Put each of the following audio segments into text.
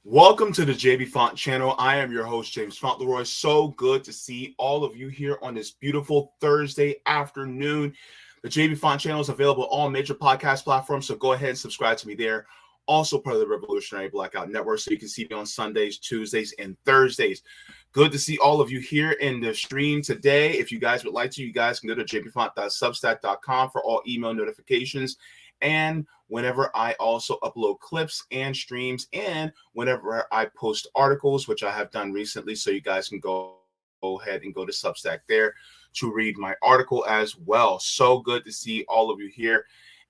Welcome to the JB Font channel. I am your host, James Fauntleroy. So good to see all of you here on this beautiful Thursday afternoon. The JB Font channel is available on all major podcast platforms, so go ahead and subscribe to me there. Also part of the Revolutionary Blackout Network, so you can see me on Sundays, Tuesdays, and Thursdays. Good to see all of you here in the stream today. If you guys would like to, you guys can go to jbfont.substack.com for all email notifications. And whenever I also upload clips and streams, and whenever I post articles, which I have done recently, so you guys can go ahead and go to Substack there to read my article as well. So good to see all of you here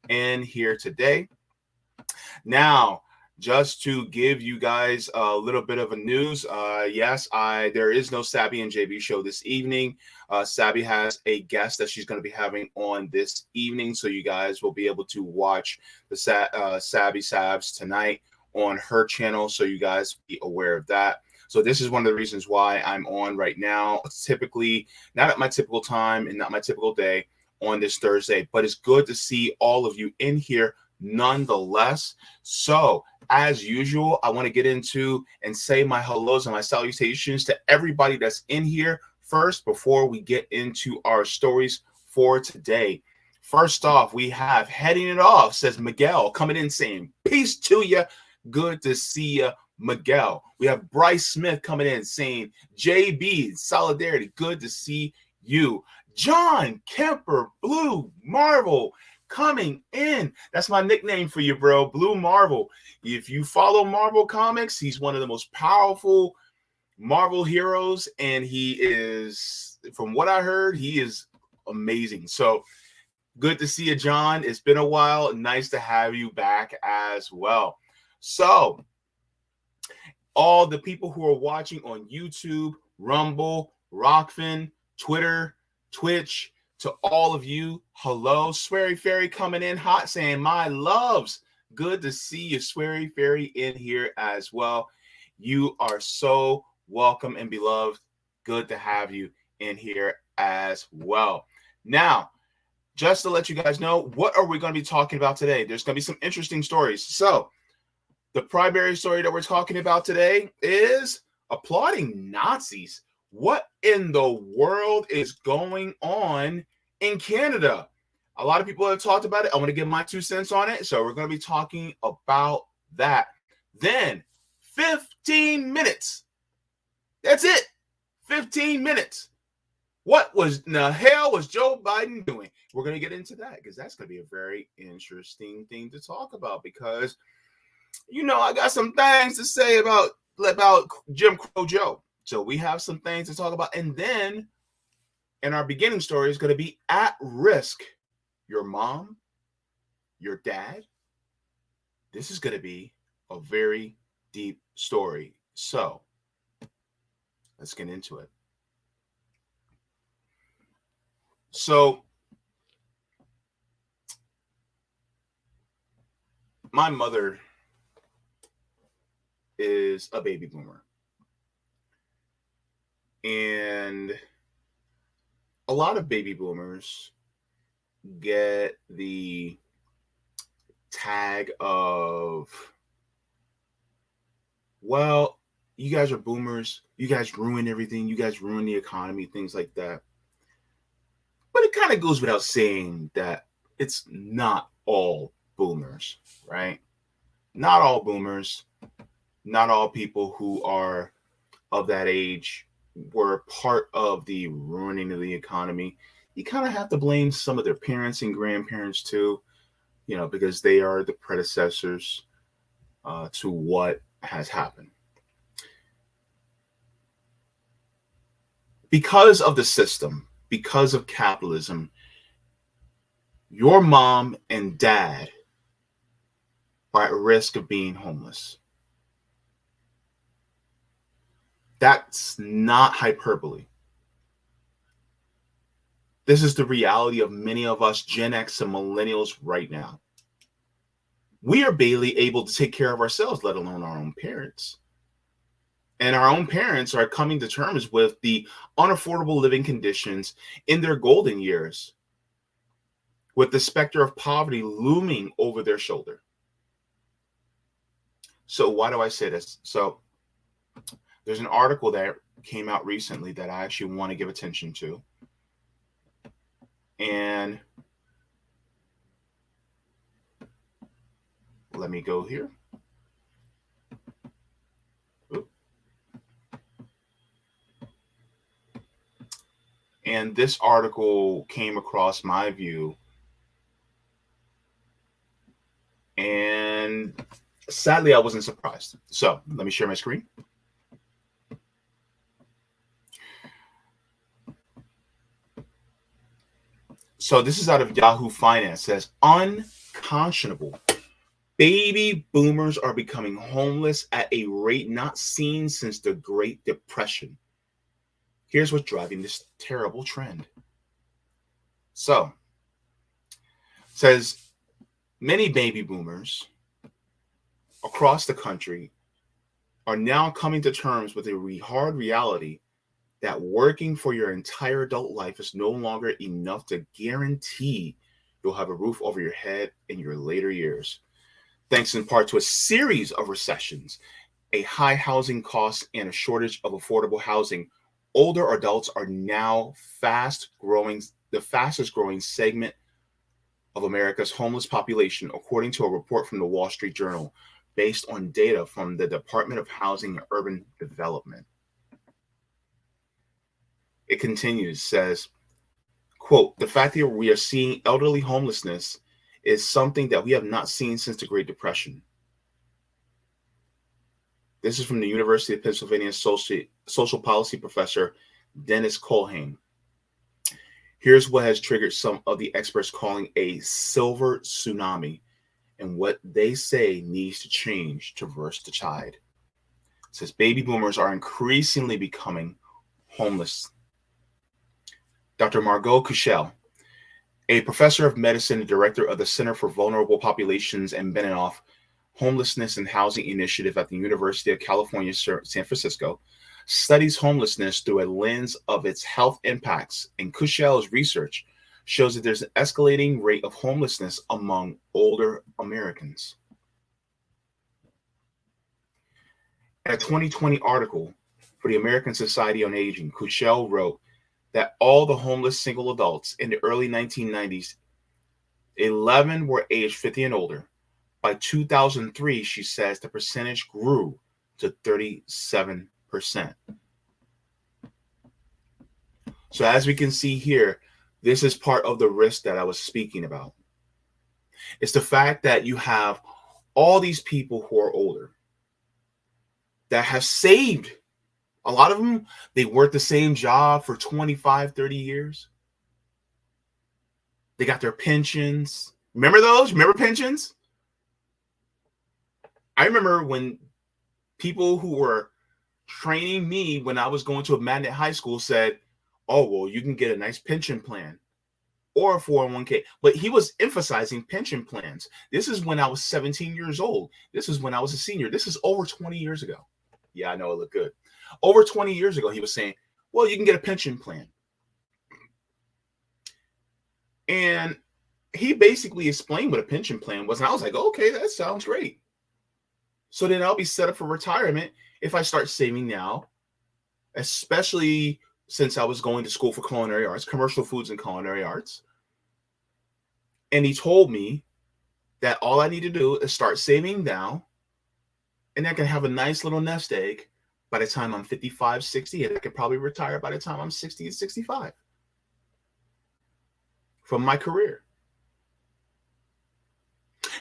and here today. Now, just to give you guys a little bit of a news, there is no Sabby and JB show this evening. Sabby has a guest that she's going to be having on this evening, so you guys will be able to watch the Sabby Sabs tonight on her channel, so you guys be aware of that. So this is one of the reasons why I'm on right now. It's typically not at my typical time and not my typical day on this Thursday, but it's good to see all of you in here nonetheless. So as usual, I want to get into and say my hellos and my salutations to everybody that's in here first before we get into our stories for today. First off, we have heading it off, says Miguel, coming in saying, peace to you. Good to see you, Miguel. We have Bryce Smith coming in saying, JB, solidarity. Good to see you. John Kemper, Blue Marvel, coming in. That's my nickname for you, bro. Blue Marvel. If you follow Marvel Comics, he's one of the most powerful Marvel heroes, and he is, from what I heard, he is amazing. So good to see you, John. It's been a while. Nice to have you back as well. So all the people who are watching on YouTube, Rumble, Rockfin, Twitter, Twitch, to all of you, hello. Sweary Fairy coming in hot saying, my loves. Good to see you, Sweary Fairy, in here as well. You are so welcome and beloved. Good to have you in here as well. Now, just to let you guys know, what are we going to be talking about today? There's going to be some interesting stories. So the primary story that we're talking about today is applauding Nazis. What in the world is going on in Canada? A lot of people have talked about it. I want to give my 2 cents on it. So we're going to be talking about that. Then 15 minutes. That's it. 15 minutes. What in the hell was Joe Biden doing? We're going to get into that because that's going to be a very interesting thing to talk about because, you know, I got some things to say about Jim Crow Joe. So we have some things to talk about. And then in our beginning story is going to be at risk. Your mom, your dad. This is going to be a very deep story. So let's get into it. So my mother is a baby boomer. And a lot of baby boomers get the tag of, well, you guys are boomers. You guys ruin everything. You guys ruin the economy, things like that. But it kind of goes without saying that it's not all boomers, right? Not all boomers, not all people who are of that age were part of the ruining of the economy. You kind of have to blame some of their parents and grandparents too, you know, because they are the predecessors to what has happened. Because of the system, because of capitalism, your mom and dad are at risk of being homeless. That's not hyperbole. This is the reality of many of us Gen X and millennials right now. We are barely able to take care of ourselves, let alone our own parents. And our own parents are coming to terms with the unaffordable living conditions in their golden years, with the specter of poverty looming over their shoulder. So why do I say this? So there's an article that came out recently that I actually want to give attention to. And let me go here. And this article came across my view. And sadly, I wasn't surprised. So let me share my screen. So this is out of Yahoo Finance. It says, unconscionable. Baby boomers are becoming homeless at a rate not seen since the Great Depression. Here's what's driving this terrible trend. So, it says, many baby boomers across the country are now coming to terms with a hard reality that working for your entire adult life is no longer enough to guarantee you'll have a roof over your head in your later years. Thanks in part to a series of recessions, a high housing cost, and a shortage of affordable housing, older adults are now the fastest growing segment of America's homeless population, according to a report from the Wall Street Journal, based on data from the Department of Housing and Urban Development. It continues, says, quote, the fact that we are seeing elderly homelessness is something that we have not seen since the Great Depression. This is from the University of Pennsylvania social policy professor Dennis Colhane. Here's what has triggered some of the experts calling a silver tsunami and what they say needs to change to reverse the tide. It says baby boomers are increasingly becoming homeless. Dr. Margot Kuchel, a professor of medicine and director of the Center for Vulnerable Populations and Benioff Homelessness and Housing Initiative at the University of California, San Francisco, studies homelessness through a lens of its health impacts, and Kuchel's research shows that there's an escalating rate of homelessness among older Americans. In a 2020 article for the American Society on Aging, Kuchel wrote that all the homeless single adults in the early 1990s, 11 were aged 50 and older. By 2003, she says the percentage grew to 37%. So as we can see here, this is part of the risk that I was speaking about. It's the fact that you have all these people who are older that have saved. A lot of them, they worked the same job for 25, 30 years. They got their pensions. Remember those? Remember pensions? I remember when people who were training me when I was going to a magnet high school said, oh, well, you can get a nice pension plan or a 401k. But he was emphasizing pension plans. This is when I was 17 years old. This is when I was a senior. This is over 20 years ago. Yeah, I know it looked good. Over 20 years ago, he was saying, well, you can get a pension plan. And he basically explained what a pension plan was. And I was like, okay, that sounds great. So then I'll be set up for retirement if I start saving now, especially since I was going to school for culinary arts, commercial foods and culinary arts. And he told me that all I need to do is start saving now, and I can have a nice little nest egg by the time I'm 55, 60, and I could probably retire by the time I'm 60 and 65 from my career.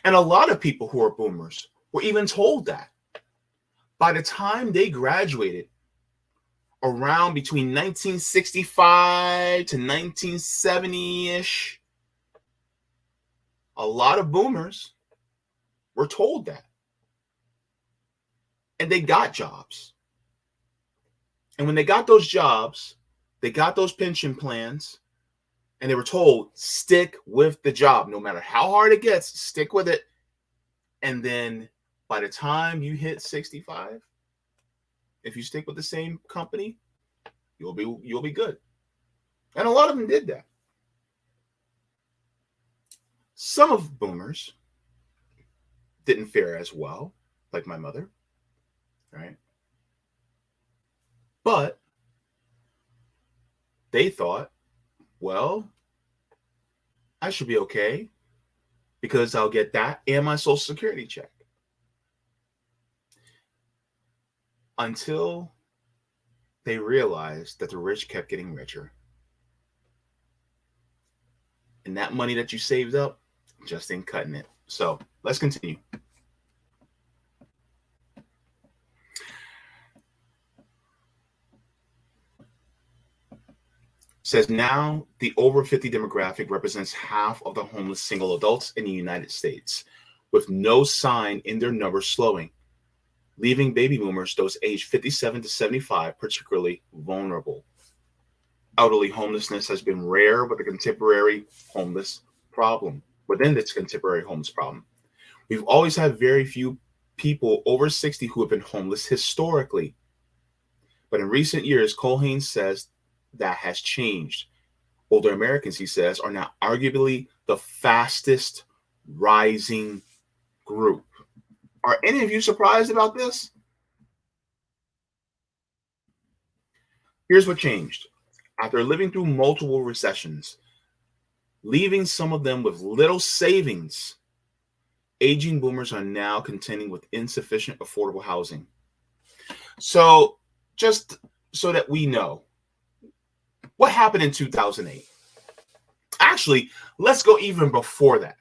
And a lot of people who are boomers were even told that by the time they graduated around between 1965 to 1970-ish, a lot of boomers were told that. And they got jobs. And when they got those jobs, they got those pension plans, and they were told, stick with the job. No matter how hard it gets, stick with it. And then by the time you hit 65, if you stick with the same company, you'll be good. And a lot of them did that. Some of boomers didn't fare as well. like my mother, right? But they thought, well, I should be okay because I'll get that and my Social Security check. Until they realized that the rich kept getting richer. And that money that you saved up just ain't cutting it. So let's continue. Says now the over 50 demographic represents half of the homeless single adults in the United States, with no sign in their numbers slowing, leaving baby boomers, those aged 57 to 75, particularly vulnerable. Elderly homelessness has been rare with the contemporary homeless problem. Within this contemporary homeless problem, we've always had very few people over 60 who have been homeless historically. But in recent years, Culhane says that has changed. Older Americans, he says, are now arguably the fastest rising group. Are any of you surprised about this? Here's what changed. After living through multiple recessions, leaving some of them with little savings, aging boomers are now contending with insufficient affordable housing. So, just so that we know, what happened in 2008? Actually, let's go even before that.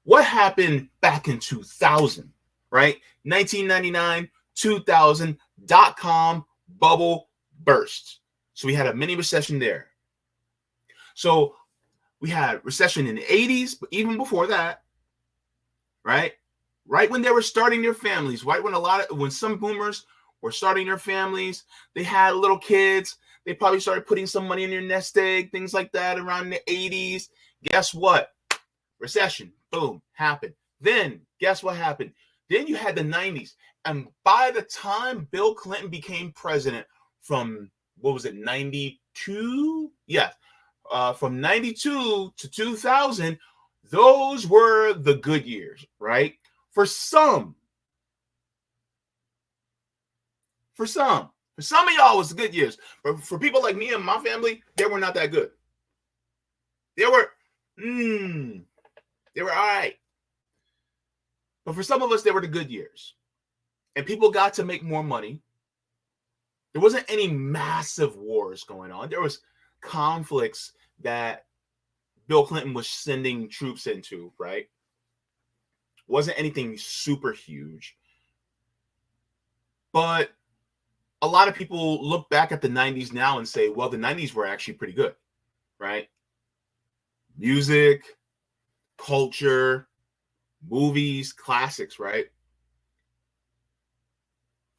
What happened back in 2000, right? 1999, 2000, dot-com bubble burst. So we had a mini recession there. So we had recession in the 80s, but even before that, right? Right when they were starting their families, right when some boomers were starting their families, they had little kids, they probably started putting some money in their nest egg, things like that around the 80s. Guess what? Recession, boom, happened. Then guess what happened? Then you had the 90s. And by the time Bill Clinton became president from, 92? Yeah. From 92 to 2000, those were the good years, right? For some of y'all, it was the good years. But for people like me and my family, they were not that good. They were all right. But for some of us, they were the good years. And people got to make more money. There wasn't any massive wars going on. There was conflicts that Bill Clinton was sending troops into, right? Wasn't anything super huge. But a lot of people look back at the 90s now and say, well, the 90s were actually pretty good, right? Music, culture, movies, classics, right?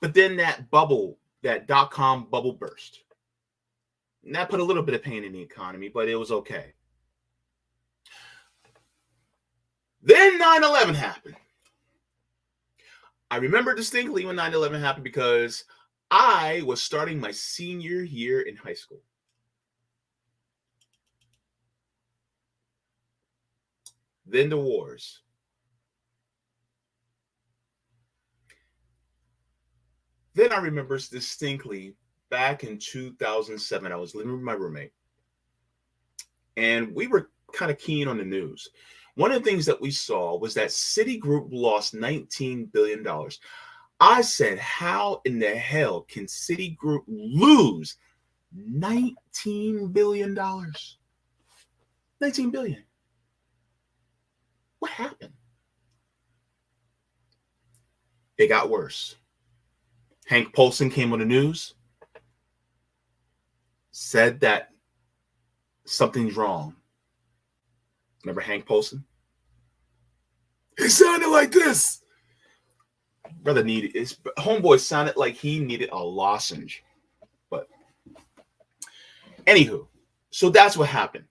But then that bubble, that dot-com bubble burst. And that put a little bit of pain in the economy, but it was okay. Then 9/11 happened. I remember distinctly when 9/11 happened because I was starting my senior year in high school. Then the wars. Then I remember distinctly back in 2007, I was living with my roommate. And we were kind of keen on the news. One of the things that we saw was that Citigroup lost $19 billion. I said, how in the hell can Citigroup lose $19 billion? $19 billion. What happened? It got worse. Hank Paulson came on the news, said that something's wrong. Remember Hank Paulson? It sounded like this. Brother his homeboy sounded like he needed a lozenge. But anywho, so that's what happened.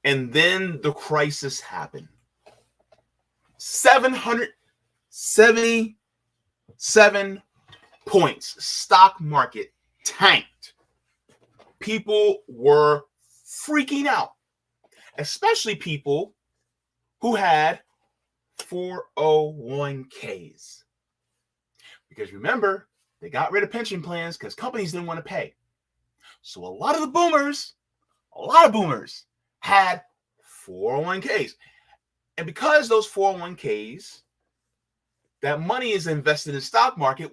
And then the crisis happened. 777 points. Stock market tanked. People were freaking out, especially people who had 401ks. Because remember, they got rid of pension plans because companies didn't want to pay. So a lot of boomers had 401ks. And because those 401ks, that money is invested in the stock market,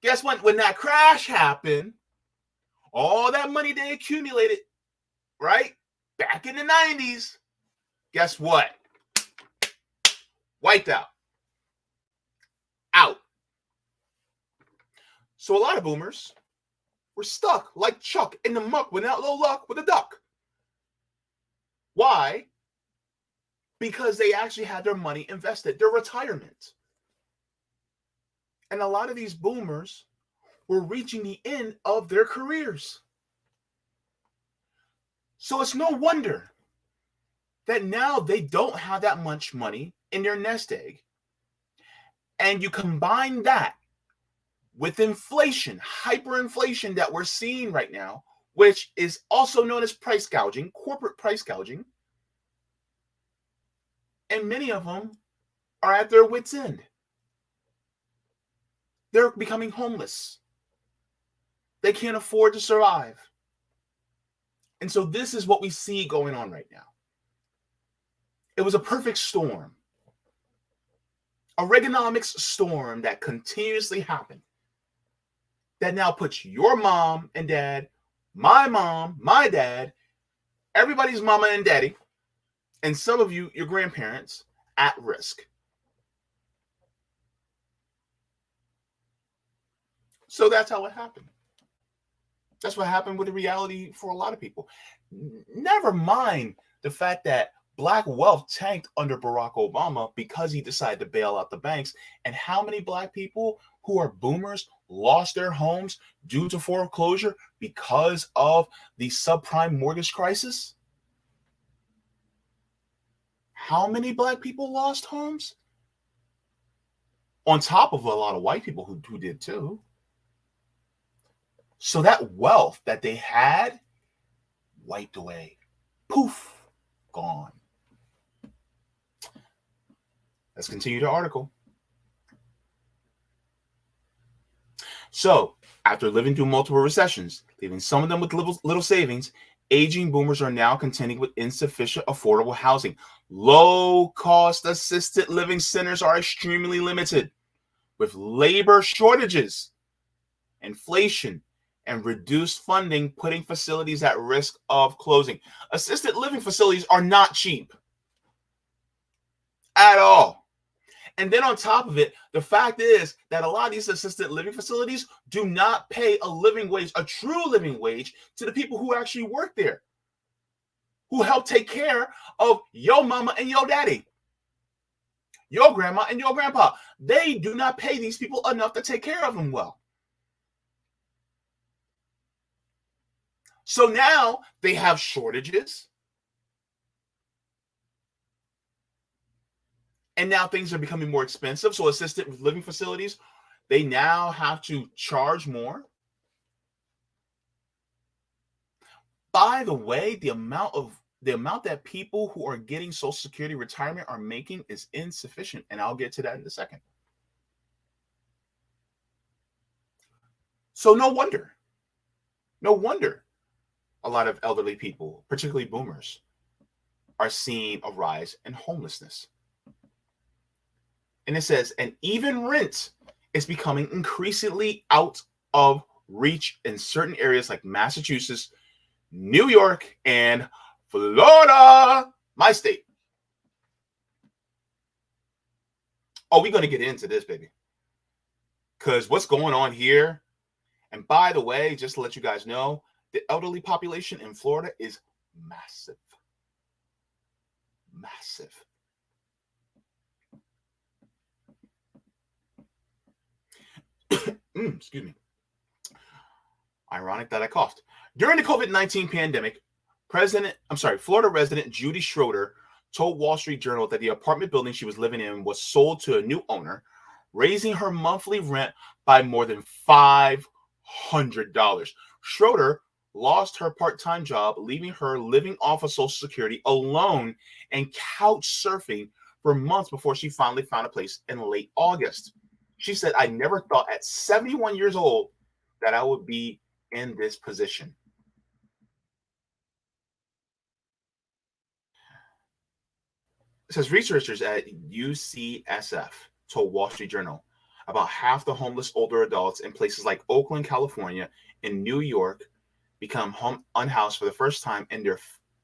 guess what? When that crash happened, all that money they accumulated, right, back in the 90s, guess what? Wiped out. Out. So a lot of boomers were stuck like Chuck in the muck without no luck with a duck. Why? Because they actually had their money invested, their retirement. And a lot of these boomers were reaching the end of their careers. So it's no wonder that now they don't have that much money in their nest egg. And you combine that with inflation, hyperinflation that we're seeing right now, which is also known as price gouging, corporate price gouging. And many of them are at their wits' end. They're becoming homeless. They can't afford to survive. And so this is what we see going on right now. It was a perfect storm. A Reaganomics storm that continuously happened. That now puts your mom and dad, my mom, my dad, everybody's mama and daddy, and some of you, your grandparents, at risk. So that's how it happened. That's what happened with the reality for a lot of people. Never mind the fact that Black wealth tanked under Barack Obama because he decided to bail out the banks. And how many Black people who are boomers lost their homes due to foreclosure because of the subprime mortgage crisis? How many Black people lost homes? On top of a lot of white people who did too. So that wealth that they had wiped away. Poof, gone. Let's continue the article. So, after living through multiple recessions, leaving some of them with little savings, aging boomers are now contending with insufficient affordable housing. Low-cost assisted living centers are extremely limited, with labor shortages, inflation, and reduced funding putting facilities at risk of closing. Assisted living facilities are not cheap at all. And then on top of it, the fact is that a lot of these assisted living facilities do not pay a living wage, a true living wage, to the people who actually work there, who help take care of your mama and your daddy, your grandma and your grandpa. They do not pay these people enough to take care of them well. So now they have shortages. And now things are becoming more expensive. So assisted living facilities, they now have to charge more. By the way, the amount that people who are getting Social Security retirement are making is insufficient. And I'll get to that in a second. So no wonder a lot of elderly people, particularly boomers, are seeing a rise in homelessness. And it says, and even rent is becoming increasingly out of reach in certain areas like Massachusetts, New York, and Florida, my state. Oh, we're going to get into this, baby. Because what's going on here, and by the way, just to let you guys know, the elderly population in Florida is massive. Massive. Excuse me. Ironic that I coughed. During the COVID-19 pandemic, Florida resident Judy Schroeder told Wall Street Journal that the apartment building she was living in was sold to a new owner, raising her monthly rent by more than $500. Schroeder lost her part-time job, leaving her living off of Social Security alone and couch surfing for months before she finally found a place in late August. She said, I never thought at 71 years old that I would be in this position. It says researchers at UCSF told Wall Street Journal about half the homeless older adults in places like Oakland, California, and New York become unhoused for the first time in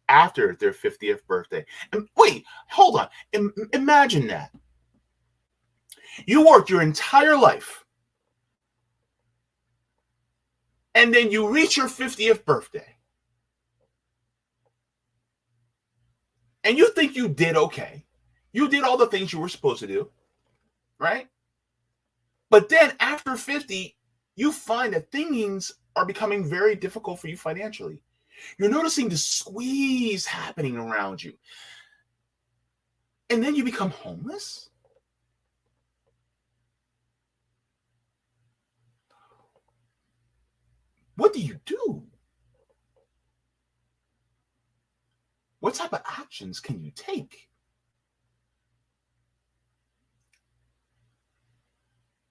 after their 50th birthday. And wait, hold on. Imagine that. You worked your entire life, and then you reach your 50th birthday, and you think you did okay. You did all the things you were supposed to do, right? But then after 50, you find that things are becoming very difficult for you financially. You're noticing the squeeze happening around you. And then you become homeless? What do you do? What type of actions can you take?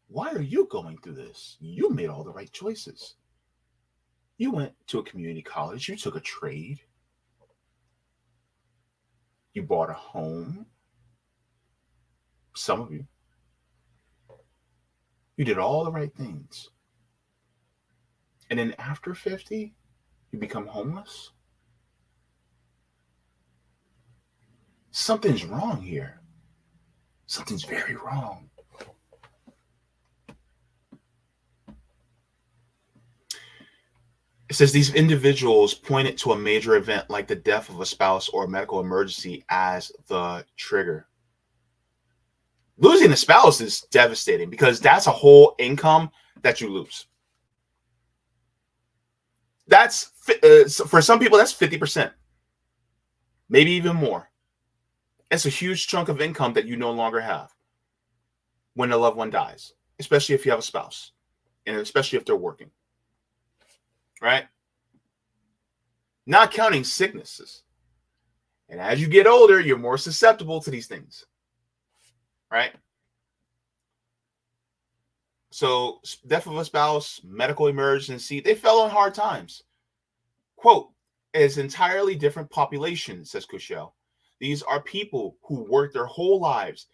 Why are you going through this? You made all the right choices. You went to a community college. You took a trade. You bought a home. Some of you. You did all the right things. And then after 50, you become homeless? Something's wrong here. Something's very wrong. It says these individuals pointed to a major event like the death of a spouse or a medical emergency as the trigger. Losing a spouse is devastating because that's a whole income that you lose. That's for some people, that's 50%, maybe even more. It's a huge chunk of income that you no longer have when a loved one dies, especially if you have a spouse and especially if they're working. Right? Not counting sicknesses. And as you get older, you're more susceptible to these things. Right? So, death of a spouse, medical emergency, they fell on hard times. Quote, it's entirely different population, says Cushel. These are people who worked their whole lives.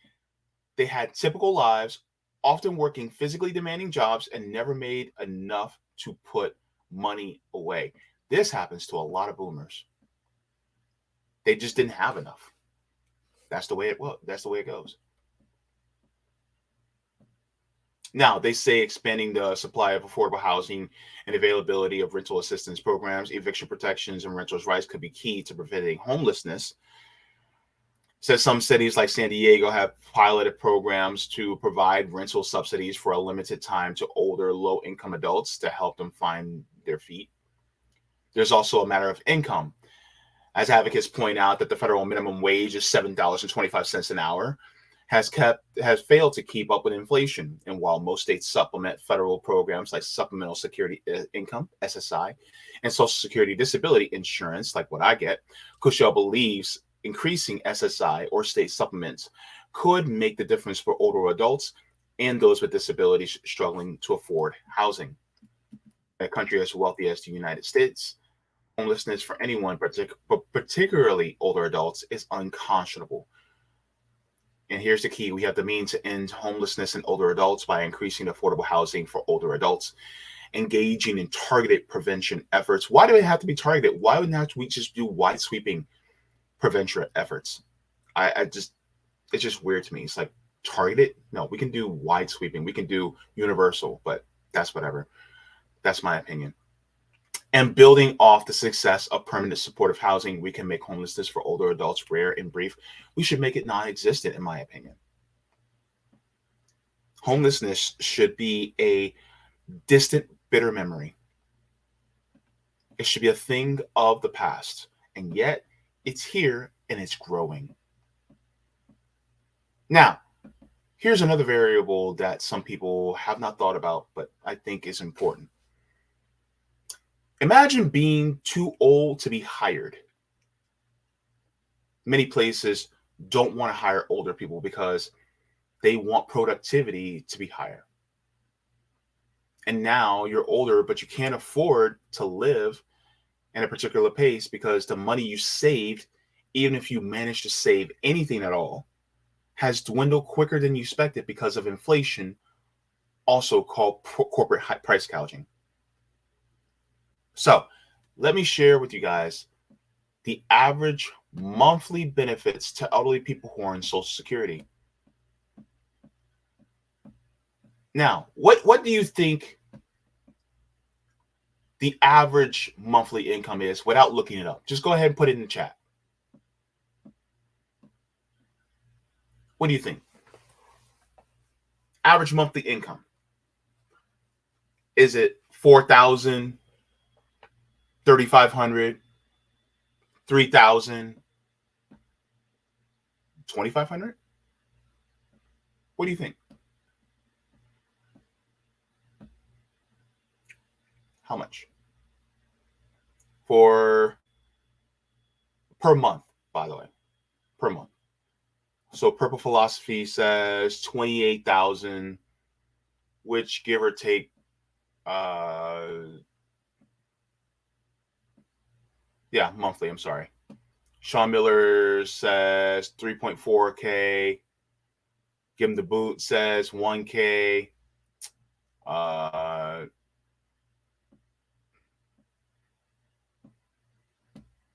They had typical lives, often working physically demanding jobs and never made enough to put money away. This happens to a lot of boomers. They just didn't have enough. That's the way it was. That's the way it goes. Now, they say expanding the supply of affordable housing and availability of rental assistance programs, eviction protections, and renters' rights could be key to preventing homelessness. Says some cities like San Diego have piloted programs to provide rental subsidies for a limited time to older, low-income adults to help them find their feet. There's also a matter of income. As advocates point out that the federal minimum wage is $7.25 an hour, has failed to keep up with inflation. And while most states supplement federal programs like Supplemental Security Income, SSI, and Social Security Disability Insurance, like what I get, Cushel believes increasing SSI or state supplements could make the difference for older adults and those with disabilities struggling to afford housing. In a country as wealthy as the United States, homelessness for anyone, particularly older adults, is unconscionable. And here's the key. We have the means to end homelessness in older adults by increasing affordable housing for older adults, engaging in targeted prevention efforts. Why do they have to be targeted? Why wouldn't we just do wide sweeping prevention efforts? It's just weird to me. It's like targeted. No, we can do wide sweeping. We can do universal, but that's whatever. That's my opinion. And building off the success of permanent supportive housing, we can make homelessness for older adults rare and brief. We should make it non-existent, in my opinion. Homelessness should be a distant, bitter memory. It should be a thing of the past. And yet, it's here and it's growing. Now, here's another variable that some people have not thought about, but I think is important. Imagine being too old to be hired. Many places don't want to hire older people because they want productivity to be higher. And now you're older, but you can't afford to live in a particular pace because the money you saved, even if you manage to save anything at all, has dwindled quicker than you expected because of inflation, also called corporate price gouging. So let me share with you guys the average monthly benefits to elderly people who are in Social Security. Now, what do you think the average monthly income is without looking it up? Just go ahead and put it in the chat. What do you think? Average monthly income. Is it 4,000, 3,500, 3,000, 2,500? What do you think? How much? Per month, by the way, per month. So Purple Philosophy says 28,000, which give or take, monthly. I'm sorry. Sean Miller says 3.4K. Give him the boot says 1K.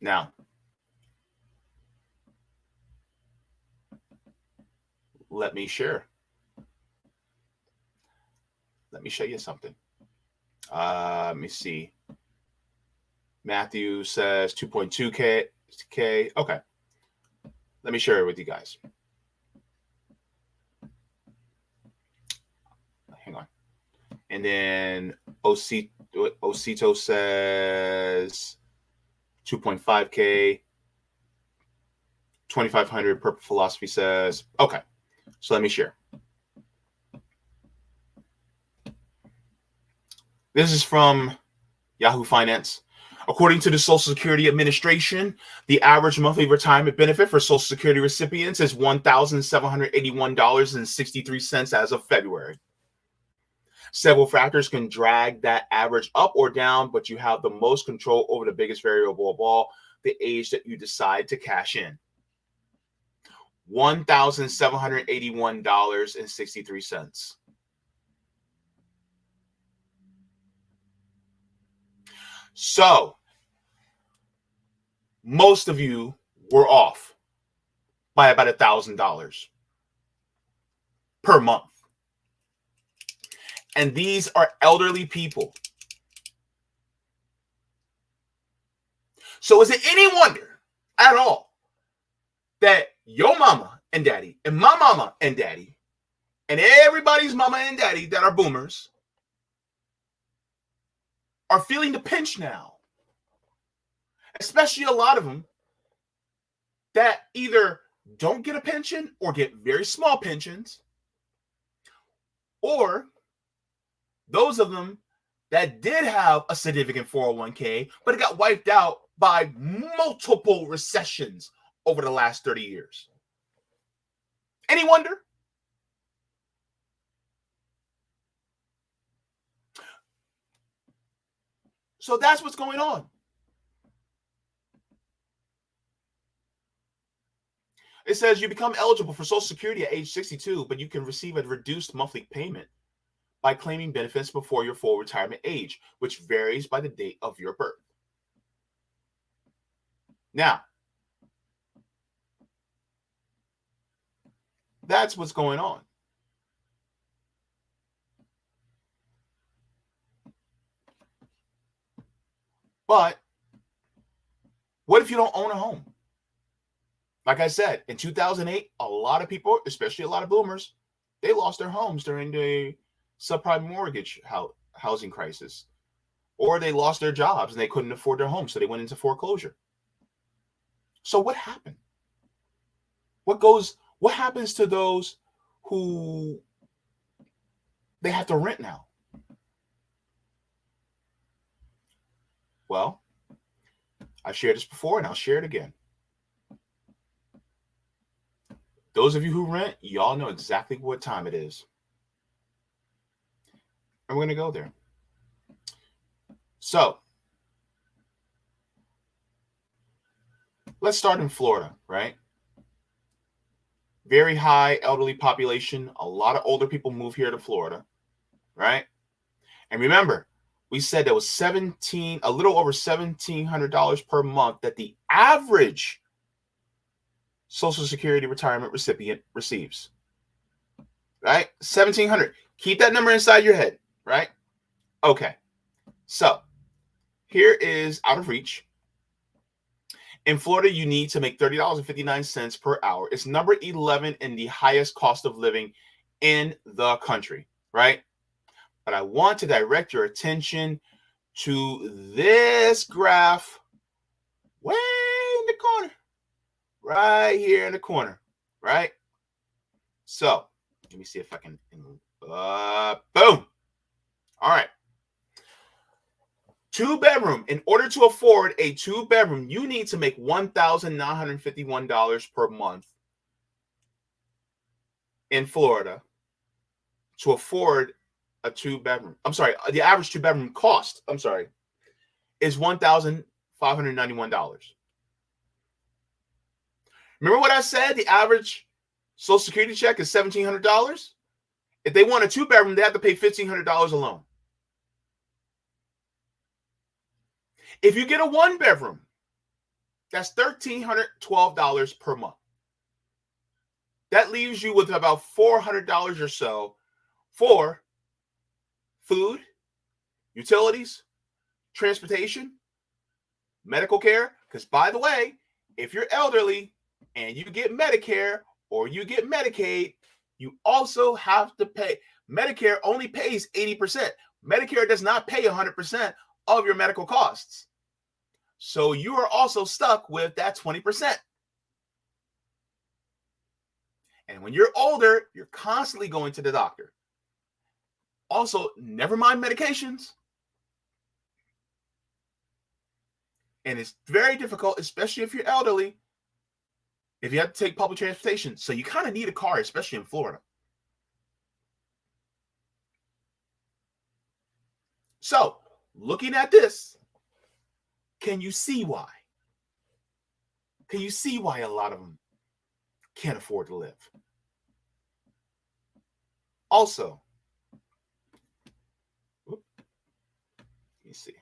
Now, let me share. Let me show you something. Let me see. Matthew says 2.2K. Okay. Let me share it with you guys. Hang on. And then Osito says 2.5K. 2,500. Purple Philosophy says, okay. So let me share. This is from Yahoo Finance. According to the Social Security Administration, the average monthly retirement benefit for Social Security recipients is $1,781.63 as of February. Several factors can drag that average up or down, but you have the most control over the biggest variable of all, the age that you decide to cash in. $1,781.63. So, most of you were off by about $1,000 per month. And these are elderly people. So is it any wonder at all that your mama and daddy and my mama and daddy and everybody's mama and daddy that are boomers are feeling the pinch now? Especially a lot of them that either don't get a pension or get very small pensions, or those of them that did have a significant 401k, but it got wiped out by multiple recessions over the last 30 years. Any wonder? So that's what's going on. It says you become eligible for Social Security at age 62, but you can receive a reduced monthly payment by claiming benefits before your full retirement age, which varies by the date of your birth. Now, that's what's going on. But what if you don't own a home? Like I said, in 2008, a lot of people, especially a lot of boomers, they lost their homes during the subprime mortgage housing crisis, or they lost their jobs and they couldn't afford their home, so they went into foreclosure. So what happened? What happens to those who they have to rent now? Well, I've shared this before and I'll share it again. Those of you who rent, y'all know exactly what time it is. And we're going to go there. So, let's start in Florida, right? Very high elderly population. A lot of older people move here to Florida, right? And remember, we said there was a little over $1,700 per month that the average Social Security retirement recipient receives, right? 1,700. Keep that number inside your head, right? Okay. So here is out of reach. In Florida, you need to make $30.59 per hour. It's number 11 in the highest cost of living in the country, right? But I want to direct your attention to this graph way in the corner, right here in the corner, right? So let me see if I can, boom. All right. 2-bedroom. In order to afford a 2-bedroom, you need to make $1,951 per month in Florida to afford a 2-bedroom. I'm sorry, the average 2-bedroom cost, is $1,591. Remember what I said? The average Social Security check is $1,700. If they want a 2-bedroom, they have to pay $1,500 alone. If you get a 1-bedroom, that's $1,312 per month. That leaves you with about $400 or so for food, utilities, transportation, medical care. Because by the way, if you're elderly and you get Medicare or you get Medicaid, you also have to pay. Medicare only pays 80%. Medicare does not pay 100% of your medical costs. So you are also stuck with that 20%. And when you're older, you're constantly going to the doctor. Also, never mind medications. And it's very difficult, especially if you're elderly, if you have to take public transportation. So you kind of need a car, especially in Florida. So looking at this, can you see why? Can you see why a lot of them can't afford to live? Also, let me see.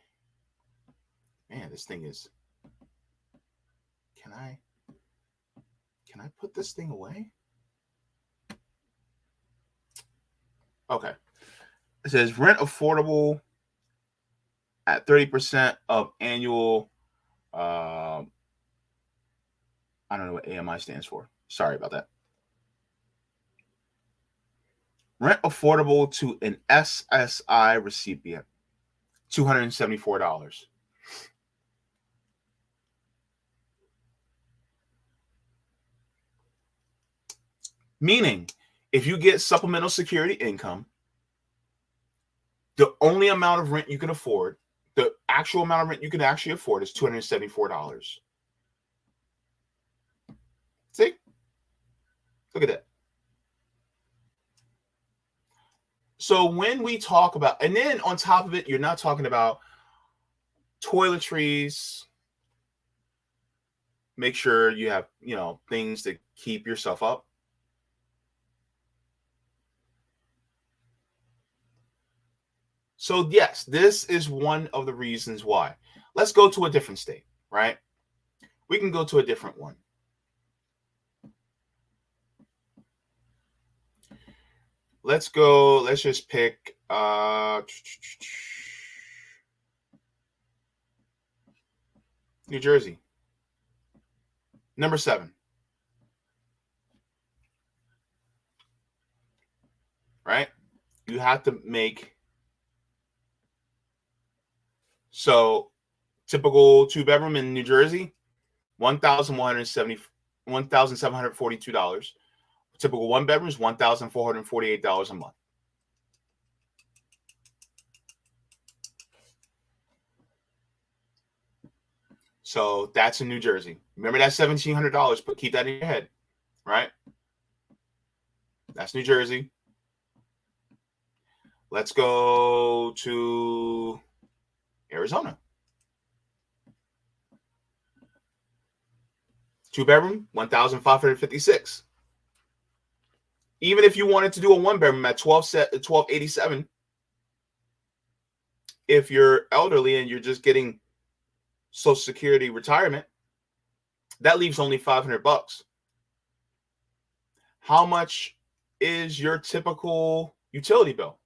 Man, this thing is, can I put this thing away? Okay. It says rent affordable at 30% of annual, I don't know what AMI stands for. Sorry about that. Rent affordable to an SSI recipient, $274. Meaning, if you get supplemental security income, the only amount of rent you can afford, the actual amount of rent you can actually afford is $274. See? Look at that. So when we talk about, and then on top of it, you're not talking about toiletries. Make sure you have, things to keep yourself up. So yes, this is one of the reasons why. Let's go to a different state, right? We can go to a different one. Let's just pick New Jersey. Number 7. Right? You have to make, so typical 2-bedroom in New Jersey, $1,742. Typical 1-bedroom is $1,448 a month. So that's in New Jersey. Remember that $1,700, but keep that in your head, right? That's New Jersey. Let's go to Arizona. 2-bedroom, $1,556. Even if you wanted to do a 1-bedroom at $1,287, if you're elderly and you're just getting Social Security retirement, that leaves only $500. How much is your typical utility bill?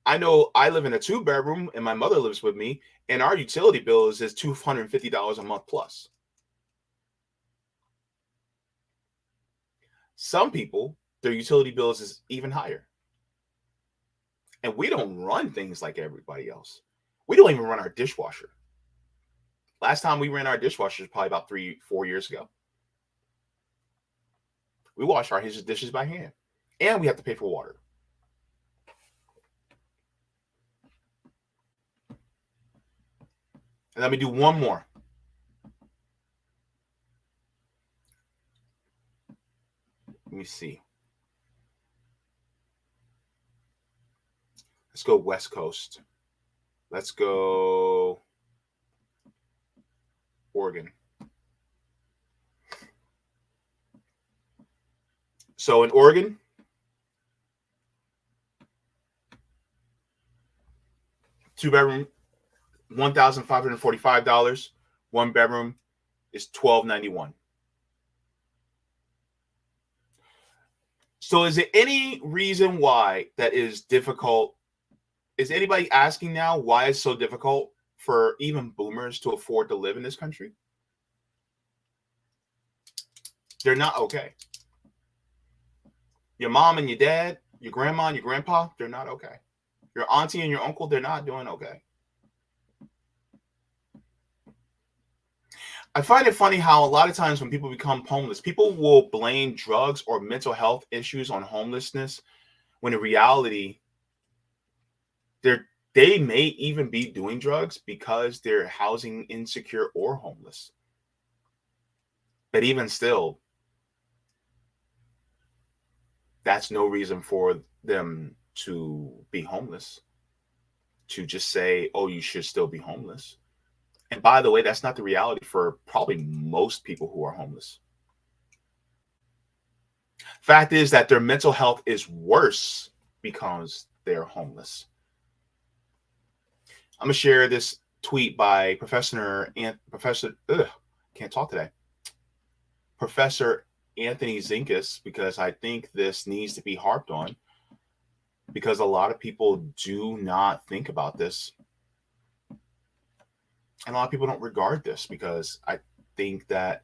I know I live in a 2-bedroom and my mother lives with me, and our utility bill is $250 a month plus. Some people, their utility bills is even higher. And we don't run things like everybody else. We don't even run our dishwasher. Last time we ran our dishwasher was probably about 3-4 years ago. We wash our dishes by hand. And we have to pay for water. And let me do one more. Let me see. Let's go West Coast. Let's go Oregon. So in Oregon, two-bedroom, $1,545. 1-bedroom is $1,291. So is there any reason why that is difficult? Is anybody asking now why it's so difficult for even boomers to afford to live in this country? They're not okay. Your mom and your dad, your grandma and your grandpa, they're not okay. Your auntie and your uncle, they're not doing okay. I find it funny how a lot of times when people become homeless, people will blame drugs or mental health issues on homelessness, when in reality, they may even be doing drugs because they're housing insecure or homeless. But even still, that's no reason for them to be homeless, to just say, oh, you should still be homeless. And by the way, that's not the reality for probably most people who are homeless. Fact is that their mental health is worse because they're homeless. I'm going to share this tweet by Professor Anthony Zinkus, because I think this needs to be harped on, because a lot of people do not think about this. And a lot of people don't regard this, because I think that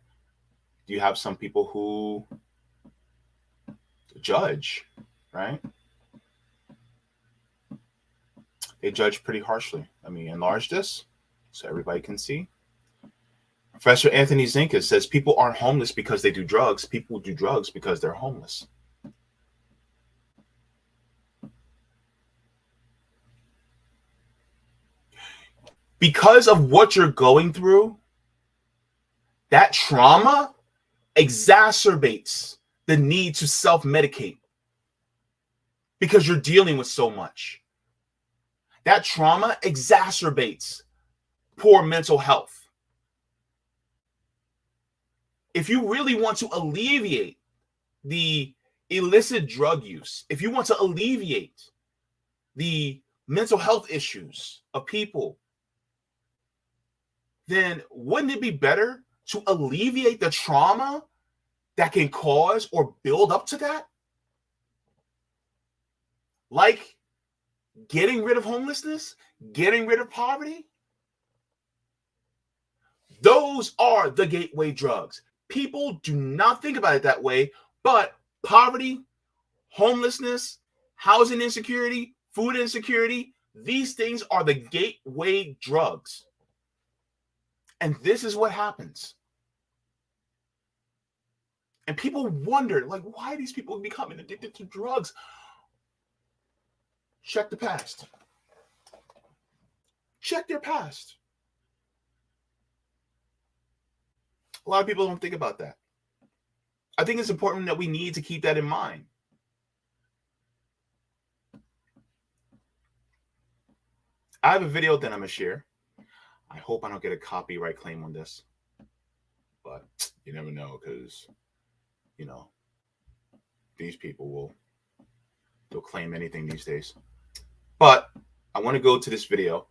you have some people who judge, right? They judge pretty harshly. Let me enlarge this so everybody can see. Professor Anthony Zinkus says people aren't homeless because they do drugs. People do drugs because they're homeless. Because of what you're going through, that trauma exacerbates the need to self-medicate because you're dealing with so much. That trauma exacerbates poor mental health. If you really want to alleviate the illicit drug use, if you want to alleviate the mental health issues of people, then wouldn't it be better to alleviate the trauma that can cause or build up to that? Like getting rid of homelessness, getting rid of poverty. Those are the gateway drugs. People do not think about it that way, but poverty, homelessness, housing insecurity, food insecurity, these things are the gateway drugs. And this is what happens. And people wonder, like, why are these people becoming addicted to drugs? Check the past. Check their past. A lot of people don't think about that. I think it's important that we need to keep that in mind. I have a video that I'm going to share. I hope I don't get a copyright claim on this. But you never know, because, you know, these people they'll claim anything these days. But I want to go to this video.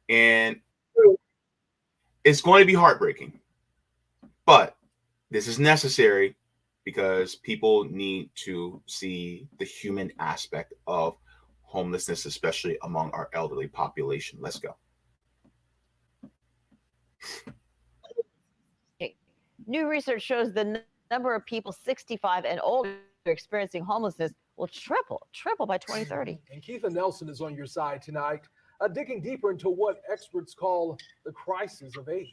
And it's going to be heartbreaking. But this is necessary because people need to see the human aspect of homelessness, especially among our elderly population. Let's go. New research shows the number of people 65 and older experiencing homelessness will triple by 2030. And Keitha Nelson is on your side tonight, digging deeper into what experts call the crisis of age.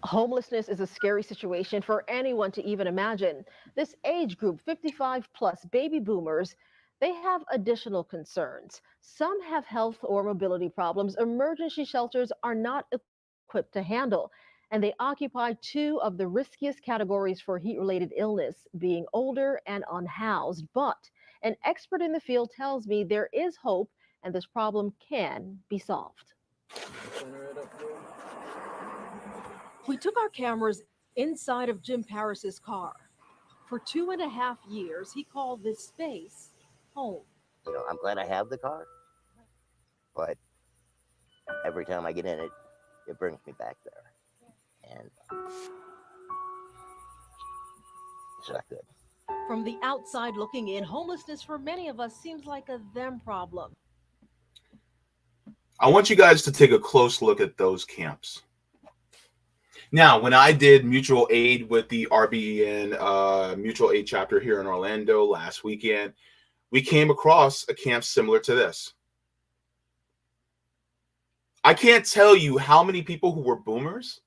Homelessness is a scary situation for anyone to even imagine. This age group, 55 plus baby boomers, they have additional concerns. Some have health or mobility problems emergency shelters are not equipped to handle. And they occupy two of the riskiest categories for heat-related illness, being older and unhoused. But an expert in the field tells me there is hope and this problem can be solved. We took our cameras inside of Jim Paris's car. For 2.5 years, he called this space home. You know, I'm glad I have the car, but every time I get in it, it brings me back there. And it's not good. From the outside looking in, homelessness for many of us seems like a them problem. I want you guys to take a close look at those camps. Now, when I did mutual aid with the RBN mutual aid chapter here in Orlando last weekend, we came across a camp similar to this. I can't tell you how many people who were boomers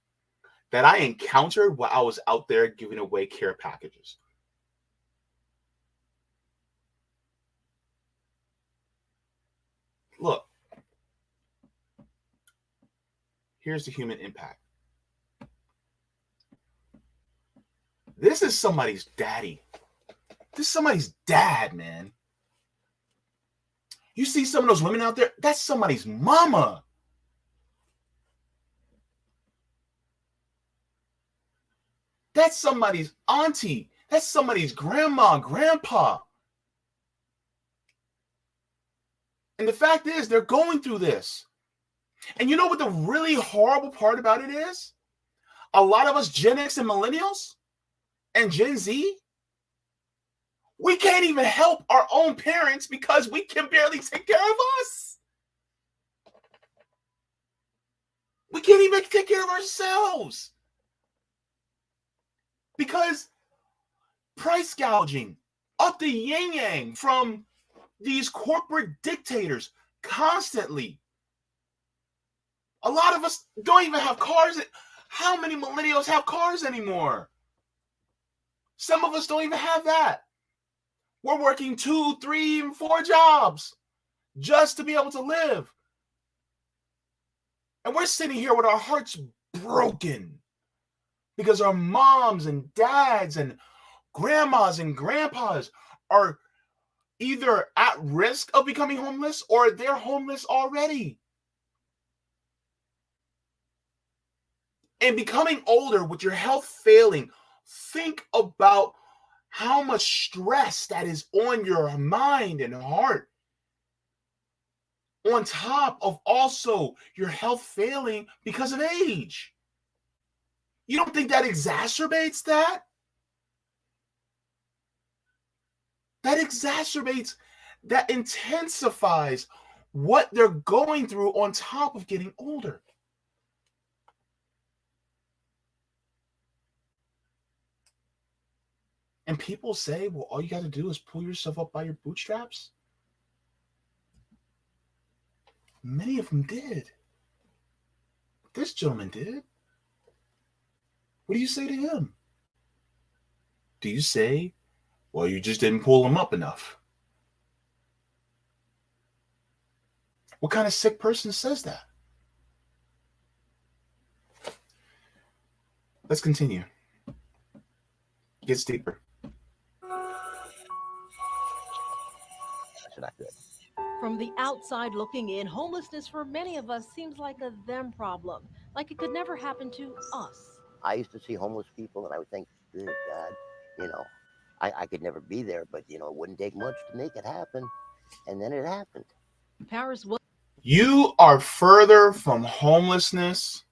that I encountered while I was out there giving away care packages. Look, here's the human impact. This is somebody's daddy. This is somebody's dad, man. You see some of those women out there? That's somebody's mama. That's somebody's auntie. That's somebody's grandma, grandpa. And the fact is, they're going through this. And you know what the really horrible part about it is? A lot of us Gen X and millennials and Gen Z, we can't even help our own parents because we can barely take care of us. We can't even take care of ourselves. Because price gouging up the yin yang from these corporate dictators constantly. A lot of us don't even have cars. How many millennials have cars anymore? Some of us don't even have that. We're working 2, 3, and 4 jobs just to be able to live. And we're sitting here with our hearts broken because our moms and dads and grandmas and grandpas are either at risk of becoming homeless or they're homeless already. And becoming older with your health failing, think about how much stress that is on your mind and heart. On top of also your health failing because of age. You don't think that exacerbates that? That exacerbates, that intensifies what they're going through on top of getting older. And people say, well, all you got to do is pull yourself up by your bootstraps. Many of them did. This gentleman did. What do you say to him? Do you say, well, you just didn't pull him up enough? What kind of sick person says that? Let's continue. It gets deeper. It's not good. From the outside looking in, homelessness for many of us seems like a them problem, like it could never happen to us. I used to see homeless people and I would think, good God, you know, I could never be there, but, you know, it wouldn't take much to make it happen. And then it happened. Paris was You are further from homelessness.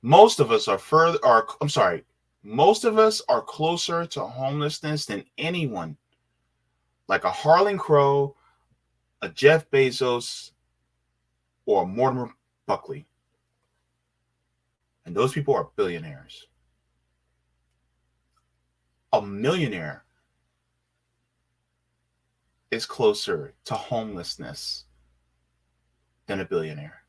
Most of us are closer to homelessness than anyone. Like a Harlan Crow, a Jeff Bezos, or a Mortimer Buckley. And those people are billionaires. A millionaire is closer to homelessness than a billionaire.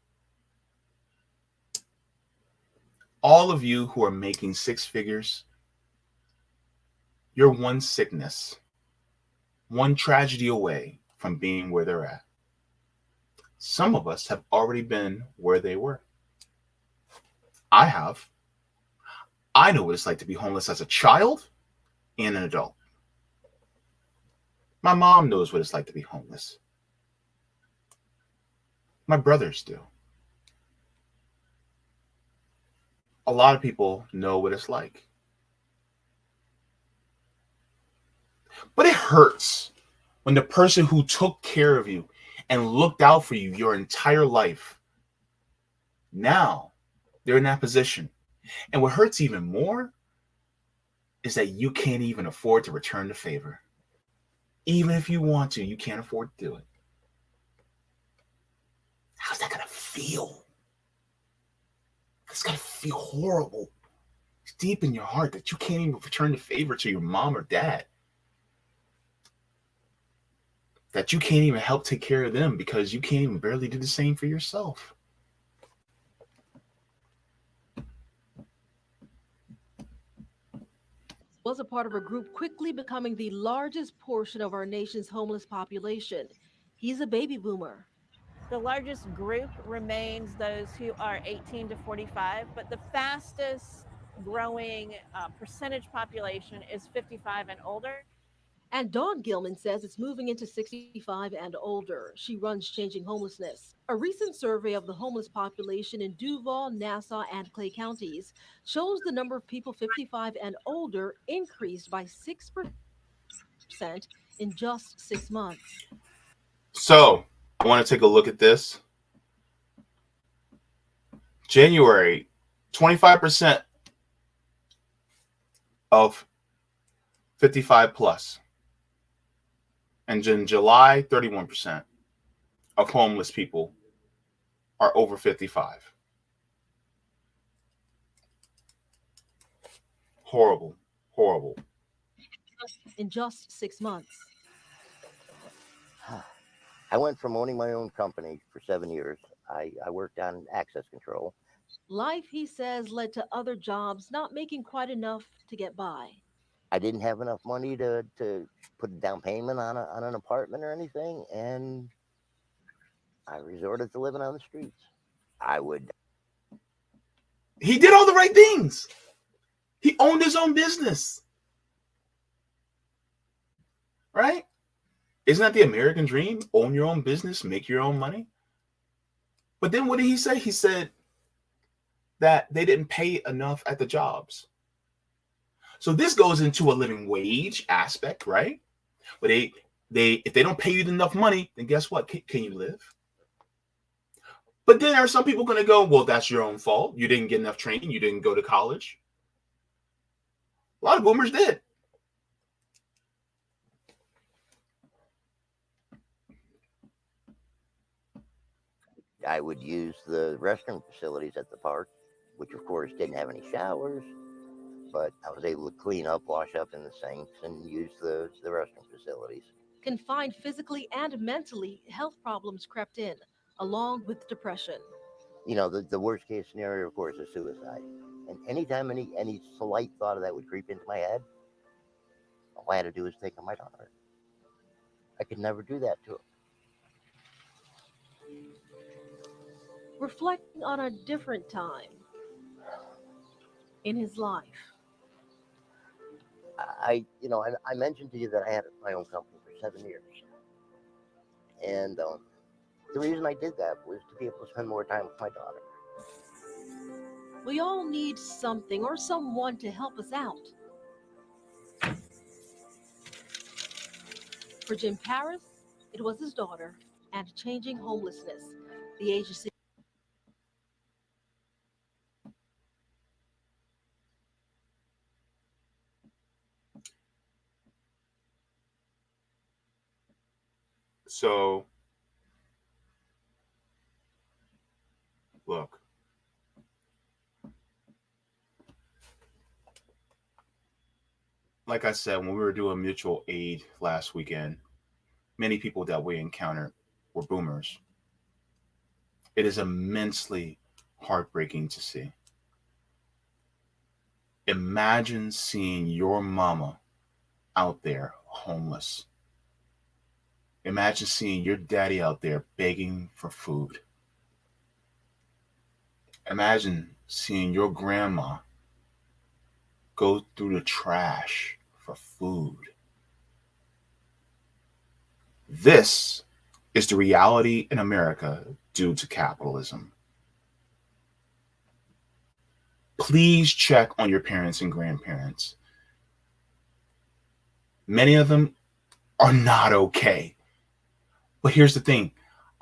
All of you who are making six figures, you're one sickness, one tragedy away from being where they're at. Some of us have already been where they were. I have. I know what it's like to be homeless as a child and an adult. My mom knows what it's like to be homeless. My brothers do. A lot of people know what it's like. But it hurts when the person who took care of you and looked out for you your entire life, now they're in that position. And what hurts even more is that you can't even afford to return the favor. Even if you want to, you can't afford to do it. How's that going to feel? It's going to feel horrible. It's deep in your heart that you can't even return the favor to your mom or dad. That you can't even help take care of them because you can't even barely do the same for yourself. a part of a group quickly becoming the largest portion of our nation's homeless population. He's a baby boomer. The largest group remains those who are 18 to 45, but the fastest growing percentage population is 55 and older. And Dawn Gilman says it's moving into 65 and older. She runs Changing Homelessness. A recent survey of the homeless population in Duval, Nassau, and Clay counties shows the number of people 55 and older increased by 6% in just 6 months. So, I want to take a look at this. January, 25% of 55 plus. And in July, 31% of homeless people are over 55. Horrible, horrible. In just 6 months. I went from owning my own company for 7 years. I worked on access control. Life, he says, led to other jobs not making quite enough to get by. I didn't have enough money to put a down payment on an apartment or anything, and I resorted to living on the streets. He did all the right things. He owned his own business. Right? Isn't that the American dream? Own your own business, make your own money. But then what did he say? He said that they didn't pay enough at the jobs. So this goes into a living wage aspect, right? But if they don't pay you enough money, then guess what? Can you live? But then are some people going to go, well, that's your own fault. You didn't get enough training. You didn't go to college. A lot of boomers did. I would use the restroom facilities at the park, which of course didn't have any showers, but I was able to clean up, wash up in the sinks, and use the restroom facilities. Confined physically and mentally, health problems crept in, along with depression. You know, the worst case scenario, of course, is suicide. And anytime any slight thought of that would creep into my head, all I had to do was think of my daughter. I could never do that to her. Reflecting on a different time in his life. I mentioned to you that I had my own company for 7 years, and the reason I did that was to be able to spend more time with my daughter. We all need something or someone to help us out. For Jim Paris, it was his daughter and changing homelessness. The agency. So, look, like I said, when we were doing mutual aid last weekend, many people that we encountered were boomers. It is immensely heartbreaking to see. Imagine seeing your mama out there homeless. Imagine seeing your daddy out there begging for food. Imagine seeing your grandma go through the trash for food. This is the reality in America due to capitalism. Please check on your parents and grandparents. Many of them are not okay. But here's the thing.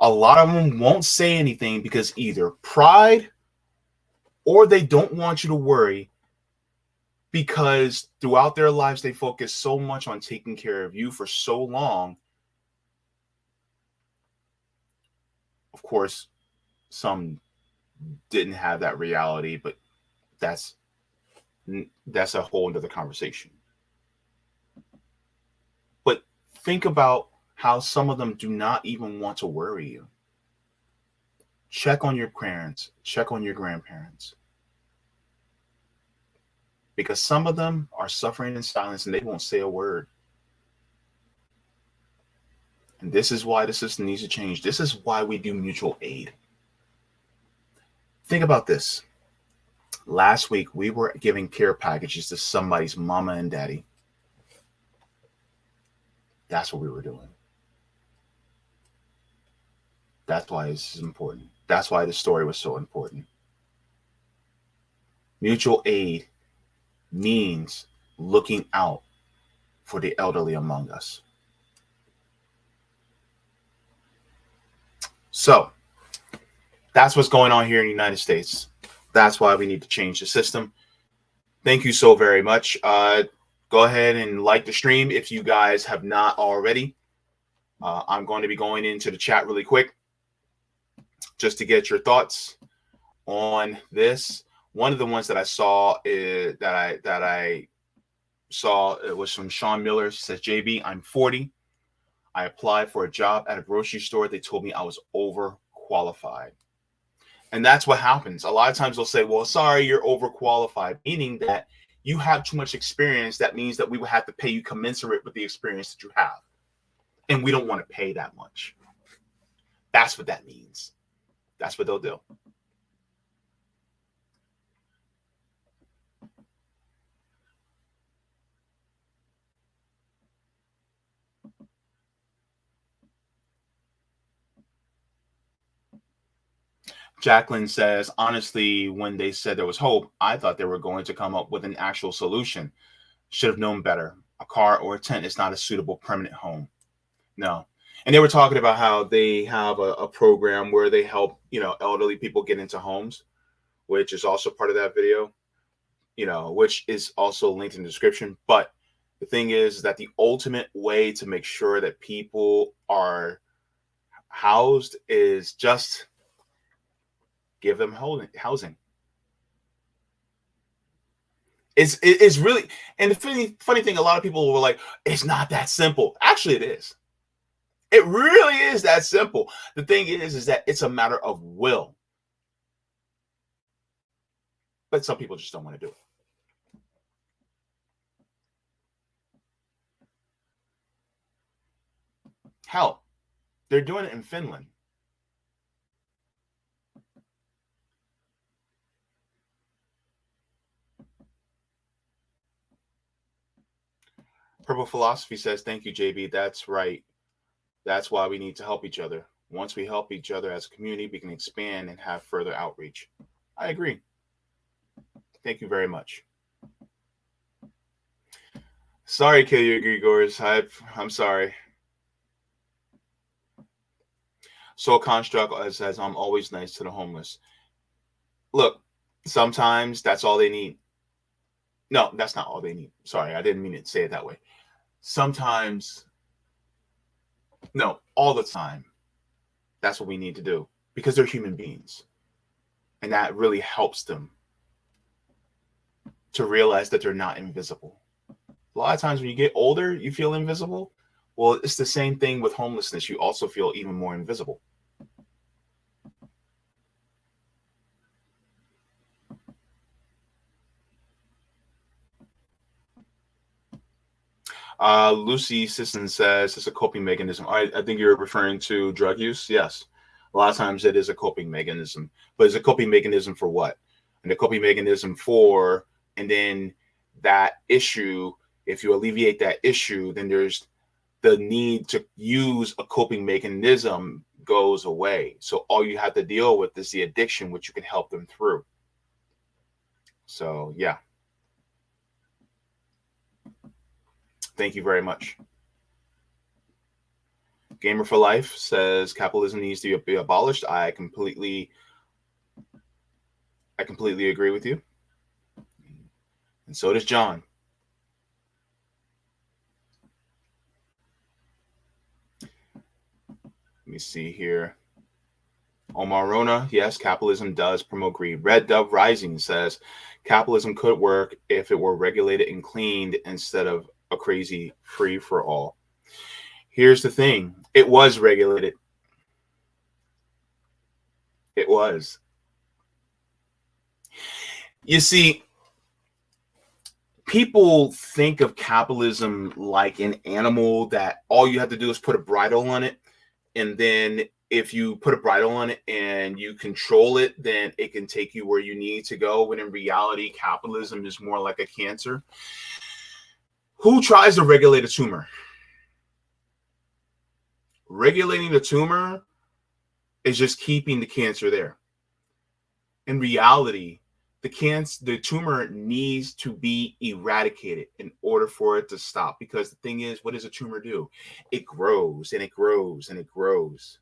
A lot of them won't say anything because either pride or they don't want you to worry, because throughout their lives, they focus so much on taking care of you for so long. Of course, some didn't have that reality, but that's a whole other conversation. But think about how some of them do not even want to worry you. Check on your parents, check on your grandparents. Because some of them are suffering in silence and they won't say a word. And this is why the system needs to change. This is why we do mutual aid. Think about this. Last week, we were giving care packages to somebody's mama and daddy. That's what we were doing. That's why this is important. That's why this story was so important. Mutual aid means looking out for the elderly among us. So that's what's going on here in the United States. That's why we need to change the system. Thank you so very much. Go ahead and like the stream if you guys have not already. I'm going to be going into the chat really quick just to get your thoughts on this. One of the ones that I saw is that I saw, it was from Sean Miller. He says, JB, I'm 40. I applied for a job at a grocery store. They told me I was overqualified. And that's what happens. A lot of times they'll say, well, sorry, you're overqualified, meaning that you have too much experience. That means that we will have to pay you commensurate with the experience that you have. And we don't want to pay that much. That's what that means. That's what they'll do. Jacqueline says, honestly, when they said there was hope, I thought they were going to come up with an actual solution. Should have known better. A car or a tent is not a suitable permanent home. No. And they were talking about how they have a program where they help, elderly people get into homes, which is also part of that video, which is also linked in the description. But the thing is that the ultimate way to make sure that people are housed is just give them housing. It's really, and the funny thing, a lot of people were like, it's not that simple. Actually, it is. It really is that simple. The thing is that it's a matter of will. But some people just don't want to do it. Hell, they're doing it in Finland. Purple Philosophy says, thank you, JB. That's right. That's why we need to help each other. Once we help each other as a community, we can expand and have further outreach. I agree. Thank you very much. Sorry, Kill Your Grigors. I'm sorry. Soul Construct says, I'm always nice to the homeless. Look, sometimes that's all they need. No, that's not all they need. Sorry, I didn't mean to say it that way. Sometimes, no, all the time. That's what we need to do because they're human beings. And that really helps them to realize that they're not invisible. A lot of times when you get older, you feel invisible. Well, it's the same thing with homelessness. You also feel even more invisible. Lucy Sisson says it's a coping mechanism. I think you're referring to drug use. Yes. A lot of times it is a coping mechanism, but it's a coping mechanism for what? And the coping mechanism for, and then that issue, if you alleviate that issue, then there's the need to use a coping mechanism goes away. So all you have to deal with is the addiction, which you can help them through. So, yeah. Thank you very much. Gamer for Life says capitalism needs to be abolished. I completely agree with you. And so does John. Let me see here. Omar Rona, yes, capitalism does promote greed. Red Dove Rising says capitalism could work if it were regulated and cleaned instead of a crazy free for all. Here's the thing. It was regulated. It was. You see, people think of capitalism like an animal that all you have to do is put a bridle on it. And then if you put a bridle on it and you control it, then it can take you where you need to go. When in reality, capitalism is more like a cancer. Who tries to regulate a tumor? Regulating the tumor is just keeping the cancer there. In reality, the tumor needs to be eradicated in order for it to stop. Because the thing is, what does a tumor do? It grows and it grows and it grows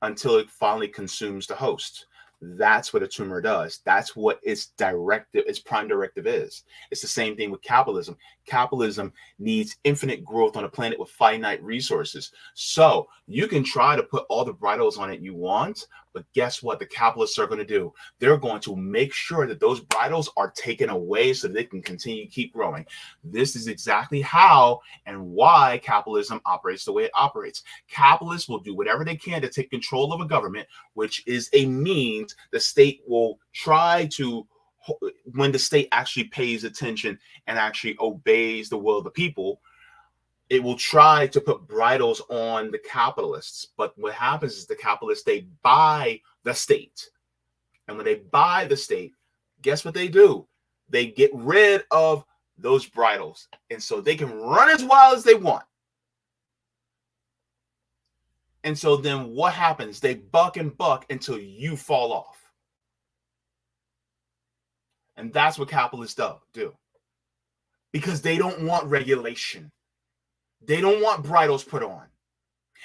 until it finally consumes the host. That's what a tumor does. That's what its prime directive is. It's the same thing with capitalism. Capitalism needs infinite growth on a planet with finite resources. So you can try to put all the bridles on it you want, but guess what the capitalists are going to do? They're going to make sure that those bridles are taken away so they can continue to keep growing. This is exactly how and why capitalism operates the way it operates. Capitalists will do whatever they can to take control of a government, which is a means the state will try to, when the state actually pays attention and actually obeys the will of the people, it will try to put bridles on the capitalists. But what happens is the capitalists, they buy the state. And when they buy the state, guess what they do? They get rid of those bridles. And so they can run as wild as they want. And so then what happens? They buck and buck until you fall off. And that's what capitalists do. Because they don't want regulation. They don't want bridles put on.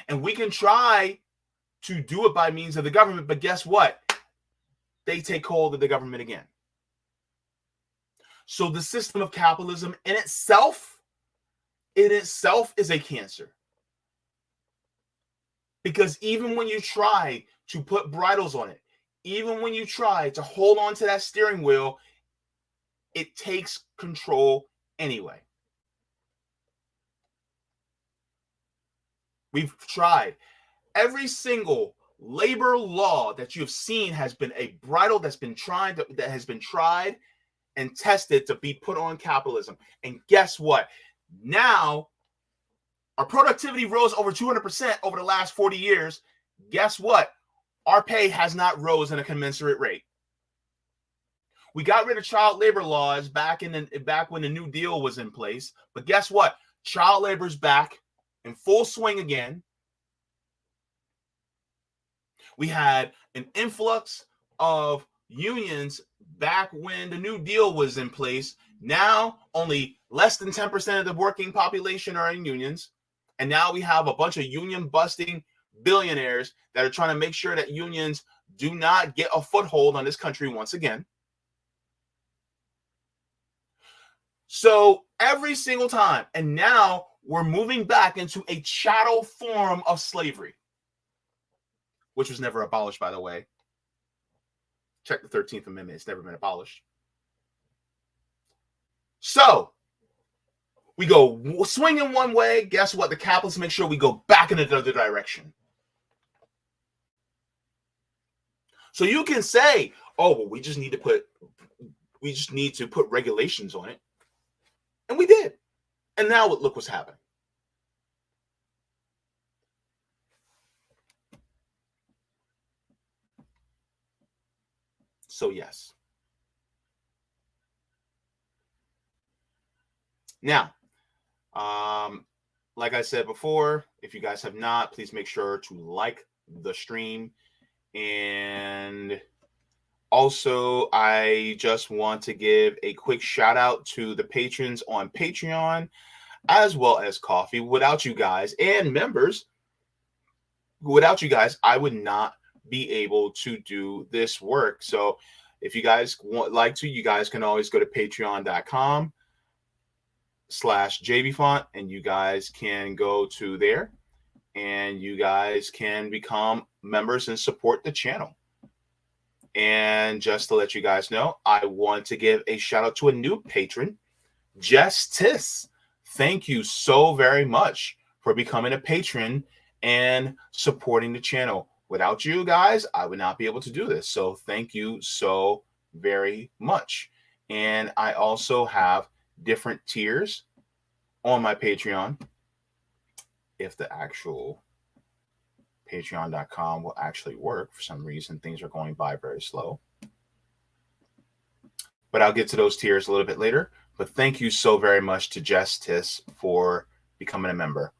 And we can try to do it by means of the government, but guess what? They take hold of the government again. So the system of capitalism in itself is a cancer. Because even when you try to put bridles on it, even when you try to hold on to that steering wheel, it takes control anyway. We've tried. Every single labor law that you've seen has been a bridle that has been tried and tested to be put on capitalism. And guess what? Now, our productivity rose over 200% over the last 40 years. Guess what? Our pay has not rose in a commensurate rate. We got rid of child labor laws back when the New Deal was in place. But guess what? Child labor's back in full swing again. We had an influx of unions back when the New Deal was in place. Now, only less than 10% of the working population are in unions. And now we have a bunch of union-busting billionaires that are trying to make sure that unions do not get a foothold on this country once again. So every single time, and now we're moving back into a chattel form of slavery, which was never abolished, by the way. Check the 13th Amendment. It's never been abolished. So we go swinging one way. Guess what? The capitalists make sure we go back in the other direction. So you can say, oh, well, we just need to put regulations on it. And we did. And now look what's happening. So yes. Now, like I said before, if you guys have not, please make sure to like the stream. And also, I just want to give a quick shout out to the patrons on Patreon, as well as Coffee. Without you guys and members, without you guys, I would not be able to do this work. So if you guys like to, you guys can always go to patreon.com/jbfont, and you guys can go to there and you guys can become members and support the channel. And just to let you guys know, I want to give a shout out to a new patron, Justice. Thank you so very much for becoming a patron and supporting the channel. Without you guys, I would not be able to do this. So thank you so very much. And I also have different tiers on my Patreon. If the actual patreon.com will actually work. For some reason, things are going by very slow. But I'll get to those tiers a little bit later. But thank you so very much to Justice for becoming a member.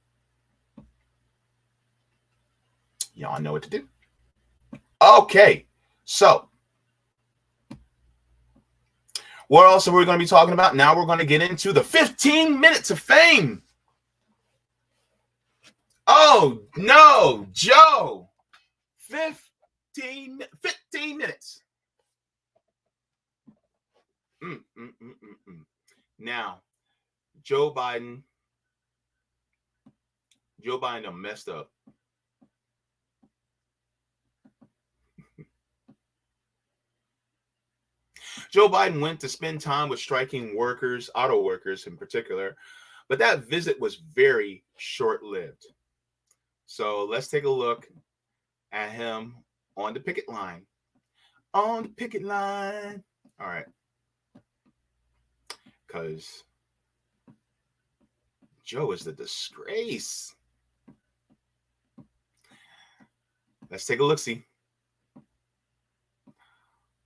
Y'all know what to do. Okay, so what else are we going to be talking about? Now we're going to get into the 15 minutes of fame. Oh, no, Joe. 15 minutes. Now, Joe Biden done messed up. Joe Biden went to spend time with striking workers, auto workers in particular, but that visit was very short-lived. So let's take a look at him on the picket line. On the picket line. All right. Because Joe is the disgrace. Let's take a look-see.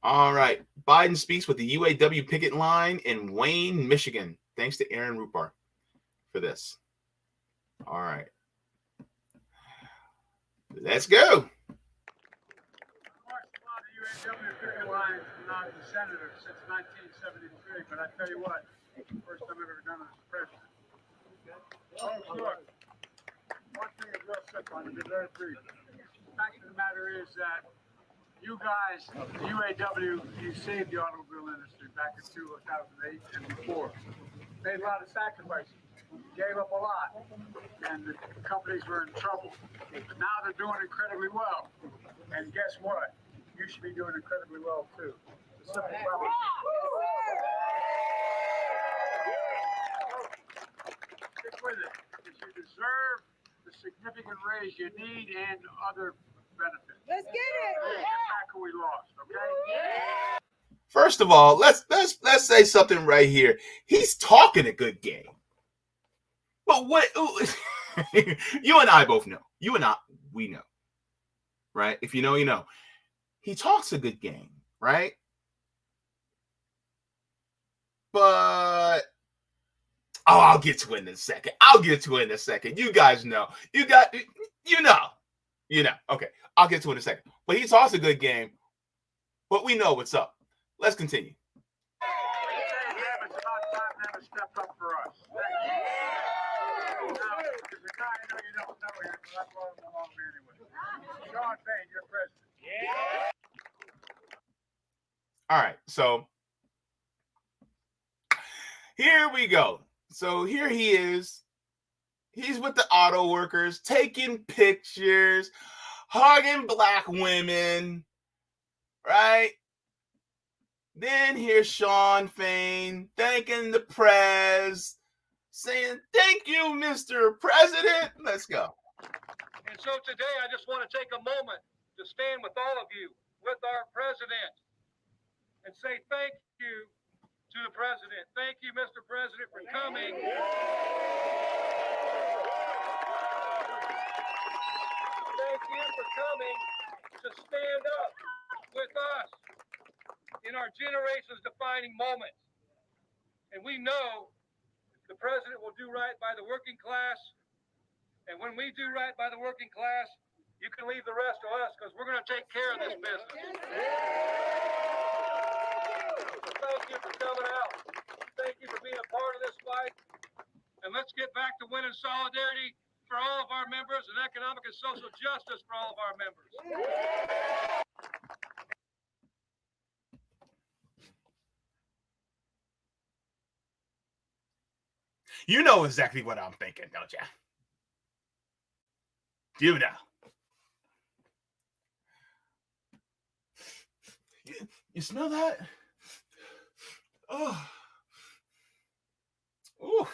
All right. Biden speaks with the UAW picket line in Wayne, Michigan. Thanks to Aaron Rupar for this. All right. Let's go. UAW picket line when I was a senator since 1973, but I tell you what, first time I've ever done it as president. Oh, look, one thing is real simple, and to be very brief. The fact of the matter is that you guys, the UAW, you saved the automobile industry back in 2008 and before. Made a lot of sacrifices, gave up a lot, and the companies were in trouble. But now they're doing incredibly well. And guess what? You should be doing incredibly well too. The simple problem. Stick with it. If you deserve the significant raise you need and other benefits. Let's get it. Let's get back what we lost, okay? First of all, let's say something right here. He's talking a good game. But what you and I both know. You and I, we know. Right? If you know, you know. He talks a good game, right? But I'll get to it in a second. You guys know. You know. Okay, I'll get to it in a second. But he talks a good game. But we know what's up. Let's continue. It's about time to step up for us. Now, there's a guy I know you don't know here, but I brought him along anyway. Sean Payne, your president. All right, so here we go. So here he is. He's with the auto workers, taking pictures, hugging black women, right? Then here's Sean Payne thanking the press, saying, "Thank you, Mr. President." Let's go. And so today I just want to take a moment to stand with all of you, with our president, and say thank you to the president. Thank you, Mr. President, for coming. Thank you for coming to stand up with us in our generation's defining moments. And we know the president will do right by the working class. And when we do right by the working class, you can leave the rest to us because we're going to take care of this business. So thank you for coming out. Thank you for being a part of this fight. And let's get back to winning solidarity for all of our members and economic and social justice for all of our members. You know exactly what I'm thinking, don't you? You know. You smell that? Oh. Ooh,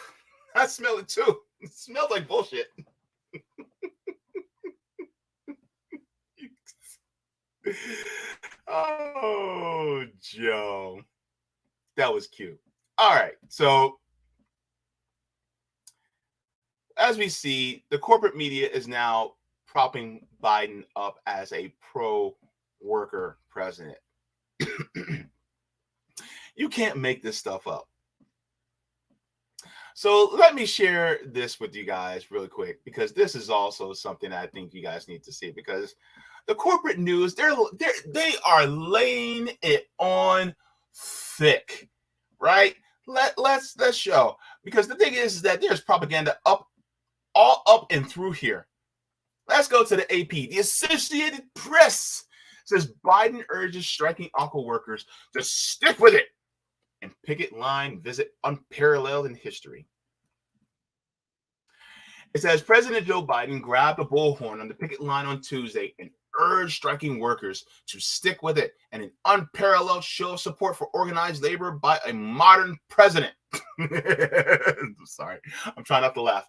I smell it too. It smells like bullshit. Oh, Joe. That was cute. All right. So, as we see, the corporate media is now propping Biden up as a pro-worker president. You can't make this stuff up. So let me share this with you guys really quick, because this is also something I think you guys need to see, because the corporate news, they are laying it on thick, right? Let's show, because the thing is that there's propaganda all up and through here. Let's go to the AP. The Associated Press says Biden urges striking auto workers to stick with it and picket line visit unparalleled in history. It says President Joe Biden grabbed a bullhorn on the picket line on Tuesday and urged striking workers to stick with it, and an unparalleled show of support for organized labor by a modern president. Sorry, I'm trying not to laugh.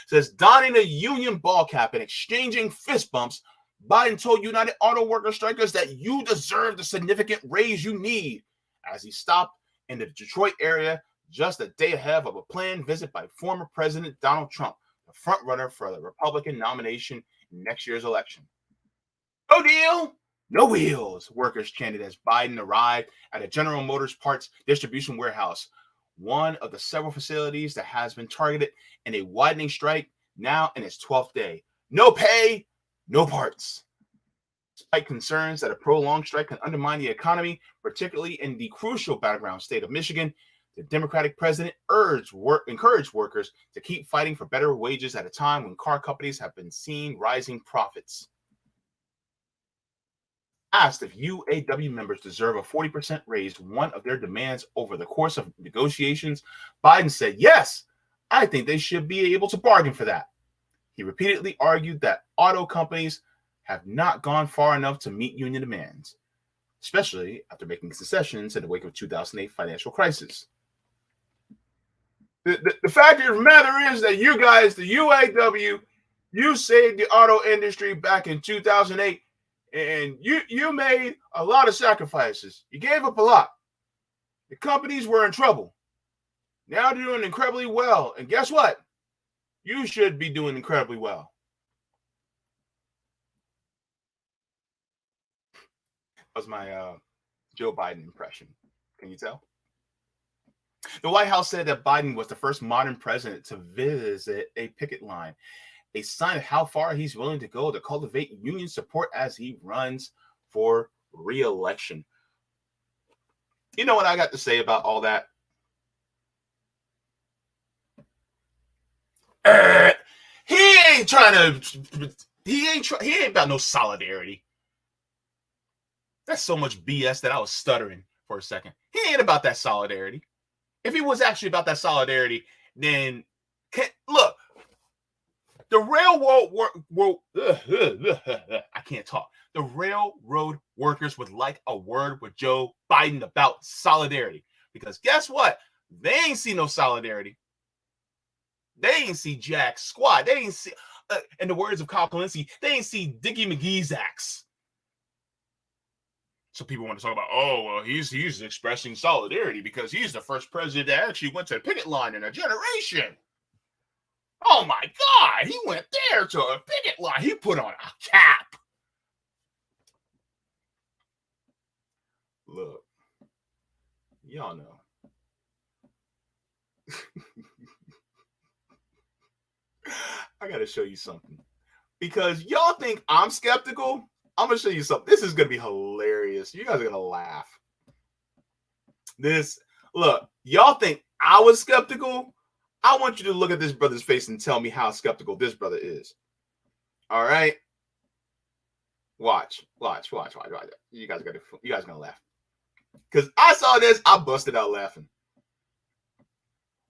It says, donning a union ball cap and exchanging fist bumps, Biden told United Auto Worker strikers that you deserve the significant raise you need, as he stopped in the Detroit area just a day ahead of a planned visit by former President Donald Trump, the frontrunner for the Republican nomination in next year's election. No deal, no wheels, workers chanted as Biden arrived at a General Motors parts distribution warehouse, one of the several facilities that has been targeted in a widening strike, now in its 12th day. No pay, no parts. Despite concerns that a prolonged strike can undermine the economy, particularly in the crucial battleground state of Michigan, the Democratic president encouraged workers to keep fighting for better wages at a time when car companies have been seeing rising profits. Asked if UAW members deserve a 40% raise, one of their demands over the course of negotiations, Biden said, yes, I think they should be able to bargain for that. He repeatedly argued that auto companies have not gone far enough to meet union demands, especially after making concessions in the wake of 2008 financial crisis. The fact of the matter is that you guys, the UAW, you saved the auto industry back in 2008, and you made a lot of sacrifices. You gave up a lot. The companies were in trouble. Now they're doing incredibly well. And guess what? You should be doing incredibly well. That was my Joe Biden impression. Can you tell? The White House said that Biden was the first modern president to visit a picket line, a sign of how far he's willing to go to cultivate union support as he runs for re-election. You know what I got to say about all that? He ain't about no solidarity. That's so much BS that I was stuttering for a second. He ain't about that solidarity. If he was actually about that solidarity, then look, the railroad I can't talk. The railroad workers would like a word with Joe Biden about solidarity, because guess what? They ain't see no solidarity. They ain't see jack squat. They ain't see, in the words of Kyle Kalinske, they ain't see Dickie McGee's axe. So people want to talk about, oh, well, he's expressing solidarity because he's the first president that actually went to a picket line in a generation. Oh my God, he went there to a picket line. He put on a cap. Look, y'all know. I got to show you something. Because y'all think I'm skeptical. I'm going to show you something. This is going to be hilarious. You guys are going to laugh. Look, y'all think I was skeptical? I want you to look at this brother's face and tell me how skeptical this brother is. All right? Watch. You guys are going to laugh. Because I saw this, I busted out laughing.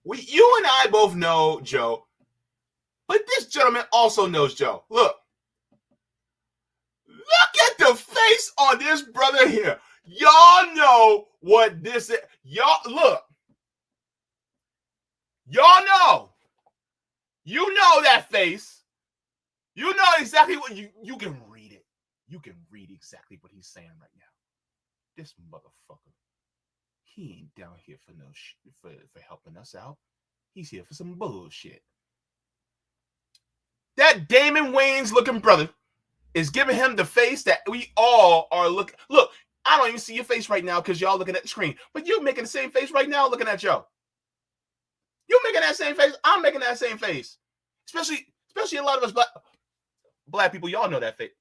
You and I both know Joe, but this gentleman also knows Joe. Look at the face on this brother here. Y'all know what this is. Y'all look. Y'all know. You know that face. You know exactly what you can read it. You can read exactly what he's saying right now. This motherfucker. He ain't down here for no for helping us out. He's here for some bullshit. That Damon Wayans looking brother is giving him the face that we all are looking. Look, I don't even see your face right now because y'all looking at the screen, but you're making the same face right now looking at Joe. You're making that same face. I'm making that same face. Especially a lot of us black people, y'all know that face.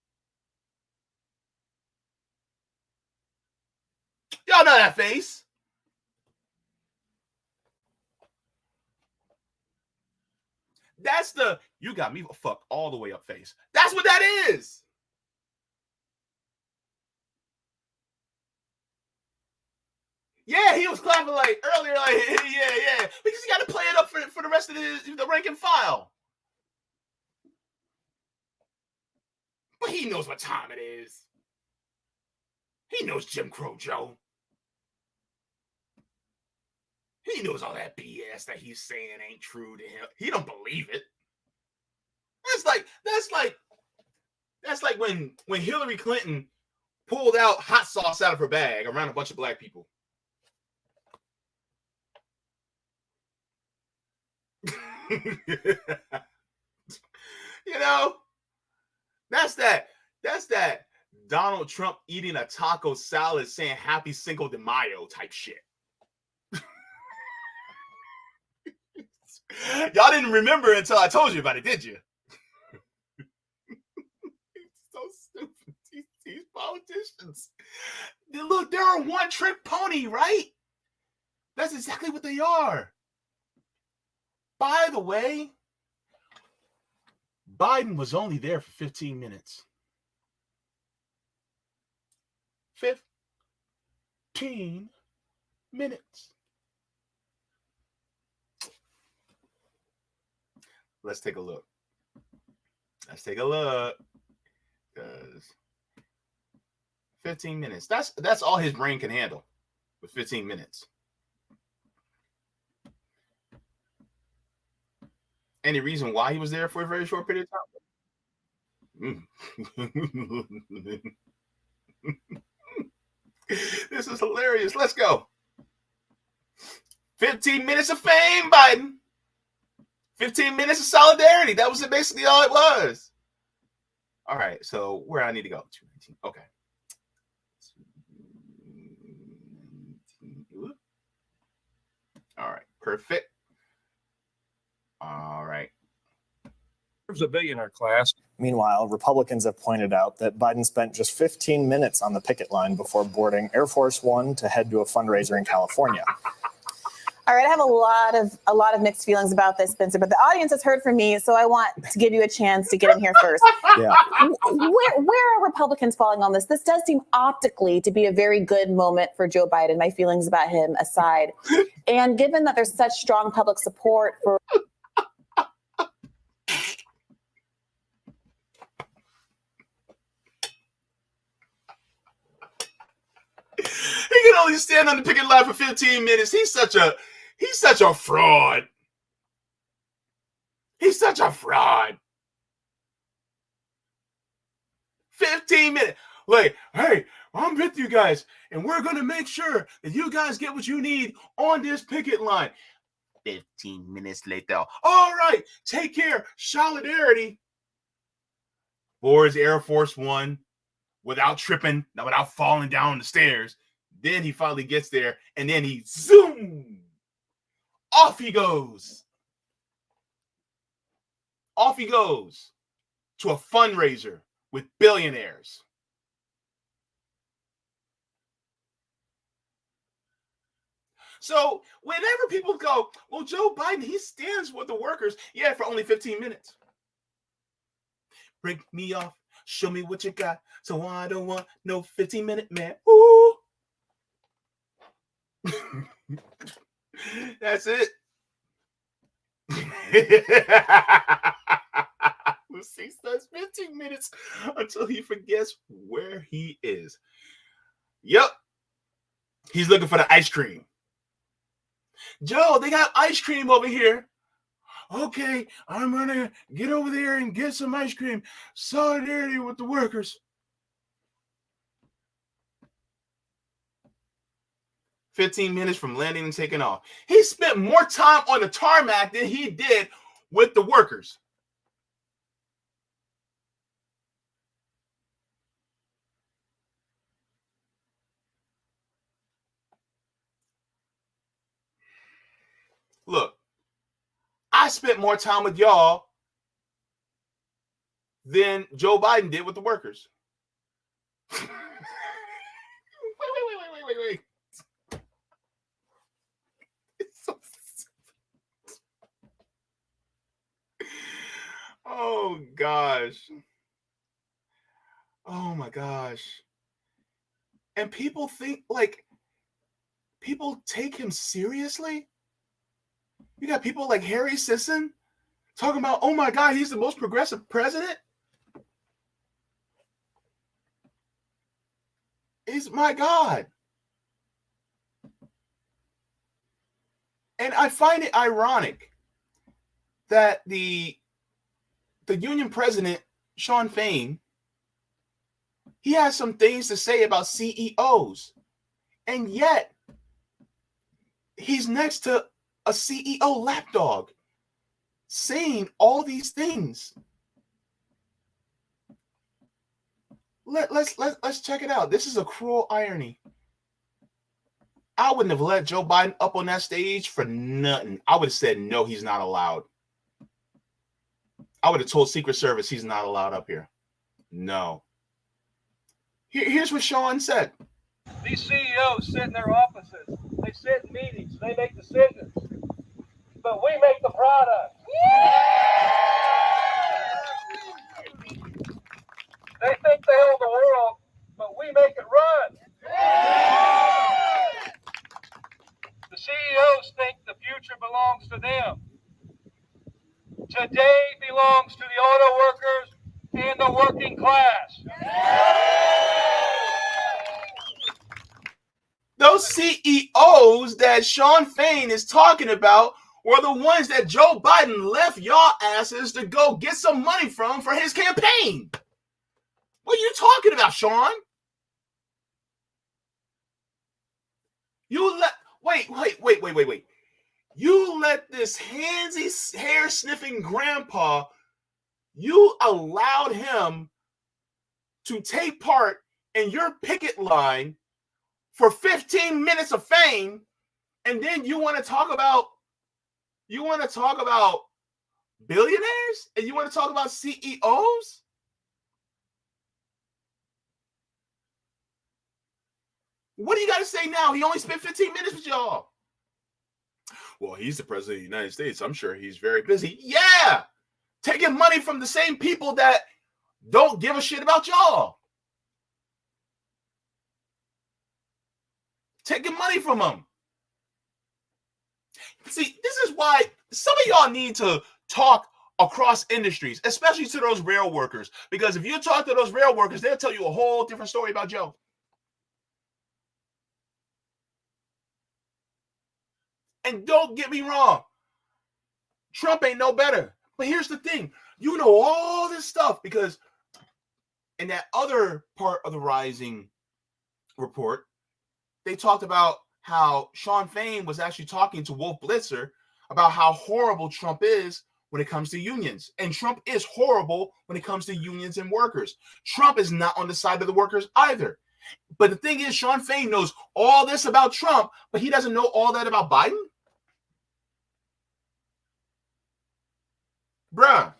Y'all know that face. That's the you got me fucked all the way up face. That's what that is. Yeah, he was clapping like earlier, like yeah, because he got to play it up for the rest of the rank and file. But he knows what time it is. He knows Jim Crow Joe. He knows all that BS that he's saying ain't true to him. He don't believe it. That's like when Hillary Clinton pulled out hot sauce out of her bag around a bunch of black people. You know, that's that Donald Trump eating a taco salad saying happy Cinco de Mayo type shit. Y'all didn't remember until I told you about it, did you? It's so stupid. These politicians. Look, they're a one-trick pony, right? That's exactly what they are. By the way, Biden was only there for 15 minutes. 15 minutes. Let's take a look. Because 15 minutes. That's all his brain can handle with 15 minutes. Any reason why he was there for a very short period of time? This is hilarious. Let's go. 15 minutes of fame, Biden. 15 minutes of solidarity. That was basically all it was. All right, so where I need to go? 219. Okay. All right, perfect. All right. There's a billionaire class. Meanwhile, Republicans have pointed out that Biden spent just 15 minutes on the picket line before boarding Air Force One to head to a fundraiser in California. All right, I have a lot of mixed feelings about this, Spencer, but the audience has heard from me, so I want to give you a chance to get in here first. Yeah. Where are Republicans falling on this? This does seem optically to be a very good moment for Joe Biden, my feelings about him aside. And given that there's such strong public support for He can only stand on the picket line for 15 minutes. He's such a fraud. He's such a fraud. 15 minutes. Like, hey, I'm with you guys, and we're going to make sure that you guys get what you need on this picket line. 15 minutes later. All right, take care. Solidarity. Boards Air Force One without tripping, without falling down the stairs. Then he finally gets there, and then he zoom. Off he goes. Off he goes to a fundraiser with billionaires. So whenever people go, well, Joe Biden, he stands with the workers. Yeah, for only 15 minutes. Break me off. Show me what you got. So I don't want no 15-minute man. Ooh. That's it. We'll see starts 15 minutes until he forgets where he is. Yep. He's looking for the ice cream. Joe, they got ice cream over here. Okay, I'm gonna get over there and get some ice cream. Solidarity with the workers. 15 minutes from landing and taking off. He spent more time on the tarmac than he did with the workers. Look, I spent more time with y'all than Joe Biden did with the workers. Wait. It's so oh, gosh. Oh, my gosh. And people think, like, people take him seriously? You got people like Harry Sisson talking about, oh, my God, he's the most progressive president? He's my God. And I find it ironic that the union president, Sean Fain, he has some things to say about CEOs. And yet, he's next to a CEO lapdog saying all these things. Let's check it out. This is a cruel irony. I wouldn't have let Joe Biden up on that stage for nothing. I would have said, no, he's not allowed. I would have told Secret Service he's not allowed up here. No. Here's what Sean said. These CEOs sit in their offices. They sit in meetings. They make decisions. But we make the product. They think they own the world, but we make it run. The CEOs think the future belongs to them. Today belongs to the auto workers and the working class. Those CEOs that Sean Fain is talking about were the ones that Joe Biden left y'all asses to go get some money from for his campaign. What are you talking about, Sean? Wait. You let this handsy, hair-sniffing grandpa, you allowed him to take part in your picket line for 15 minutes of fame And then you want to talk about billionaires, and you want to talk about CEOs? What do you got to say now? He only spent 15 minutes with y'all. Well, he's the president of the United States. I'm sure he's very busy. Yeah, taking money from the same people that don't give a shit about y'all. Taking money from them. See, this is why some of y'all need to talk across industries, especially to those rail workers. Because if you talk to those rail workers, they'll tell you a whole different story about Joe. And don't get me wrong, Trump ain't no better. But here's the thing. You know all this stuff because in that other part of the Rising report, they talked about how Sean Fain was actually talking to Wolf Blitzer about how horrible Trump is when it comes to unions. And Trump is horrible when it comes to unions and workers. Trump is not on the side of the workers either. But the thing is, Sean Fain knows all this about Trump, but he doesn't know all that about Biden. Bruh.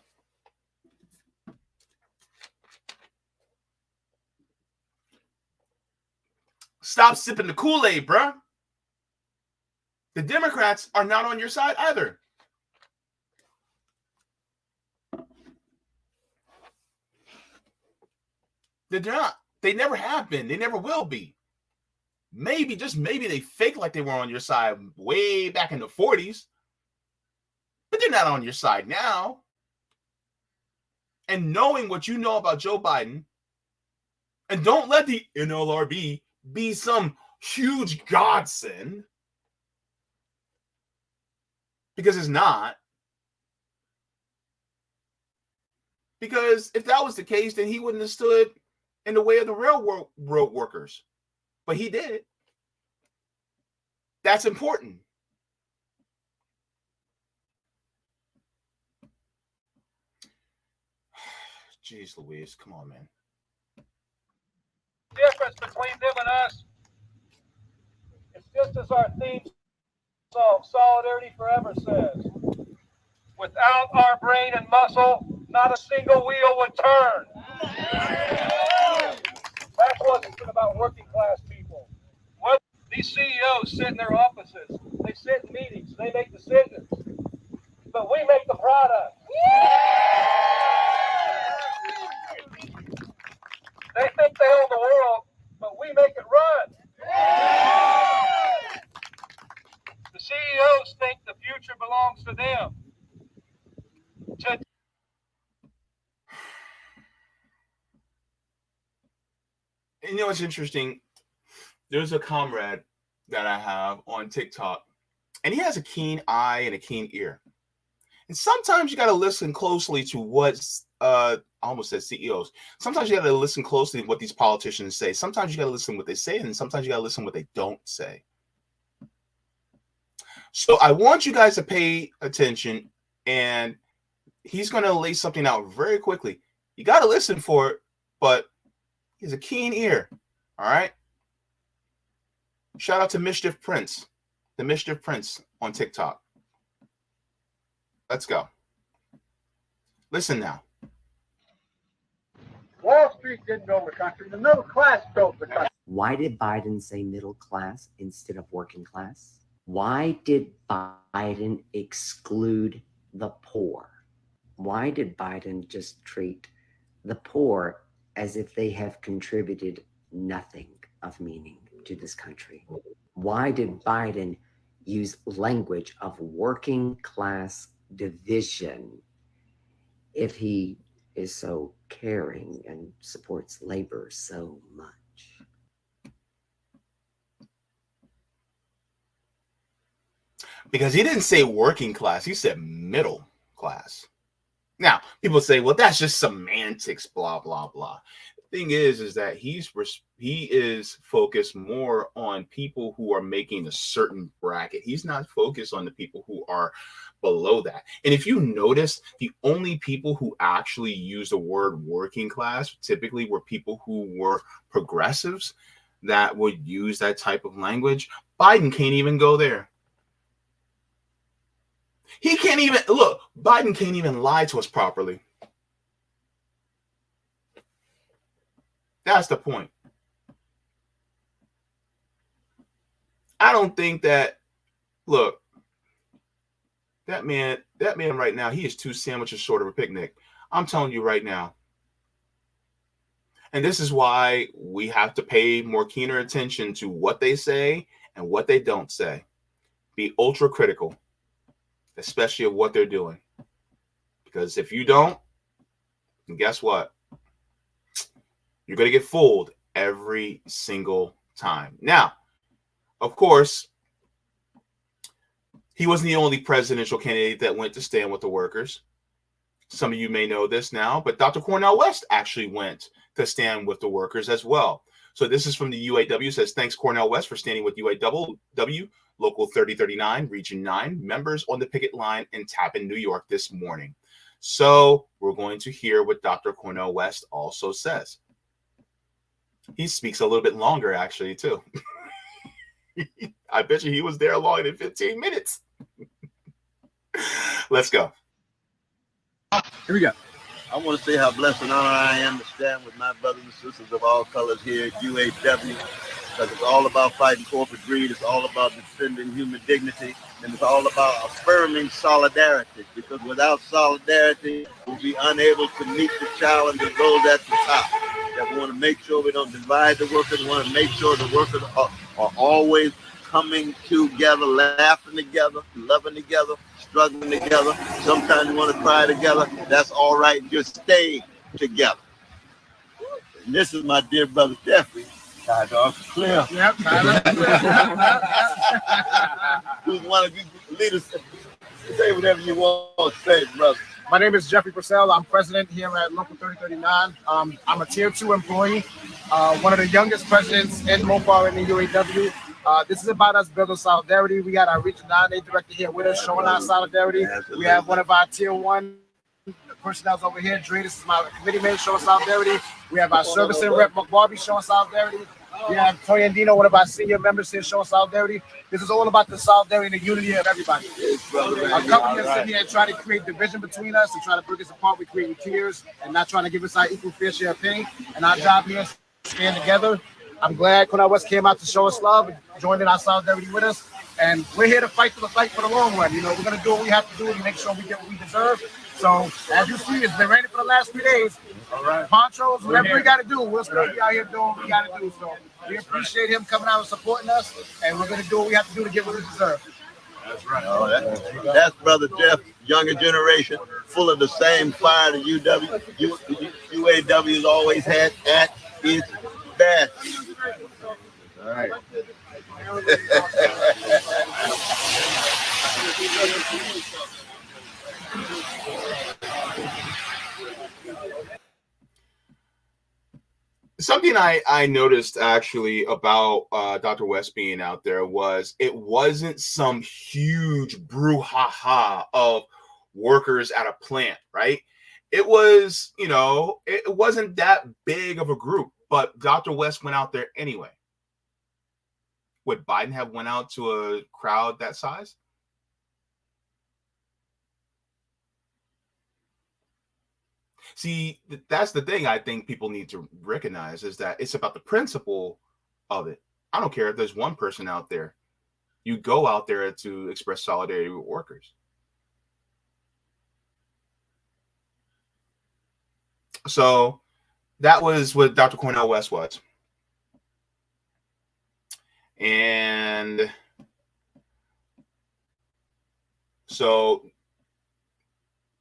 Stop sipping the Kool-Aid, bruh. The Democrats are not on your side either. They're not. They never have been. They never will be. Maybe, just maybe they fake like they were on your side way back in the 40s. But they're not on your side now. And knowing what you know about Joe Biden, and don't let the NLRB be some huge godsend, because it's not. Because if that was the case, then he wouldn't have stood in the way of the railroad workers. But he did. That's important. Jeez Louise, come on, man. Difference between them and us, it's just as our theme song, Solidarity Forever, says. Without our brain and muscle, not a single wheel would turn. That's what's about working class people. What these CEOs sit in their offices, they sit in meetings, they make decisions, but we make the product. They think they own the world, but we make it run. The CEOs think the future belongs to them. And you know what's interesting? There's a comrade that I have on TikTok, and he has a keen eye and a keen ear. And sometimes you got to listen closely to what's, I almost said CEOs. Sometimes you got to listen closely to what these politicians say. Sometimes you got to listen to what they say, and sometimes you got to listen to what they don't say. So I want you guys to pay attention, and he's going to lay something out very quickly. You got to listen for it, but he's a keen ear. All right. Shout out to Mischief Prince, the Mischief Prince on TikTok. Let's go. Listen now. Wall Street didn't build the country. The middle class built the country. Why did Biden say middle class instead of working class? Why did Biden exclude the poor? Why did Biden just treat the poor as if they have contributed nothing of meaning to this country? Why did Biden use language of working class division if he is so caring and supports labor so much? Because he didn't say working class, he said middle class. Now, people say, well, that's just semantics, blah, blah, blah. The thing is that he is focused more on people who are making a certain bracket. He's not focused on the people who are below that. And if you notice, the only people who actually use the word working class typically were people who were progressives that would use that type of language. Biden can't even go there. He can't even look. Biden can't even lie to us properly. That's the point. I don't think that. Look, that man right now, he is 2 sandwiches short of a picnic. I'm telling you right now. And this is why we have to pay more keener attention to what they say and what they don't say. Be ultra critical, especially of what they're doing. Because if you don't, then guess what? You're going to get fooled every single time. Now, of course, he wasn't the only presidential candidate that went to stand with the workers. Some of you may know this now, but Dr. Cornel West actually went to stand with the workers as well. So this is from the UAW. It says, thanks, Cornel West, for standing with UAW, Local 3039, Region 9, members on the picket line in Tappan, New York this morning. So we're going to hear what Dr. Cornel West also says. He speaks a little bit longer, actually, too. I bet you he was there longer than 15 minutes. Let's go. Here we go. I want to say how blessed and honored I am to stand with my brothers and sisters of all colors here at UAW, because it's all about fighting corporate greed. It's all about defending human dignity, and it's all about affirming solidarity, because without solidarity, we'll be unable to meet the challenge of those at the top. That we want to make sure we don't divide the workers. We want to make sure the workers are always coming together, laughing together, loving together, struggling together. Sometimes you want to cry together. That's all right. Just stay together. And this is my dear brother Jeffrey. Dog clear. Yep. Who's one of you leaders? Say whatever you want to say, brother. My name is Jeffrey Purcell. I'm president here at Local 3039. I'm a Tier 2 employee, one of the youngest presidents in Mopar in the UAW. This is about us building solidarity. We got our Region 9A director here with us showing our solidarity. We have one of our Tier 1 personnel over here, Dre. This is my committee man showing solidarity. We have our servicing rep, Barbie, showing solidarity. We have Toy Andino, one of our senior members here showing solidarity. This is all about the solidarity and the unity of everybody. Our company is sitting here trying to create division between us and trying to break us apart. We're creating tiers and not trying to give us our equal fair share of pain. And our job here is to stand together. I'm glad Cornel West came out to show us love and joined in our solidarity with us. And we're here to fight for the long run. You know, we're going to do what we have to do to make sure we get what we deserve. So, as you see, it's been raining for the last 3 days. All right. Ponchos, whatever we got to do, we'll still be out here doing what we got to do. So, we appreciate him coming out and supporting us, and we're going to do what we have to do to get what we deserve. That's right. Oh, that's Brother Jeff, younger generation, full of the same fire that UAW has always had at its best. All right. Something I noticed actually about Dr. West being out there was it wasn't some huge brouhaha of workers at a plant, right? It was, you know, it wasn't that big of a group, but Dr. West went out there anyway. Would Biden have went out to a crowd that size? See, that's the thing I think people need to recognize is that it's about the principle of it. I don't care if there's one person out there. You go out there to express solidarity with workers. So that was what Dr. Cornel West was. And so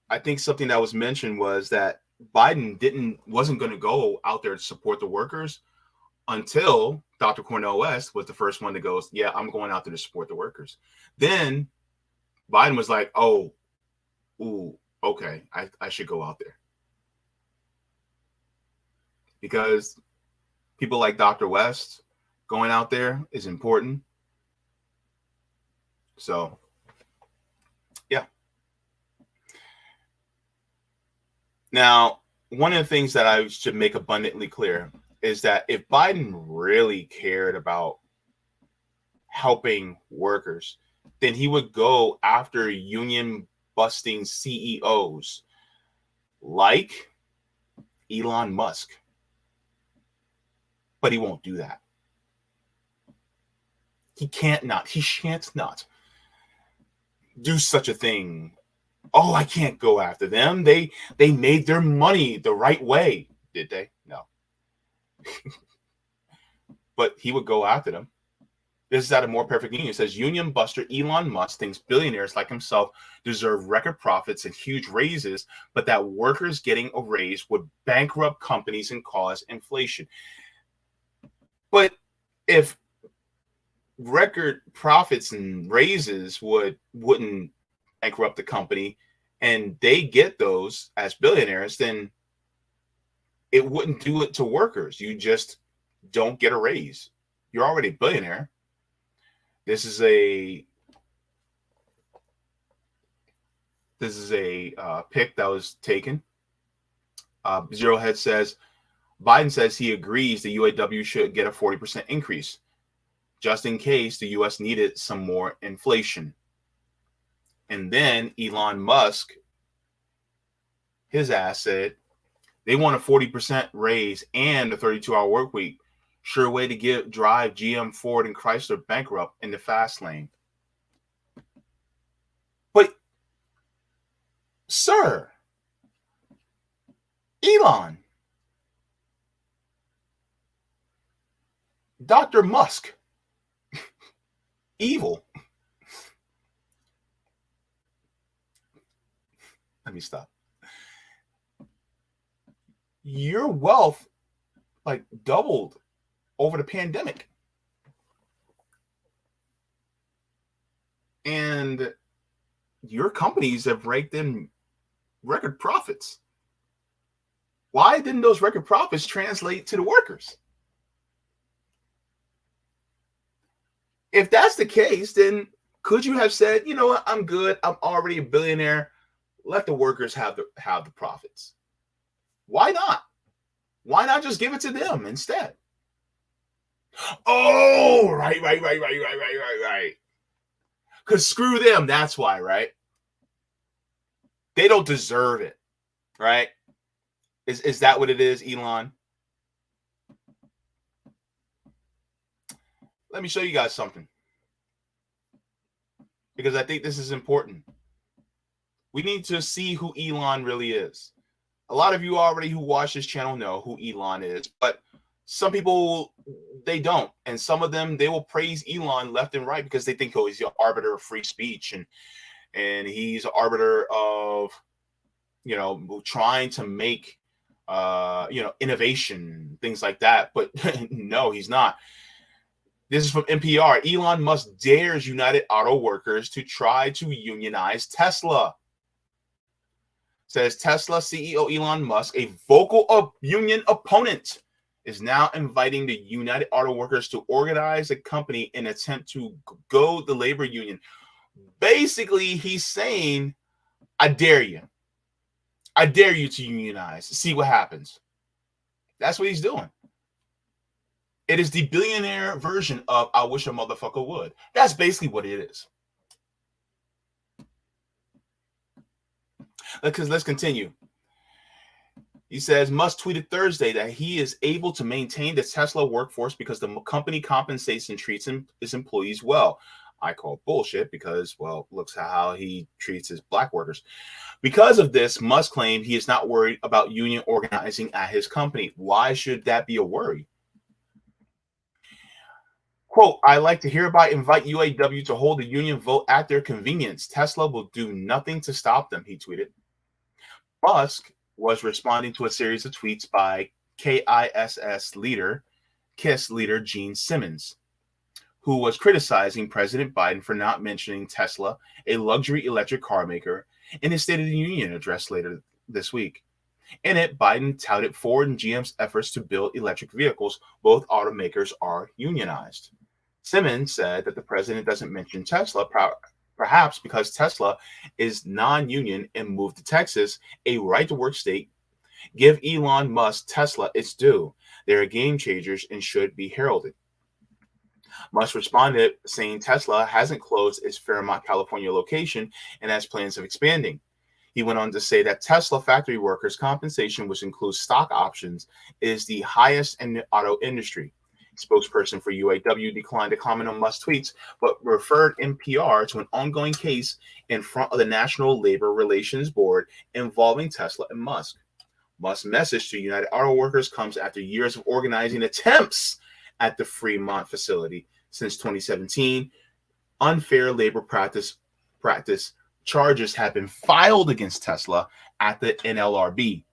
I think something that was mentioned was that Biden wasn't going to go out there to support the workers until Dr. Cornel West was the first one that goes, yeah, I'm going out there to support the workers. Then Biden was like, oh, ooh, okay, I should go out there. Because people like Dr. West going out there is important. So, yeah. Now, one of the things that I should make abundantly clear is that if Biden really cared about helping workers, then he would go after union busting CEOs like Elon Musk. But he won't do that. He can't not. He shan't not do such a thing. Oh, I can't go after them. They made their money the right way. Did they? No. But he would go after them. This is out of More Perfect Union. It says union buster Elon Musk thinks billionaires like himself deserve record profits and huge raises, but that workers getting a raise would bankrupt companies and cause inflation. But if record profits and raises wouldn't bankrupt the company and they get those as billionaires, then it wouldn't do it to workers. You just don't get a raise. You're already a billionaire. This is a pic that was taken. Zero Head says Biden says he agrees the UAW should get a 40% increase, just in case the U.S. needed some more inflation. And then Elon Musk, his ass said, they want a 40% raise and a 32-hour work week. Sure way to drive GM, Ford, and Chrysler bankrupt in the fast lane. But, sir, Elon, Dr. Musk, evil. Let me stop. Your wealth like doubled over the pandemic. And your companies have raked in record profits. Why didn't those record profits translate to the workers? If that's the case, then could you have said, you know what, I'm good. I'm already a billionaire. Let the workers have the profits. Why not? Why not just give it to them instead? Oh, right. Because screw them. That's why, right? They don't deserve it, right? Is that what it is, Elon? Let me show you guys something, because I think this is important. We need to see who Elon really is. A lot of you already who watch this channel know who Elon is, but some people, they don't. And some of them, they will praise Elon left and right because they think, oh, he's the arbiter of free speech. And he's an arbiter of, trying to make, innovation, things like that. But no, he's not. This is from NPR. Elon Musk dares United Auto Workers to try to unionize Tesla. Says Tesla CEO Elon Musk, a vocal union opponent, is now inviting the United Auto Workers to organize a company in an attempt to goad the labor union. Basically, he's saying, I dare you. I dare you to unionize. See what happens. That's what he's doing. It is the billionaire version of I wish a motherfucker would. That's basically what it is. Because let's continue. He says Musk tweeted Thursday that he is able to maintain the Tesla workforce because the company compensates and treats his employees well. I call bullshit because, well, looks how he treats his black workers. Because of this, Musk claimed he is not worried about union organizing at his company. Why should that be a worry? Quote, I like to hereby invite UAW to hold a union vote at their convenience. Tesla will do nothing to stop them, he tweeted. Musk was responding to a series of tweets by KISS leader Gene Simmons, who was criticizing President Biden for not mentioning Tesla, a luxury electric car maker, in his State of the Union address later this week. In it, Biden touted Ford and GM's efforts to build electric vehicles. Both automakers are unionized. Simmons said that the president doesn't mention Tesla, perhaps because Tesla is non-union and moved to Texas, a right-to-work state. Give Elon Musk Tesla its due. They are game changers and should be heralded. Musk responded saying Tesla hasn't closed its Fairmont, California location and has plans of expanding. He went on to say that Tesla factory workers' compensation, which includes stock options, is the highest in the auto industry. Spokesperson for UAW declined to comment on Musk's tweets, but referred NPR to an ongoing case in front of the National Labor Relations Board involving Tesla and Musk. Musk's message to United Auto Workers comes after years of organizing attempts at the Fremont facility. Since 2017, unfair labor practice charges have been filed against Tesla at the NLRB,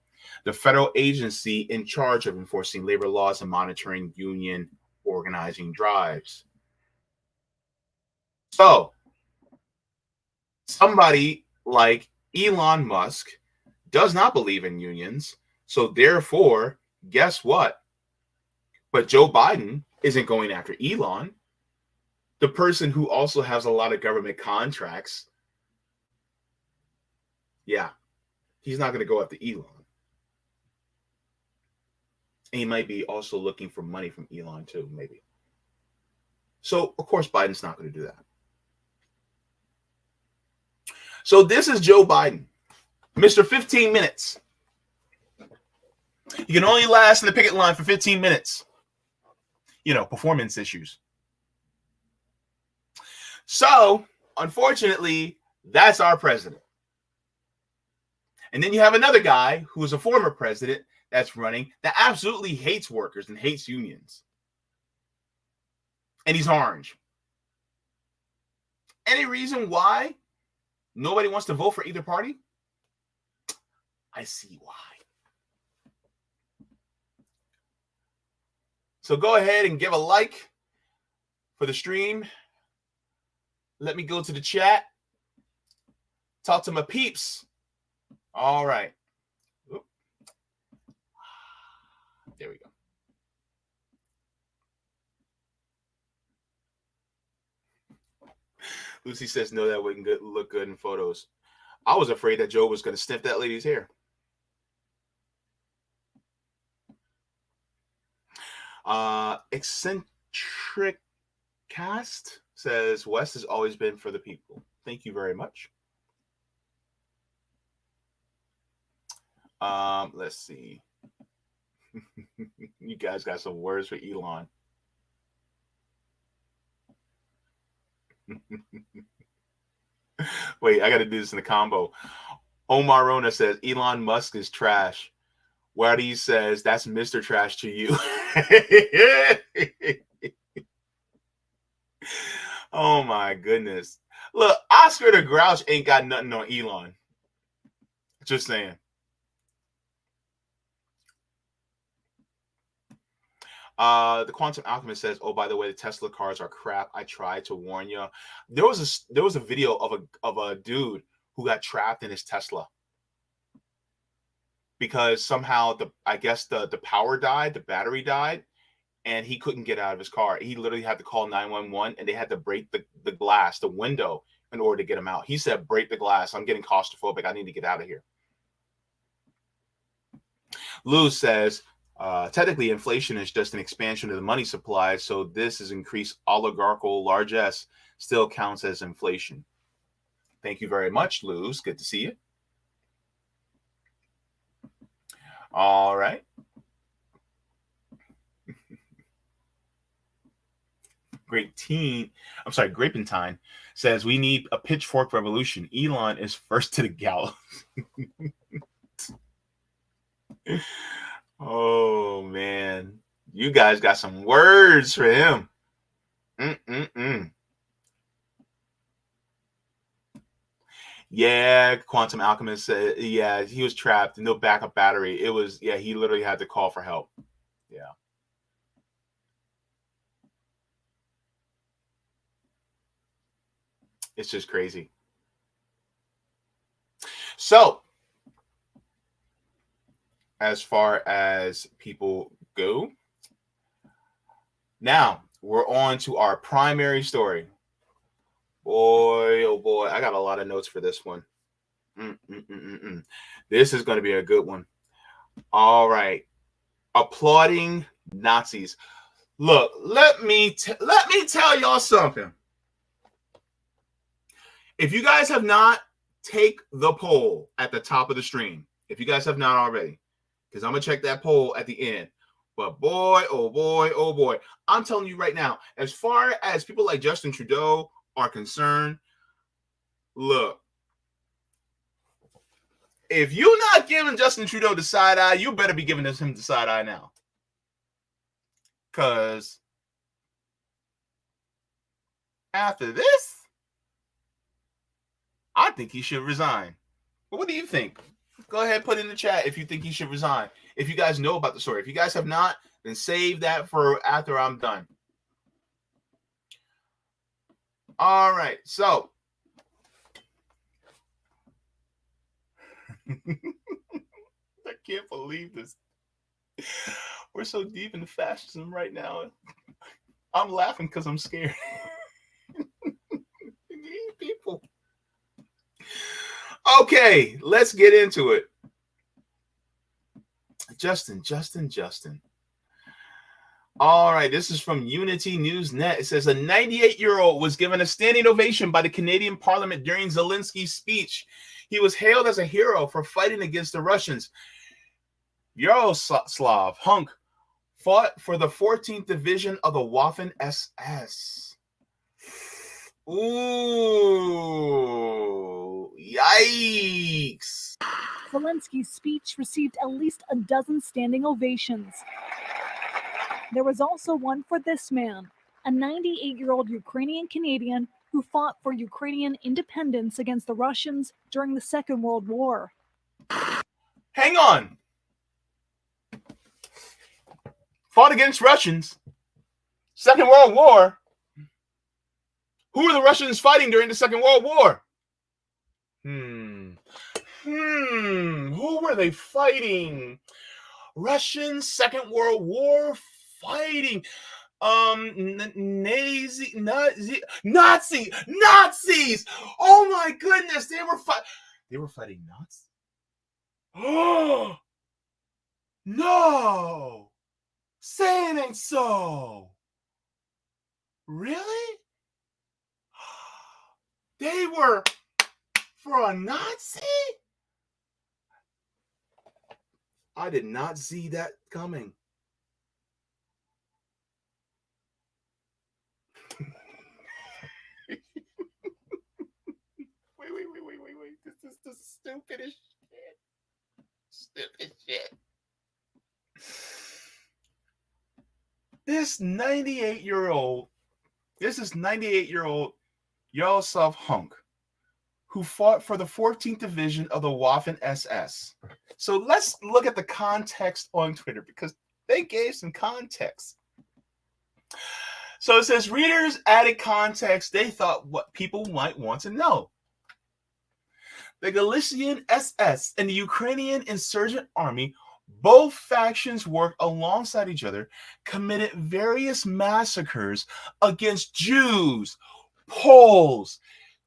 the federal agency in charge of enforcing labor laws and monitoring union organizing drives. So, somebody like Elon Musk does not believe in unions. So therefore, guess what? But Joe Biden isn't going after Elon, the person who also has a lot of government contracts. Yeah, he's not going to go after Elon. And he might be also looking for money from Elon too, maybe. So, of course, Biden's not going to do that. So this is Joe Biden, Mr. 15 minutes. You can only last in the picket line for 15 minutes. You know, performance issues. So, unfortunately, that's our president. And then you have another guy who is a former president that's running that absolutely hates workers and hates unions. And he's orange. Any reason why nobody wants to vote for either party? I see why. So go ahead and give a like for the stream. Let me go to the chat. Talk to my peeps. All right. Oop. There we go. Lucy says, no, that wouldn't look good in photos. I was afraid that Joe was going to sniff that lady's hair. Eccentric Cast says, West has always been for the people. Thank you very much. Let's see. You guys got some words for Elon. Wait, I got to do this in a combo. Omar Rona says, Elon Musk is trash. Waddy says, that's Mr. Trash to you. Oh, my goodness. Look, Oscar the Grouch ain't got nothing on Elon. Just saying. The Quantum Alchemist says, oh, by the way, the Tesla cars are crap. I tried to warn you. There was a video of a dude who got trapped in his Tesla because somehow the power died, the battery died, and he couldn't get out of his car. He literally had to call 911, and they had to break the glass, the window, in order to get him out. He said, break the glass. I'm getting claustrophobic. I need to get out of here. Lou says, technically, inflation is just an expansion of the money supply, so this is increased oligarchical largesse still counts as inflation. Thank you very much, Luz. Good to see you. All right. Grapentine says we need a pitchfork revolution. Elon is first to the gallows. Oh, man. You guys got some words for him. Yeah, Quantum Alchemist said, yeah, he was trapped. No backup battery. It was, yeah, he literally had to call for help. Yeah. It's just crazy. So, as far as people go, now we're on to our primary story. Boy, oh boy, I got a lot of notes for this one. This is going to be a good one. All right. Applauding Nazis. Look, let me tell y'all something. If you guys have not, take the poll at the top of the stream. If you guys have not already, because I'm going to check that poll at the end. But boy, oh boy, oh boy. I'm telling you right now, as far as people like Justin Trudeau are concerned, look, if you're not giving Justin Trudeau the side eye, you better be giving him the side eye now. Because after this, I think he should resign. But what do you think? Go ahead, put in the chat if you think he should resign. If you guys know about the story. If you guys have not, then save that for after I'm done. All right, so. I can't believe this. We're so deep into fascism right now. I'm laughing because I'm scared. People. Okay, let's get into it. Justin. All right, this is from Unity News Net. It says a 98-year-old was given a standing ovation by the Canadian Parliament during Zelensky's speech. He was hailed as a hero for fighting against the Russians. Yaroslav Hunk fought for the 14th Division of the Waffen SS. Ooh, yikes. Zelensky's speech received at least a dozen standing ovations. There was also one for this man, a 98-year-old Ukrainian Canadian who fought for Ukrainian independence against the Russians during the Second World War. Hang on. Fought against Russians. Second World War. Who were the Russians fighting during the Second World War? Who were they fighting? Russians, Second World War fighting. Nazis. Oh my goodness, they were fighting Nazis. Oh no, say it ain't so. Really? They were for a Nazi? I did not see that coming. Wait. This is the stupidest shit. Stupid shit. This is 98-year-old Yaroslav Hunk, who fought for the 14th Division of the Waffen SS. So let's look at the context on Twitter because they gave some context. So it says readers added context they thought what people might want to know. The Galician SS and the Ukrainian insurgent army, both factions worked alongside each other, committed various massacres against Jews, Poles,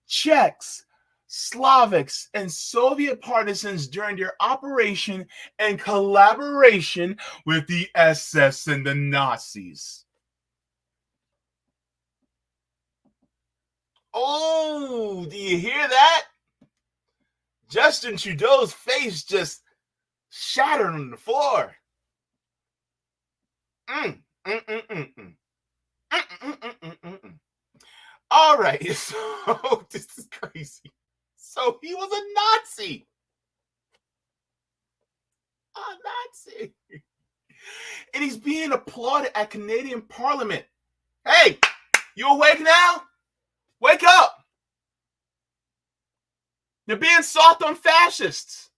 Czechs, Slavics, and Soviet partisans during their operation and collaboration with the SS and the Nazis. Oh, do you hear that? Justin Trudeau's face just shattered on the floor. All right, so this is crazy. So he was a Nazi. A Nazi. And he's being applauded at Canadian Parliament. Hey, you awake now? Wake up. They're being soft on fascists.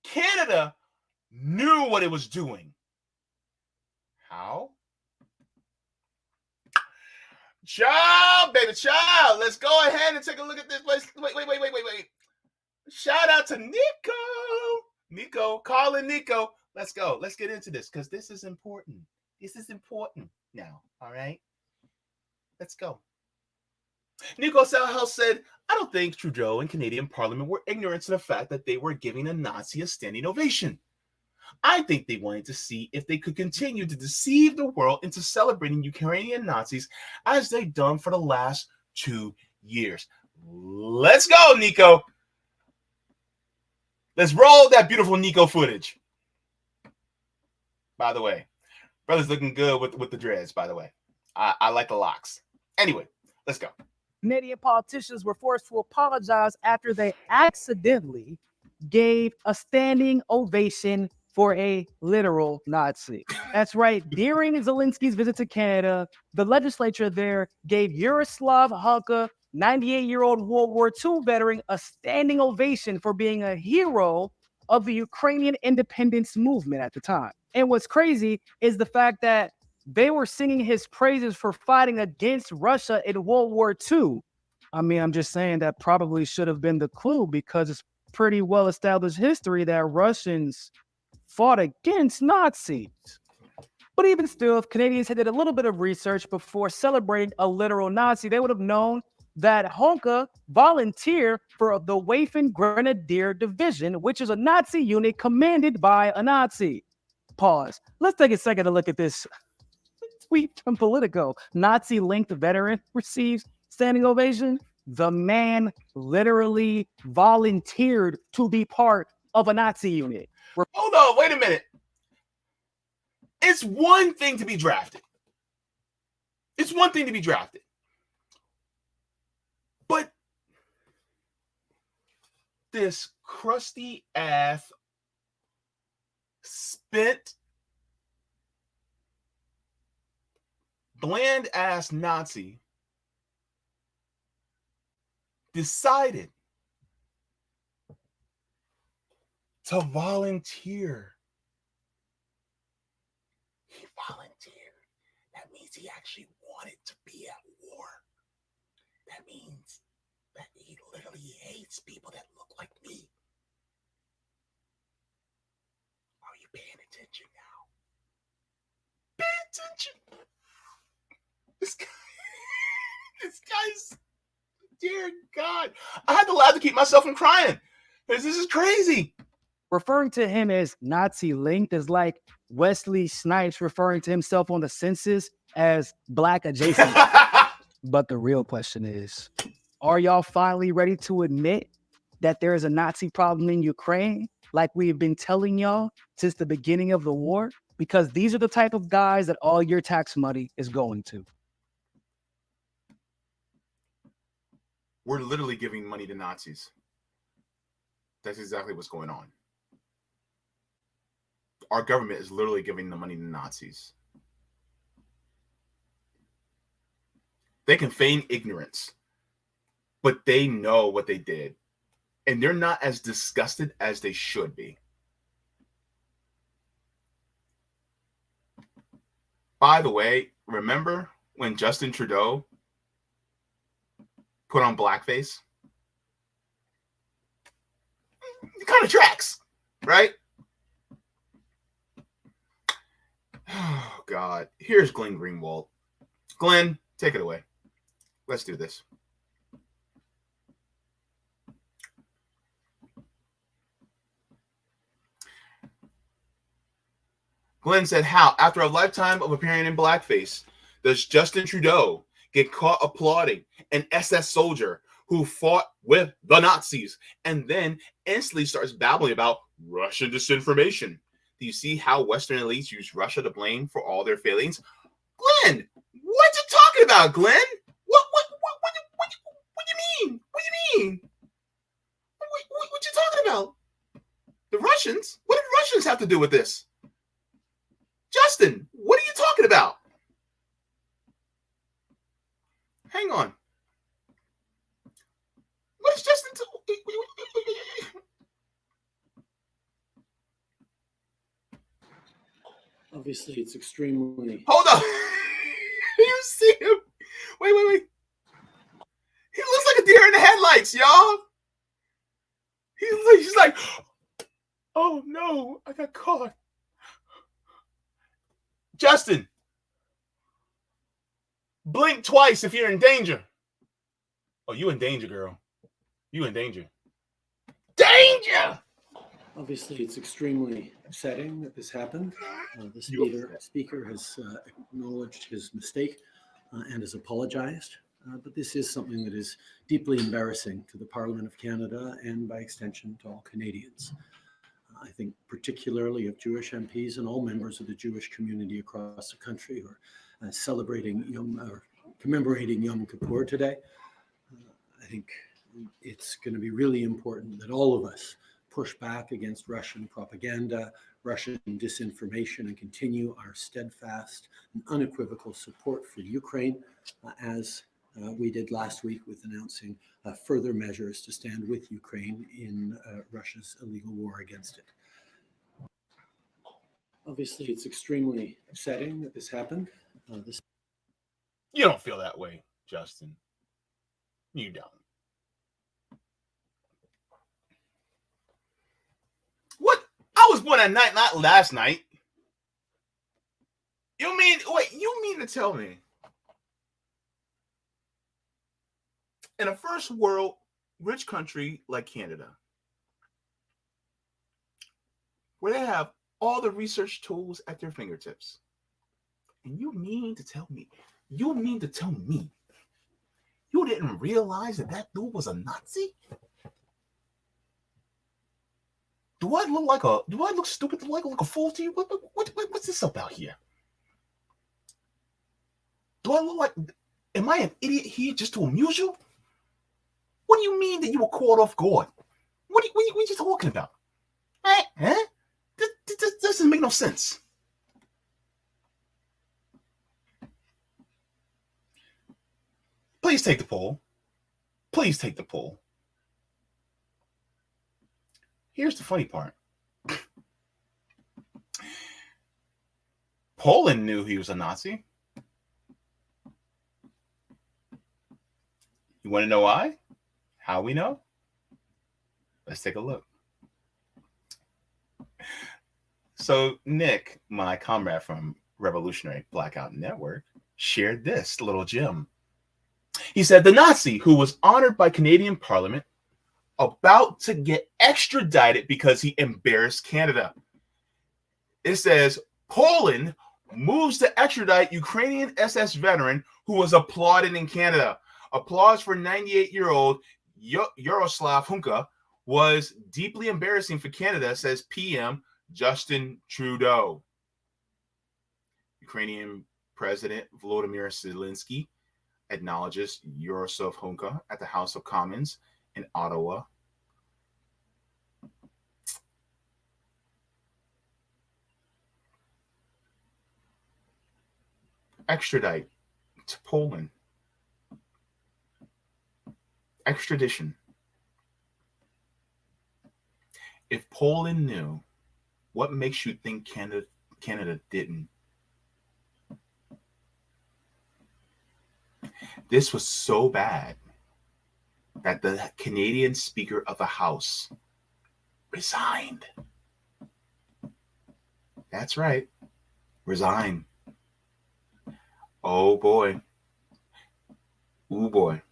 Canada knew what it was doing. How? Child, baby, child. Let's go ahead and take a look at this place. Wait. Shout out to Nico, calling Nico. Let's go. Let's get into this because this is important. This is important now. All right. Let's go. Nico Salhouse said, I don't think Trudeau and Canadian Parliament were ignorant to the fact that they were giving a Nazi a standing ovation. I think they wanted to see if they could continue to deceive the world into celebrating Ukrainian Nazis as they've done for the last 2 years. Let's go, Nico. Let's roll that beautiful Nico footage. By the way, brother's looking good with the dreads, by the way. I like the locks. Anyway, let's go. Canadian politicians were forced to apologize after they accidentally gave a standing ovation for a literal Nazi. That's right. During Zelensky's visit to Canada, the legislature there gave Yaroslav Halka, 98-year-old World War II veteran, a standing ovation for being a hero of the Ukrainian independence movement at the time. And what's crazy is the fact that they were singing his praises for fighting against Russia in World War II. I mean, I'm just saying that probably should have been the clue, because it's pretty well established history that Russians fought against Nazis. But even still, if Canadians had did a little bit of research before celebrating a literal Nazi, they would have known that Honka volunteered for the Waffen Grenadier Division, which is a Nazi unit commanded by a Nazi. Pause. Let's take a second to look at this tweet from Politico. Nazi-linked veteran receives standing ovation. The man literally volunteered to be part of a Nazi unit. Hold on, wait a minute. It's one thing to be drafted. It's one thing to be drafted. But this crusty ass, spent, bland ass Nazi decided to volunteer. He volunteered. That means he actually wanted to be at war. That means that he literally hates people that look like me. Are you paying attention now? Pay attention. This guy's, dear God. I had to laugh to keep myself from crying. This is crazy. Referring to him as Nazi-linked is like Wesley Snipes referring to himself on the census as black adjacent. But the real question is, are y'all finally ready to admit that there is a Nazi problem in Ukraine, like we've been telling y'all since the beginning of the war? Because these are the type of guys that all your tax money is going to. We're literally giving money to Nazis. That's exactly what's going on. Our government is literally giving the money to Nazis. They can feign ignorance, but they know what they did. And they're not as disgusted as they should be. By the way, remember when Justin Trudeau put on blackface? It kind of tracks, right? Oh, God. Here's Glenn Greenwald. Glenn, take it away. Let's do this. Glenn said, how, after a lifetime of appearing in blackface, does Justin Trudeau get caught applauding an SS soldier who fought with the Nazis and then instantly starts babbling about Russian disinformation? Do you see how Western elites use Russia to blame for all their failings? Glenn, what you talking about, Glenn? What do you mean? What do you mean? What you talking about? The Russians? What did Russians have to do with this? Justin, what are you talking about? Hang on. What is Justin? Obviously, it's extremely. Hold on. You see him? Wait. He looks like a deer in the headlights, y'all. He's like, oh no, I got caught. Justin, blink twice if you're in danger. Oh, you in danger, girl. You in danger. Danger! Obviously, it's extremely upsetting that this happened. The speaker has acknowledged his mistake and has apologized. But this is something that is deeply embarrassing to the Parliament of Canada and by extension to all Canadians. I think particularly of Jewish MPs and all members of the Jewish community across the country who are commemorating Yom Kippur today. I think it's going to be really important that all of us push back against Russian propaganda, Russian disinformation, and continue our steadfast and unequivocal support for Ukraine, as we did last week with announcing further measures to stand with Ukraine in Russia's illegal war against it. Obviously, it's extremely upsetting that this happened. You don't feel that way, Justin. You don't. What? I was born at night, not last night. You mean to tell me in a first world rich country like Canada, where they have all the research tools at their fingertips, and you mean to tell me you didn't realize that dude was a Nazi? Do I look stupid? Do I look like a fool to you? What's this about here? Do I look like, am I an idiot here just to amuse you? What do you mean that you were caught off guard? What are you talking about? Huh? This doesn't make no sense. Please take the poll. Please take the poll. Here's the funny part. Poland knew he was a Nazi. You want to know why? How we know? Let's take a look. So Nick, my comrade from Revolutionary Blackout Network, shared this little gem. He said the Nazi who was honored by Canadian Parliament about to get extradited because he embarrassed Canada. It says Poland moves to extradite Ukrainian SS veteran who was applauded in Canada. Applause for 98-year-old Yaroslav Hunka was deeply embarrassing for Canada, says PM Justin Trudeau. Ukrainian President Volodymyr Zelensky acknowledges Yaroslav Hunka at the House of Commons in Ottawa. Extradite to Poland. Extradition. If Poland knew, what makes you think Canada didn't? This was so bad that the Canadian Speaker of the House resigned. That's right. Resign. Oh boy. Ooh boy.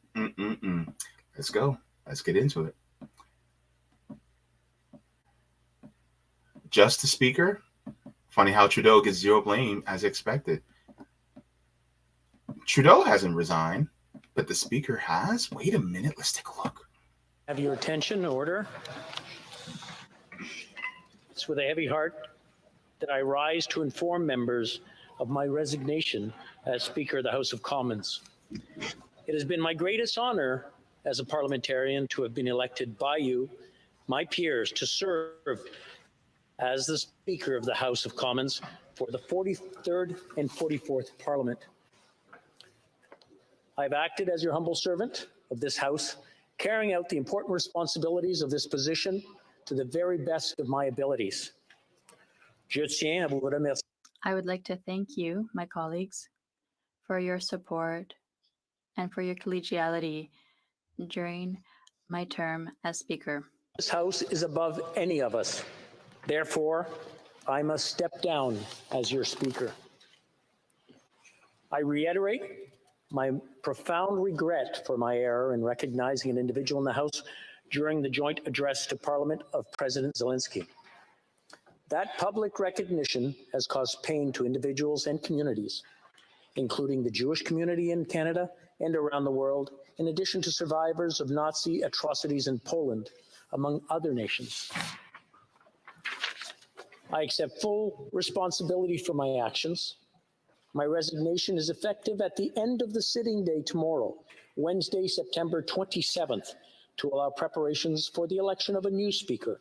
Let's go. Let's get into it. Just the Speaker. Funny how Trudeau gets zero blame as expected. Trudeau hasn't resigned, but the Speaker has. Wait a minute. Let's take a look. Have your attention, order. It's with a heavy heart that I rise to inform members of my resignation as Speaker of the House of Commons. It has been my greatest honor as a parliamentarian to have been elected by you, my peers, to serve as the Speaker of the House of Commons for the 43rd and 44th Parliament. I've acted as your humble servant of this House, carrying out the important responsibilities of this position to the very best of my abilities. Je tiens à vous remercier. I would like to thank you, my colleagues, for your support and for your collegiality during my term as Speaker. This House is above any of us. Therefore, I must step down as your Speaker. I reiterate my profound regret for my error in recognizing an individual in the House during the joint address to Parliament of President Zelensky. That public recognition has caused pain to individuals and communities, including the Jewish community in Canada and around the world, in addition to survivors of Nazi atrocities in Poland, among other nations. I accept full responsibility for my actions. My resignation is effective at the end of the sitting day tomorrow, Wednesday, September 27th, to allow preparations for the election of a new speaker.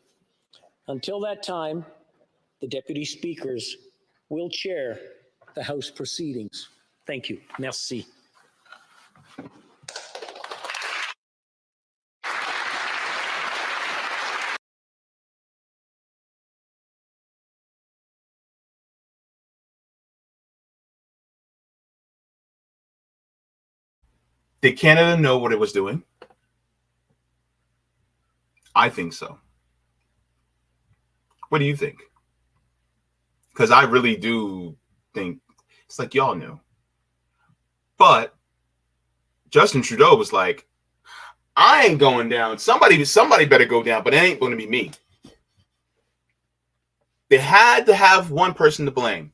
Until that time, the deputy speakers will chair the House proceedings. Thank you. Merci. Did Canada know what it was doing? I think so. What do you think? Because I really do think it's like y'all knew. But Justin Trudeau was like, I ain't going down. Somebody better go down, but it ain't going to be me. They had to have one person to blame.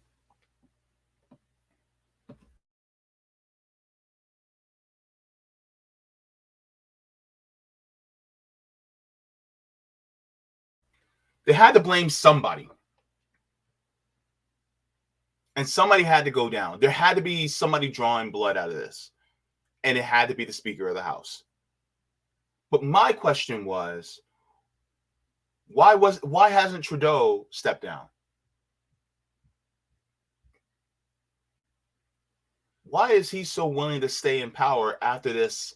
They had to blame somebody. And somebody had to go down. There had to be somebody drawing blood out of this. And it had to be the Speaker of the House. But my question was, why hasn't Trudeau stepped down? Why is he so willing to stay in power after this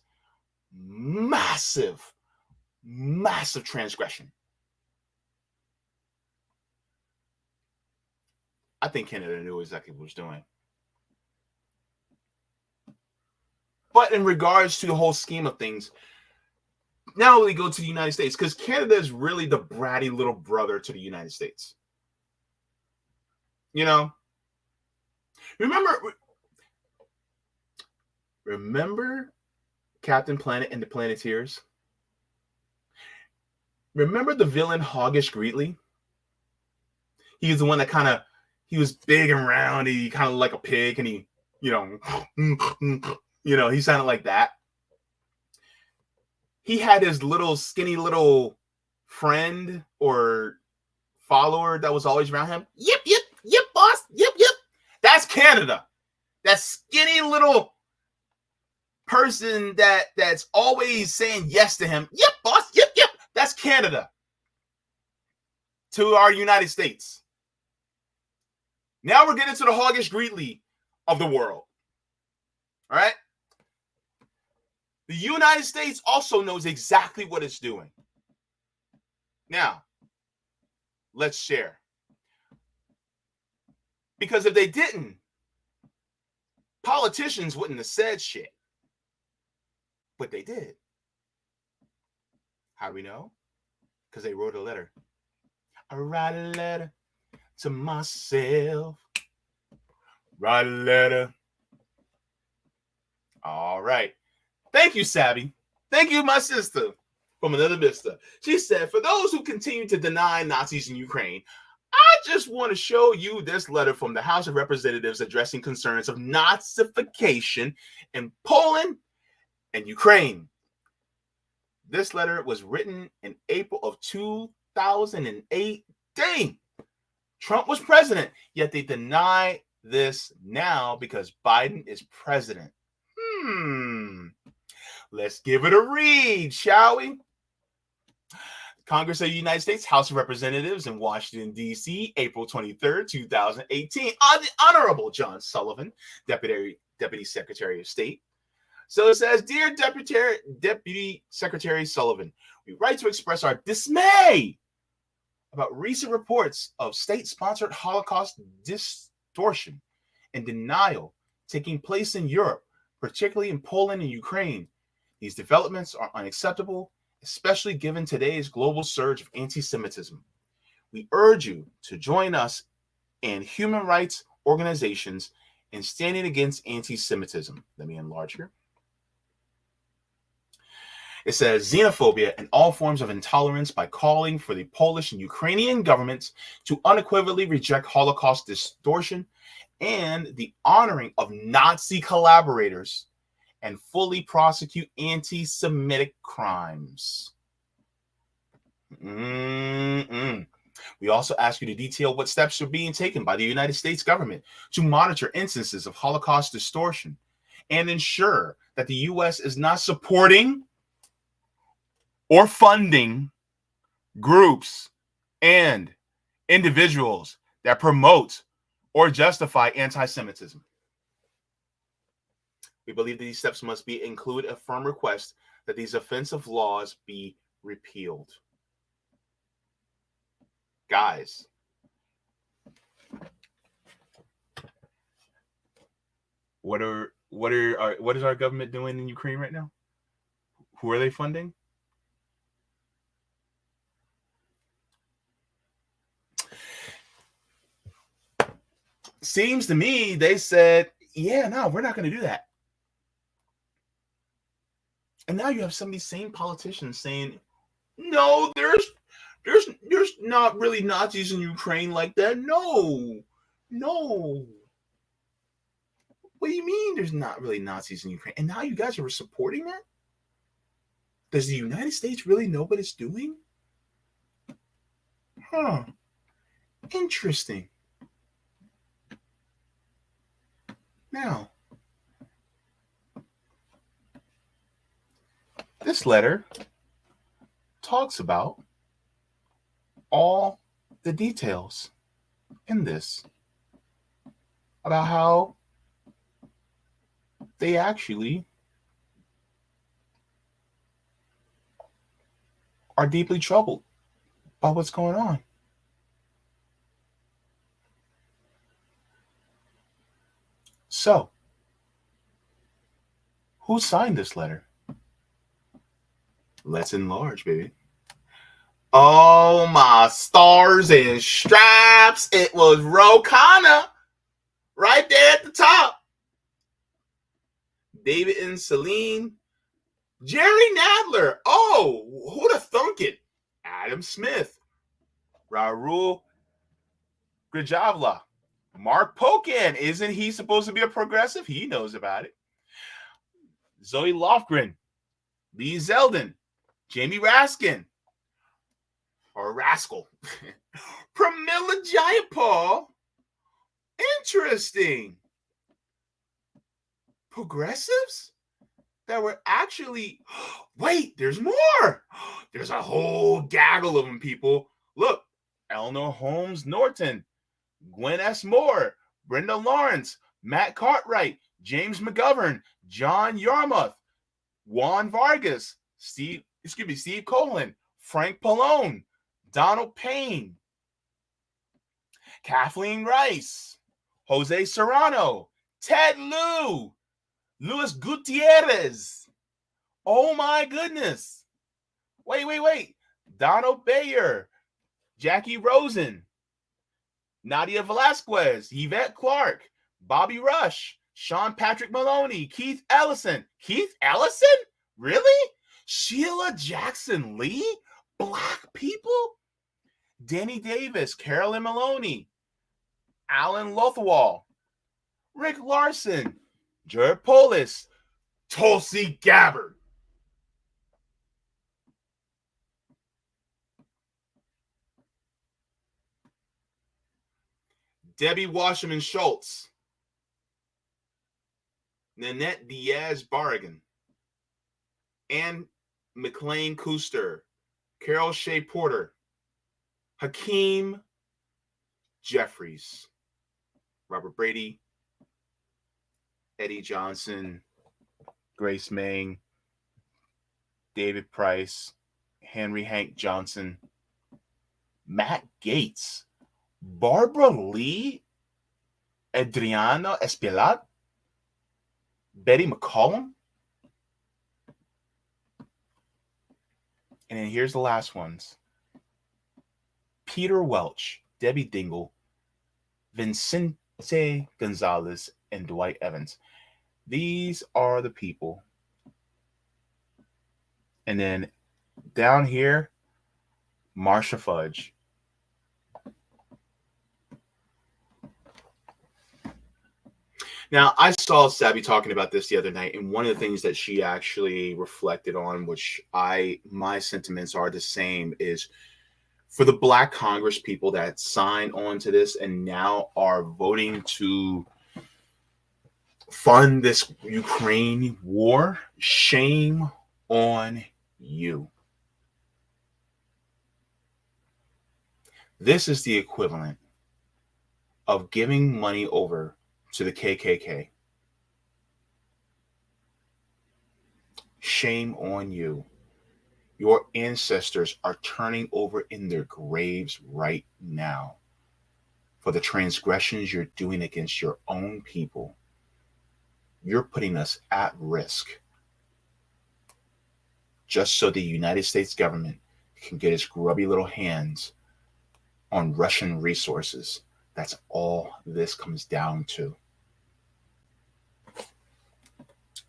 massive transgression? I think Canada knew exactly what it was doing. But in regards to the whole scheme of things, now we go to the United States, because Canada is really the bratty little brother to the United States. You know? Remember Captain Planet and the Planeteers? Remember the villain Hoggish Greeley? He was the one that he was big and round. He kind of like a pig, and he, he sounded like that. He had his little skinny little friend or follower that was always around him. Yip, boss. Yip. That's Canada. That skinny little person that's always saying yes to him. Yep, boss. Yep. That's Canada to our United States. Now we're getting to the Hoggish Greeley of the world. All right? The United States also knows exactly what it's doing. Now, let's share. Because if they didn't, politicians wouldn't have said shit. But they did. How do we know? Because they wrote a letter. I write a letter to myself. Write a letter. All right. Thank you, Sabby. Thank you, my sister, from another vista. She said, for those who continue to deny Nazis in Ukraine, I just want to show you this letter from the House of Representatives addressing concerns of Nazification in Poland and Ukraine. This letter was written in April of 2008. Dang! Trump was president, yet they deny this now because Biden is president. Let's give it a read, shall we? Congress of the United States, House of Representatives in Washington, D.C., April 23rd, 2018. Honorable John Sullivan, Deputy Secretary of State. So it says, Dear Deputy Secretary Sullivan, we write to express our dismay about recent reports of state-sponsored Holocaust distortion and denial taking place in Europe, particularly in Poland and Ukraine. These developments are unacceptable, especially given today's global surge of anti-Semitism. We urge you to join us and human rights organizations in standing against anti-Semitism. Let me enlarge here. It says xenophobia and all forms of intolerance by calling for the Polish and Ukrainian governments to unequivocally reject Holocaust distortion and the honoring of Nazi collaborators and fully prosecute anti-Semitic crimes. We also ask you to detail what steps are being taken by the United States government to monitor instances of Holocaust distortion and ensure that the U.S. is not supporting or funding groups and individuals that promote or justify anti-Semitism. We believe that these steps must include a firm request that these offensive laws be repealed. Guys, what is our government doing in Ukraine right now? Who are they funding? Seems to me they said, yeah, no, we're not going to do that. And now you have some of these same politicians saying, no, there's not really Nazis in Ukraine like that. No. What do you mean there's not really Nazis in Ukraine? And now you guys are supporting that? Does the United States really know what it's doing? Huh. Interesting. Now, this letter talks about all the details in this about how they actually are deeply troubled by what's going on. So, who signed this letter? Let's enlarge, baby. Oh, my stars and stripes. It was Ro Khanna right there at the top. David and Celine. Jerry Nadler. Oh, who'd have thunk it? Adam Smith. Raul Grijavla. Mark Pocan. Isn't he supposed to be a progressive? He knows about it. Zoe Lofgren. Lee Zeldin. Jamie Raskin. Or Rascal. Pramila Jayapal. Interesting. Progressives that were actually, wait, there's more. There's a whole gaggle of them, people. Look, Eleanor Holmes Norton, Gwen S. Moore, Brenda Lawrence, Matt Cartwright, James McGovern, John Yarmouth, Juan Vargas, Steve Cohen, Frank Pallone, Donald Payne, Kathleen Rice, Jose Serrano, Ted Lieu, Luis Gutierrez. Oh my goodness. Wait. Donald Bayer, Jackie Rosen, Nadia Velasquez, Yvette Clark, Bobby Rush, Sean Patrick Maloney, Keith Ellison. Keith Ellison? Really? Sheila Jackson Lee? Black people? Danny Davis, Carolyn Maloney, Alan Lothwell, Rick Larson, Jared Polis, Tulsi Gabbard. Debbie Wasserman Schultz, Nanette Diaz Barragan, Ann McLean Kuster, Carol Shea Porter, Hakeem Jeffries, Robert Brady, Eddie Johnson, Grace Meng, David Price, Henry Hank Johnson, Matt Gaetz, Barbara Lee, Adriana Espilat, Betty McCollum. And then here's the last ones. Peter Welch, Debbie Dingle, Vincente Gonzalez, and Dwight Evans. These are the people And then down here, Marsha Fudge. Now, I saw Sabby talking about this the other night, and one of the things that she actually reflected on, which my sentiments are the same, is for the Black Congress people that sign on to this and now are voting to fund this Ukraine war, shame on you. This is the equivalent of giving money over to the KKK. Shame on you. Your ancestors are turning over in their graves right now for the transgressions you're doing against your own people. You're putting us at risk just so the United States government can get its grubby little hands on Russian resources. That's all this comes down to.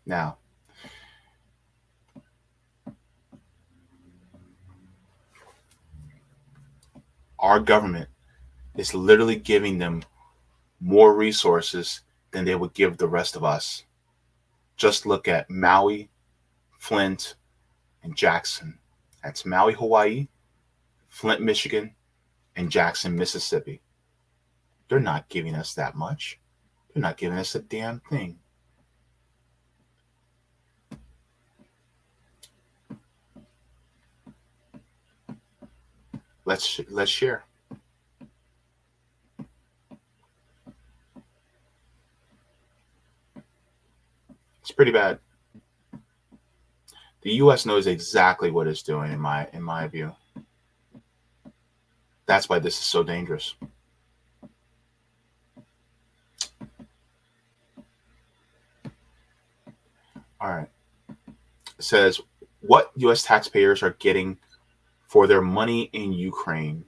Now, our government is literally giving them more resources than they would give the rest of us. Just look at Maui, Flint, and Jackson. That's Maui, Hawaii, Flint, Michigan, and Jackson, Mississippi. They're not giving us that much. They're not giving us a damn thing. Let's share. It's pretty bad. The U.S. knows exactly what it's doing, in my view. That's why this is so dangerous. All right. It says, what U.S. taxpayers are getting for their money in Ukraine.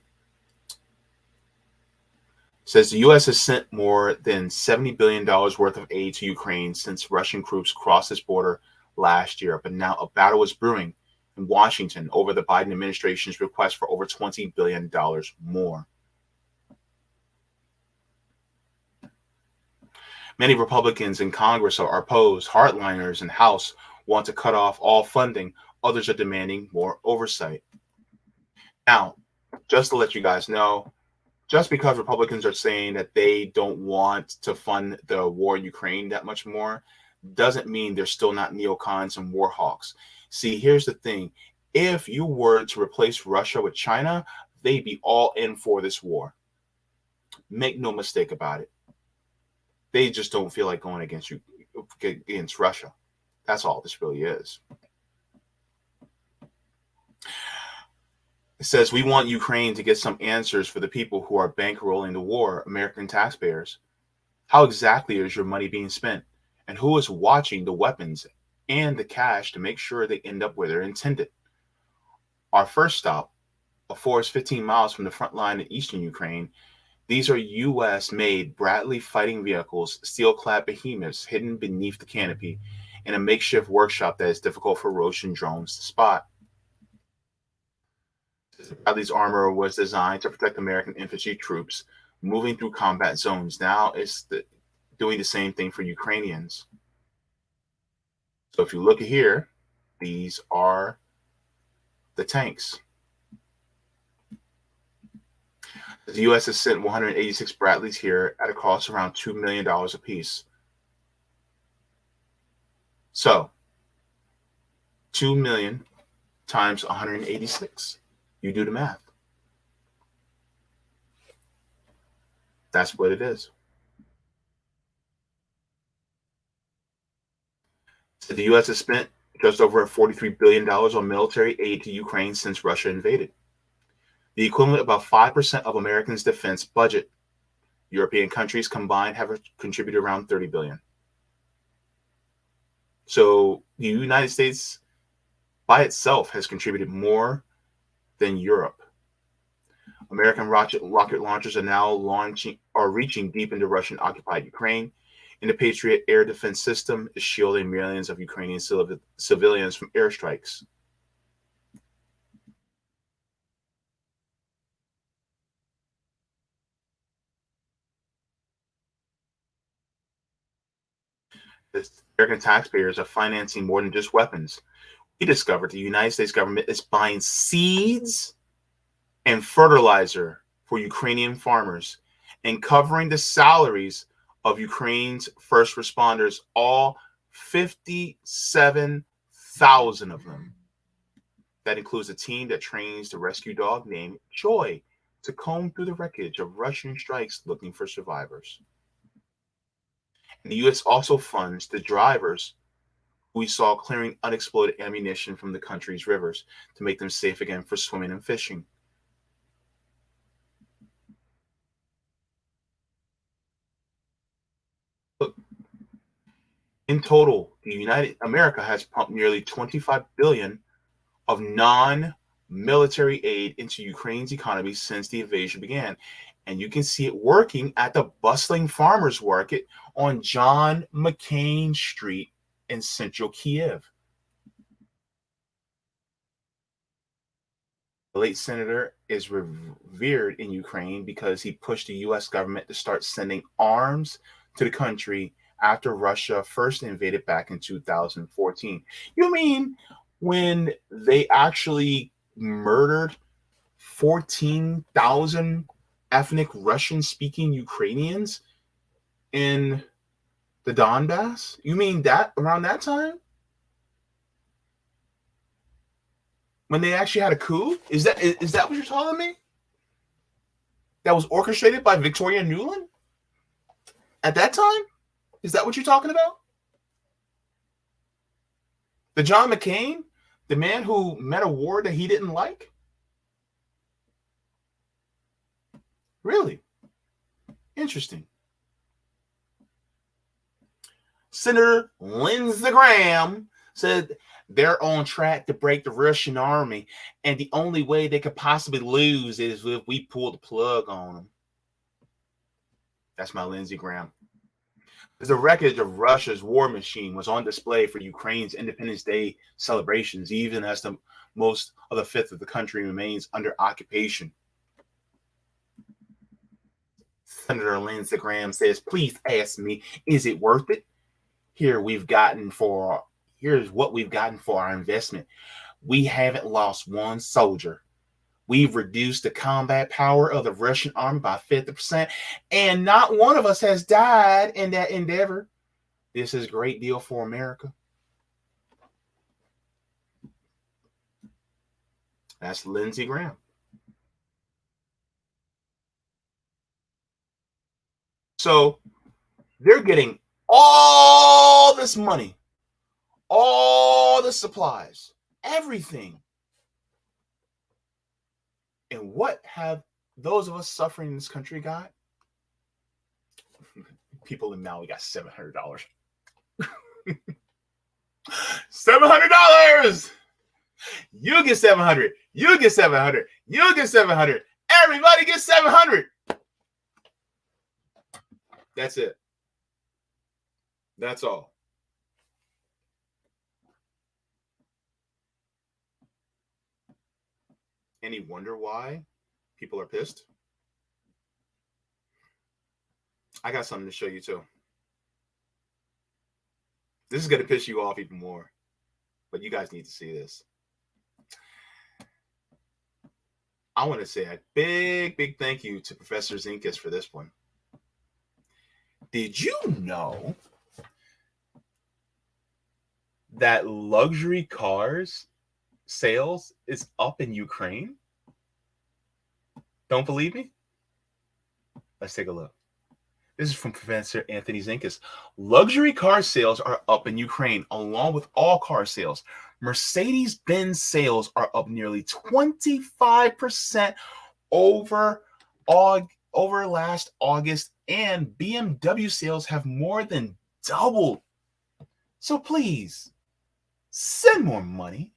It says the U.S. has sent more than $70 billion worth of aid to Ukraine since Russian troops crossed its border last year. But now a battle is brewing in Washington over the Biden administration's request for over $20 billion more. Many Republicans in Congress are opposed. Hardliners in House want to cut off all funding. Others are demanding more oversight. Now, just to let you guys know, just because Republicans are saying that they don't want to fund the war in Ukraine that much more, doesn't mean they're still not neocons and war hawks. See, here's the thing. If you were to replace Russia with China, they'd be all in for this war. Make no mistake about it. They just don't feel like going against Russia. That's all this really is. It says, we want Ukraine to get some answers for the people who are bankrolling the war, American taxpayers. How exactly is your money being spent? And who is watching the weapons and the cash to make sure they end up where they're intended? Our first stop, a forest 15 miles from the front line in eastern Ukraine. These are U.S.-made Bradley fighting vehicles, steel-clad behemoths hidden beneath the canopy in a makeshift workshop that is difficult for Russian drones to spot. Bradley's armor was designed to protect American infantry troops moving through combat zones. Now it's doing the same thing for Ukrainians. So if you look at here, these are the tanks. The U.S. has sent 186 Bradleys here at a cost around $2 million apiece. So, 2 million times 186. You do the math. That's what it is. So the U.S. has spent just over $43 billion on military aid to Ukraine since Russia invaded. The equivalent of about 5% of Americans' defense budget. European countries combined have contributed around $30 billion. So the United States by itself has contributed more than Europe. American rocket launchers are now reaching deep into Russian-occupied Ukraine, and the Patriot air defense system is shielding millions of Ukrainian civilians from airstrikes. American taxpayers are financing more than just weapons. We discovered the United States government is buying seeds and fertilizer for Ukrainian farmers and covering the salaries of Ukraine's first responders, all 57,000 of them. That includes a team that trains the rescue dog named Joy to comb through the wreckage of Russian strikes looking for survivors. And the U.S. also funds the drivers we saw clearing unexploded ammunition from the country's rivers to make them safe again for swimming and fishing. Look, in total, the United America has pumped nearly $25 billion of non-military aid into Ukraine's economy since the invasion began. And you can see it working at the bustling farmers market on John McCain Street in central Kiev. The late senator is revered in Ukraine because he pushed the U.S. government to start sending arms to the country after Russia first invaded back in 2014. You mean when they actually murdered 14,000 ethnic Russian-speaking Ukrainians in the Donbass? You mean that around that time? When they actually had a coup? Is that what you're telling me? That was orchestrated by Victoria Nuland? At that time? Is that what you're talking about? The John McCain? The man who met a war that he didn't like? Really? Interesting. Senator Lindsey Graham said they're on track to break the Russian army, and the only way they could possibly lose is if we pull the plug on them. That's my Lindsey Graham. The wreckage of Russia's war machine was on display for Ukraine's Independence Day celebrations, even as the most of the fifth of the country remains under occupation. Senator Lindsey Graham says, "Please ask me, is it worth it? Here's what we've gotten for our investment. We haven't lost one soldier. We've reduced the combat power of the Russian army by 50%, and not one of us has died in that endeavor. This is a great deal for America." That's Lindsey Graham. So they're getting all this money, all the supplies, everything. And what have those of us suffering in this country got? People in Maui got $700. $700! You get 700. You get 700. You get 700. Everybody gets 700. That's it. That's all. Any wonder why people are pissed? I got something to show you too. This is going to piss you off even more, but you guys need to see this. I want to say a big thank you to Professor Zinkus for this one. Did you know that luxury cars sales is up in Ukraine? Don't believe me? Let's take a look. This is from Professor Anthony Zinkus. Luxury car sales are up in Ukraine, along with all car sales. Mercedes-Benz sales are up nearly 25% over last August, and BMW sales have more than doubled. So please, send more money.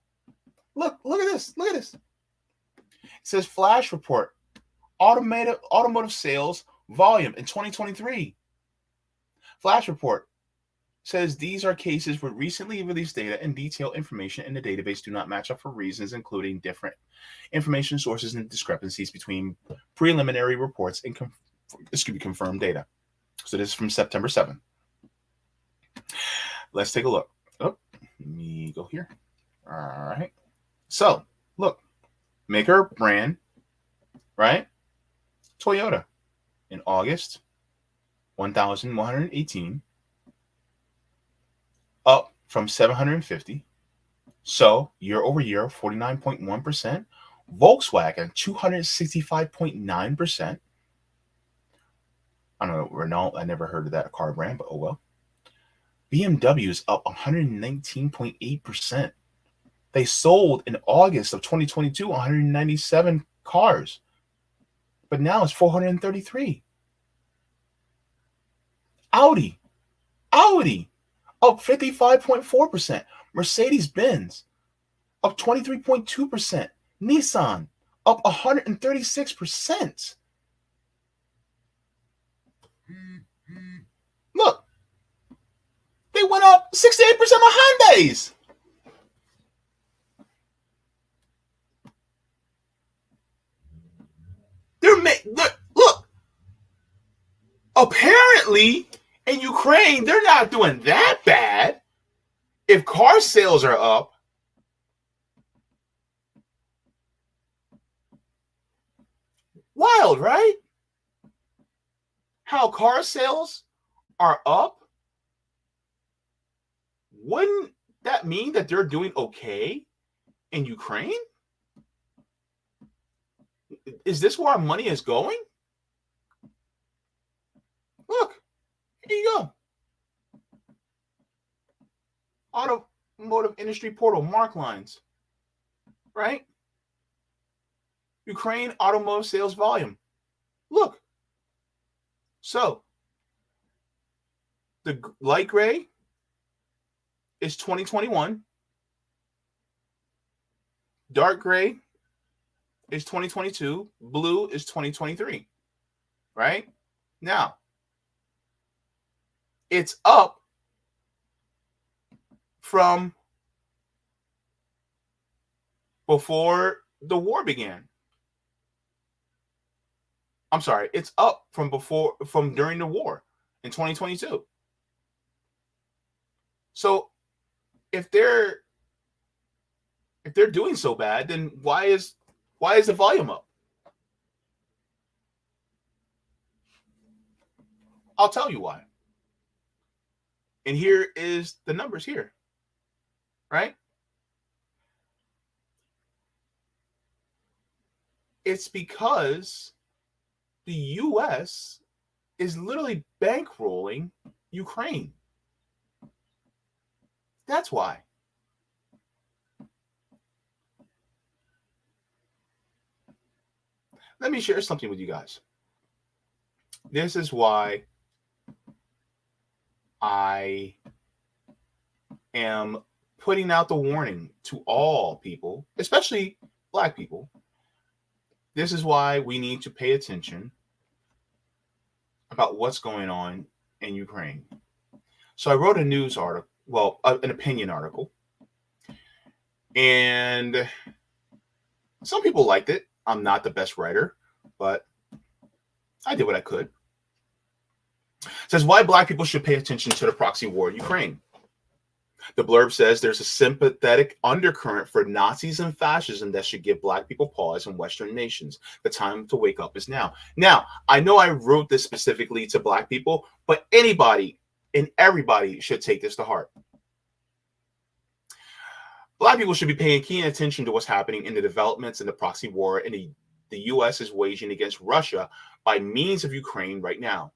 Look at this. Look at this. It says flash report. Automotive sales volume in 2023. Flash report says these are cases with recently released data and detailed information in the database do not match up for reasons including different information sources and discrepancies between preliminary reports and confirmed data. So this is from September 7th. Let's take a look. Oh, let me go here. All right. So, look, maker brand, right? Toyota in August, 1,118, up from 750. So, year over year, 49.1%. Volkswagen, 265.9%. I don't know, Renault, I never heard of that car brand, but oh well. BMW is up 119.8%. They sold in August of 2022 197 cars, but now it's 433. Audi up 55.4%. Mercedes-Benz up 23.2%. Nissan up 136%. Look, they went up 68% on Hyundais. Look, apparently in Ukraine, they're not doing that bad. If car sales are up, wild, right? How car sales are up, wouldn't that mean that they're doing okay in Ukraine? Is this where our money is going? Look, here you go. Automotive industry portal, Mark Lines, right? Ukraine automotive sales volume. Look. So, the light gray is 2021. Dark gray is 2022. Blue is 2023. Right? Now, it's up from before the war began. I'm sorry, it's up from during the war in 2022. So if they're doing so bad, then why is the volume up? I'll tell you why. And here is the numbers here. Right? It's because the US is literally bankrolling Ukraine. That's why. Let me share something with you guys. This is why I am putting out the warning to all people, especially Black people. This is why we need to pay attention about what's going on in Ukraine. So I wrote a news article, an opinion article, and some people liked it. I'm not the best writer, but I did what I could. It says why Black people should pay attention to the proxy war in Ukraine. The blurb says there's a sympathetic undercurrent for Nazis and fascism that should give Black people pause in Western nations. The time to wake up is now. Now, I know I wrote this specifically to Black people, but anybody and everybody should take this to heart. Black people should be paying keen attention to what's happening in the developments in the proxy war the U.S. is waging against Russia by means of Ukraine right now.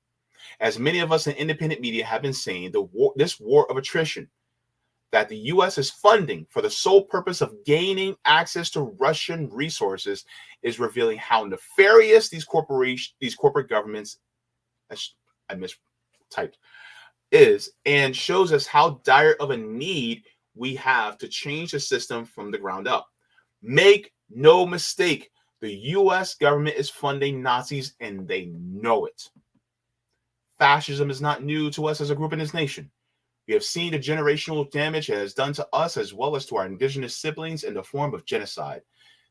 As many of us in independent media have been saying, this war of attrition that the U.S. is funding for the sole purpose of gaining access to Russian resources is revealing how nefarious these corporate governments, I mistyped, is, and shows us how dire of a need we have to change the system from the ground up. Make no mistake, the U.S. government is funding Nazis and they know it. Fascism is not new to us as a group in this nation. We have seen the generational damage it has done to us as well as to our indigenous siblings in the form of genocide.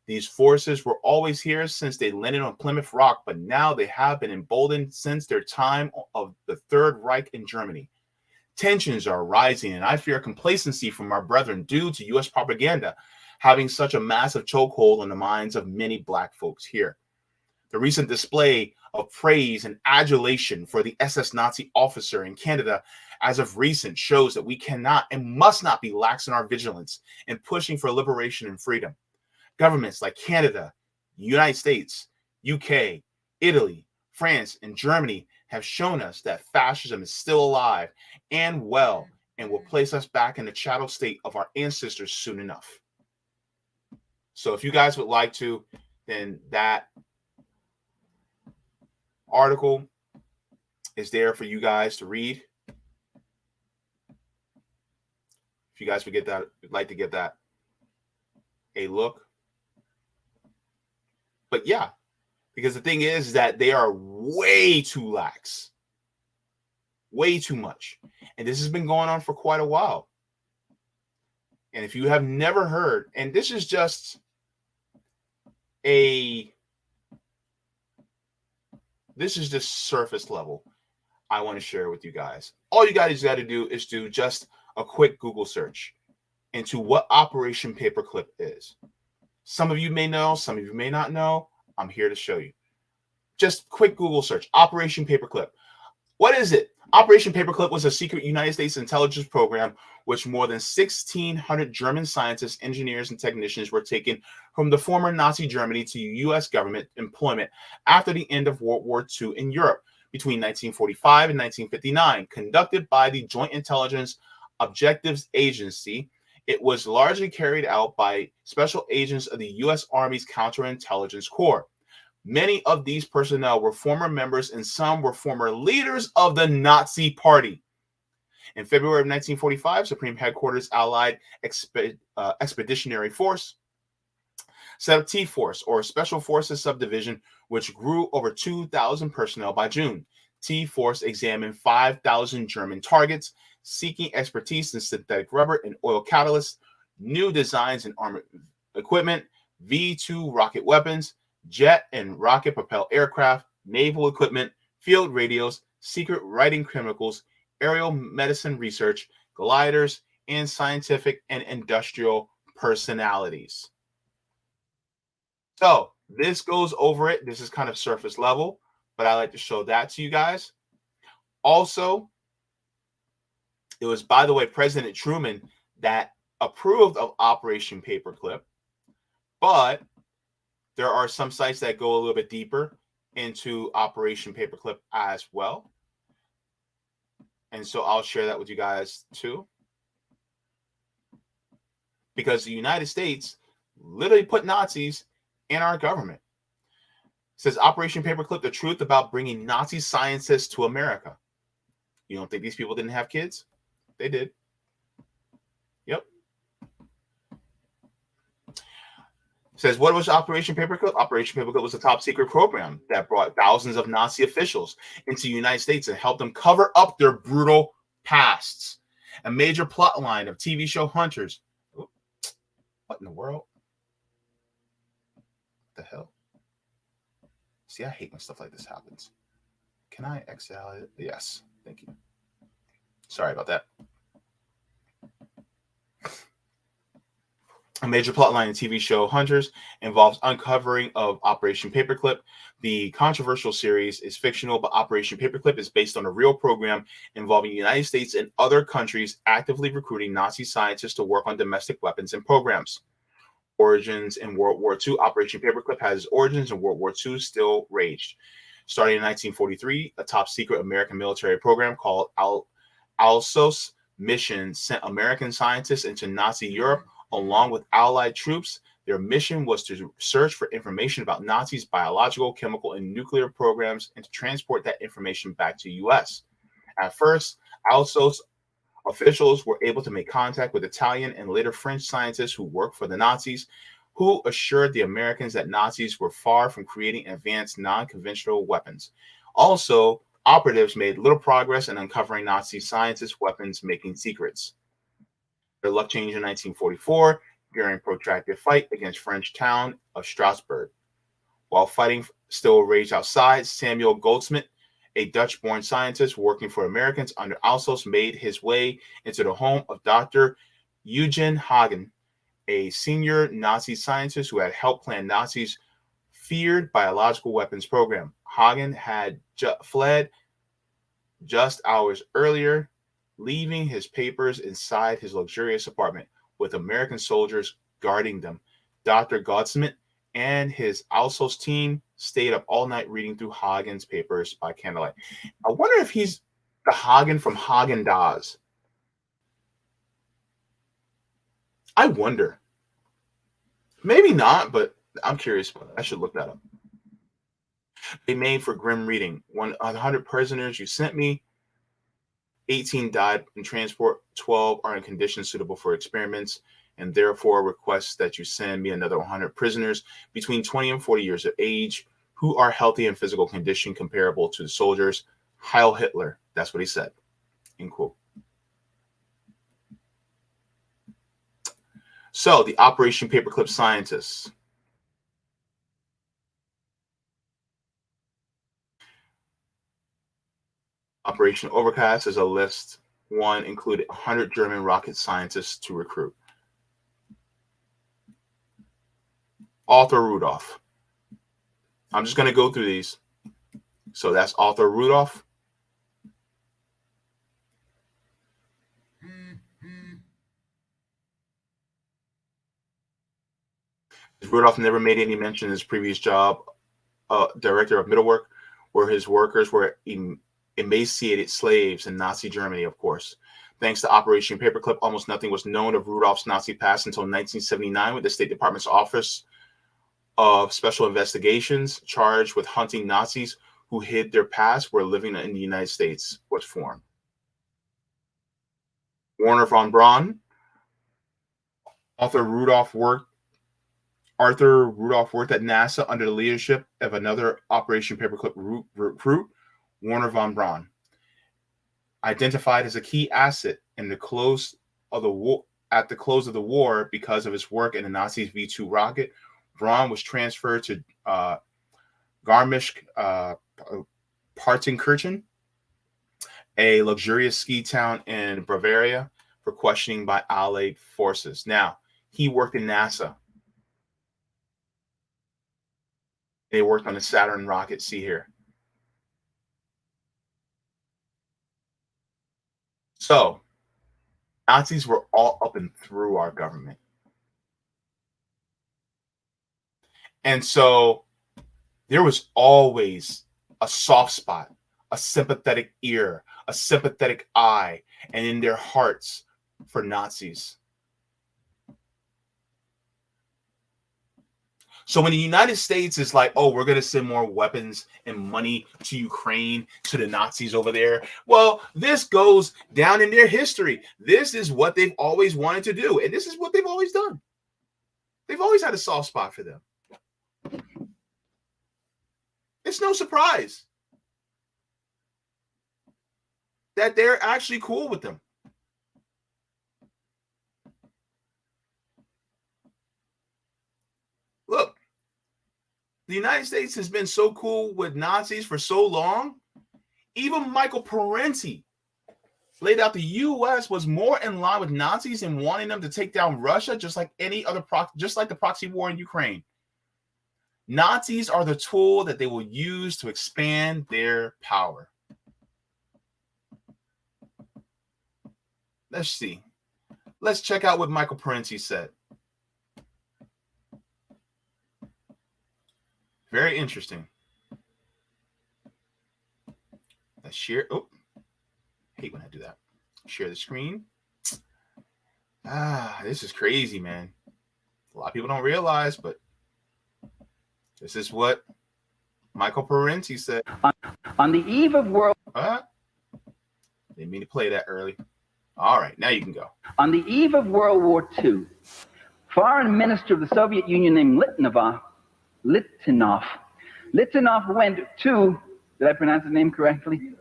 These forces were always here since they landed on Plymouth Rock, but now they have been emboldened since their time of the Third Reich in Germany. Tensions are rising, and I fear complacency from our brethren due to U.S. propaganda having such a massive chokehold on the minds of many Black folks here. The recent display of praise and adulation for the SS Nazi officer in Canada as of recent shows that we cannot and must not be lax in our vigilance in pushing for liberation and freedom. Governments like Canada, United States, UK, Italy, France, and Germany have shown us that fascism is still alive and well and will place us back in the chattel state of our ancestors soon enough. So if you guys would like to, then that article is there for you guys to read. If you guys would like to get that a look. But yeah, because the thing is that they are way too lax. Way too much. And this has been going on for quite a while. And if you have never heard, and this is just surface level, I want to share with you guys. All you guys got to do is do just a quick Google search into what Operation Paperclip is. Some of you may know, some of you may not know. I'm here to show you. Just quick Google search, Operation Paperclip. What is it? Operation Paperclip was a secret United States intelligence program which more than 1,600 German scientists, engineers, and technicians were taken from the former Nazi Germany to U.S. government employment after the end of World War II in Europe between 1945 and 1959, conducted by the Joint Intelligence Objectives Agency. It was largely carried out by special agents of the U.S. Army's Counterintelligence Corps. Many of these personnel were former members and some were former leaders of the Nazi Party. In February of 1945, Supreme Headquarters Allied Expeditionary Force set up T-Force, or Special Forces Subdivision, which grew over 2,000 personnel by June. T-Force examined 5,000 German targets, seeking expertise in synthetic rubber and oil catalysts, new designs in armored equipment, V-2 rocket weapons, jet and rocket-propelled aircraft, naval equipment, field radios, secret writing chemicals, aerial medicine research, gliders, and scientific and industrial personalities. So this goes over it. This is kind of surface level, but I like to show that to you guys. Also, it was, by the way, President Truman that approved of Operation Paperclip, but there are some sites that go a little bit deeper into Operation Paperclip as well. And so I'll share that with you guys too. Because the United States literally put Nazis in our government. It says Operation Paperclip, the truth about bringing Nazi scientists to America. You don't think these people didn't have kids? They did. Yep. Says, what was Operation Paperclip? Operation Paperclip was a top secret program that brought thousands of Nazi officials into the United States and helped them cover up their brutal pasts. A major plot line of TV show Hunters. What in the world? What the hell? See, I hate when stuff like this happens. Can I exile it? Yes. Thank you. Sorry about that. A major plotline in TV show Hunters involves uncovering of Operation Paperclip. The controversial series is fictional, but Operation Paperclip is based on a real program involving the United States and other countries actively recruiting Nazi scientists to work on domestic weapons and programs. Origins in World War II. Operation Paperclip has origins in World War II, still raged. Starting in 1943, a top secret American military program called Alsos Mission sent American scientists into Nazi Europe along with Allied troops. Their mission was to search for information about Nazis' biological, chemical, and nuclear programs and to transport that information back to the U.S. At first, Alsos officials were able to make contact with Italian and later French scientists who worked for the Nazis, who assured the Americans that Nazis were far from creating advanced non-conventional weapons. Also, operatives made little progress in uncovering Nazi scientists' weapons-making secrets. Their luck changed in 1944 during a protracted fight against French town of Strasbourg. While fighting still raged outside, Samuel Goldsmith, a Dutch-born scientist working for Americans under Alsos, made his way into the home of Dr. Eugen Hagen, a senior Nazi scientist who had helped plan Nazis' feared biological weapons program. Hagen had fled just hours earlier, leaving his papers inside his luxurious apartment with American soldiers guarding them. Dr. Goudsmit and his Alsos team stayed up all night reading through Hagen's papers by candlelight. I wonder if he's the Hagen from Haagen-Dazs. I wonder. Maybe not, but I'm curious. I should look that up. They made for grim reading. 100 prisoners you sent me. 18 died in transport. 12 are in conditions suitable for experiments, and therefore request that you send me another 100 prisoners between 20 and 40 years of age who are healthy in physical condition comparable to the soldiers. Heil Hitler. That's what he said. End quote. So the Operation Paperclip scientists. Operation Overcast is a list. One included 100 German rocket scientists to recruit. Arthur Rudolph. I'm just going to go through these. So that's Arthur Rudolph. Rudolph never made any mention in his previous job, director of middle work, where his workers were emaciated slaves in Nazi Germany, of course. Thanks to Operation Paperclip, almost nothing was known of Rudolph's Nazi past until 1979, when the State Department's Office of Special Investigations, charged with hunting Nazis who hid their past, were living in the United States, was formed. Werner von Braun. Arthur Rudolph worked at NASA under the leadership of another Operation Paperclip recruit, Werner von Braun. Identified as a key asset in the close of the war, at the close of the war because of his work in the Nazis' V-2 rocket, Braun was transferred to Garmisch-Partenkirchen, a luxurious ski town in Bavaria, for questioning by Allied forces. Now, he worked in NASA. They worked on the Saturn rocket. See here. So, Nazis were all up and through our government. And so, there was always a soft spot, a sympathetic ear, a sympathetic eye, and in their hearts for Nazis. So when the United States is like, oh, we're going to send more weapons and money to Ukraine, to the Nazis over there, well, this goes down in their history. This is what they've always wanted to do, and this is what they've always done. They've always had a soft spot for them. It's no surprise that they're actually cool with them. Look, the United States has been so cool with Nazis for so long. Even Michael Parenti laid out the U.S. was more in line with Nazis and wanting them to take down Russia, just like any other just like the proxy war in Ukraine. Nazis are the tool that they will use to expand their power. Let's see. Let's check out what Michael Parenti said. Very interesting. Let's share. Oh, I hate when I do that. Share the screen. This is crazy, man. A lot of people don't realize, but this is what Michael Parenti said. On the eve of World... Didn't mean to play that early. All right, now you can go. On the eve of World War II, Foreign Minister of the Soviet Union named Litvinov went to, did I pronounce his name correctly?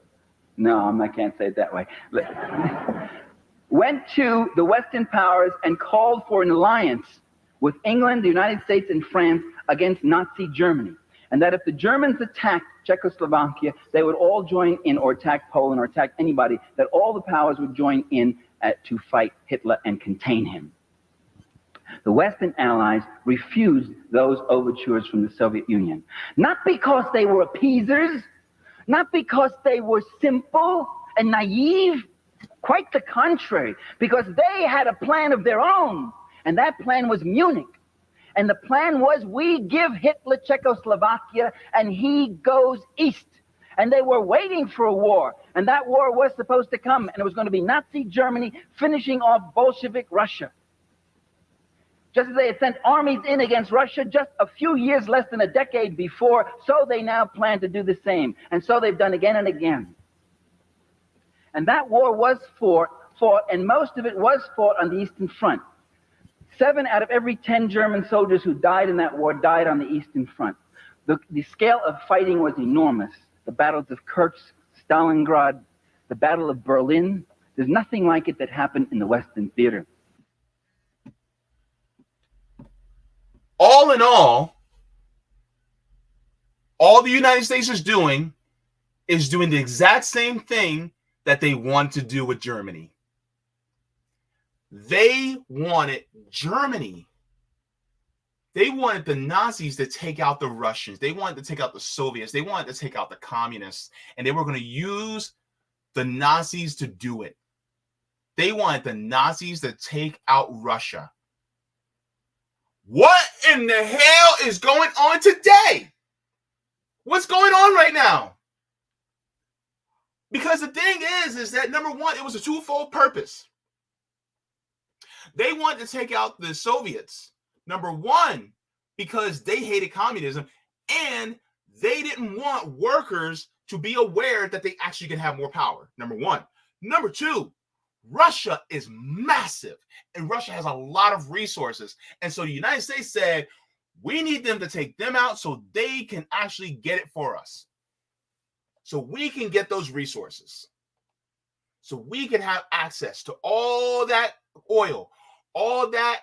No, I can't say it that way. Went to the Western powers and called for an alliance with England, the United States, and France against Nazi Germany. and that if the Germans attacked Czechoslovakia, they would all join in, or attack Poland, or attack anybody, that all the powers would join in to fight Hitler and contain him. The Western allies refused those overtures from the Soviet Union, not because they were appeasers, not because they were simple and naive, quite the contrary, because they had a plan of their own, and that plan was Munich. And the plan was, we give Hitler Czechoslovakia and he goes east. And they were waiting for a war, and that war was supposed to come, and it was going to be Nazi Germany finishing off Bolshevik Russia. Just as they had sent armies in against Russia just a few years, less than a decade before, so they now plan to do the same. And so they've done again and again. And that war was fought, and most of it was fought on the Eastern Front. 7 out of every 10 German soldiers who died in that war died on the Eastern Front. The scale of fighting was enormous. The battles of Kursk, Stalingrad, the Battle of Berlin. There's nothing like it that happened in the Western theater. All in all the United States is doing the exact same thing that they want to do with Germany. They wanted Germany. They wanted the Nazis to take out the Russians. They wanted to take out the Soviets. They wanted to take out the communists. And they were going to use the Nazis to do it. They wanted the Nazis to take out Russia. What in the hell is going on today? What's going on right now? Because the thing is that number one, it was a twofold purpose. They wanted to take out the Soviets. Number one, because they hated communism and they didn't want workers to be aware that they actually can have more power. Number one. Number two, Russia is massive and Russia has a lot of resources. And so the United States said, we need them to take them out so they can actually get it for us. So we can get those resources. So we can have access to all that oil, all that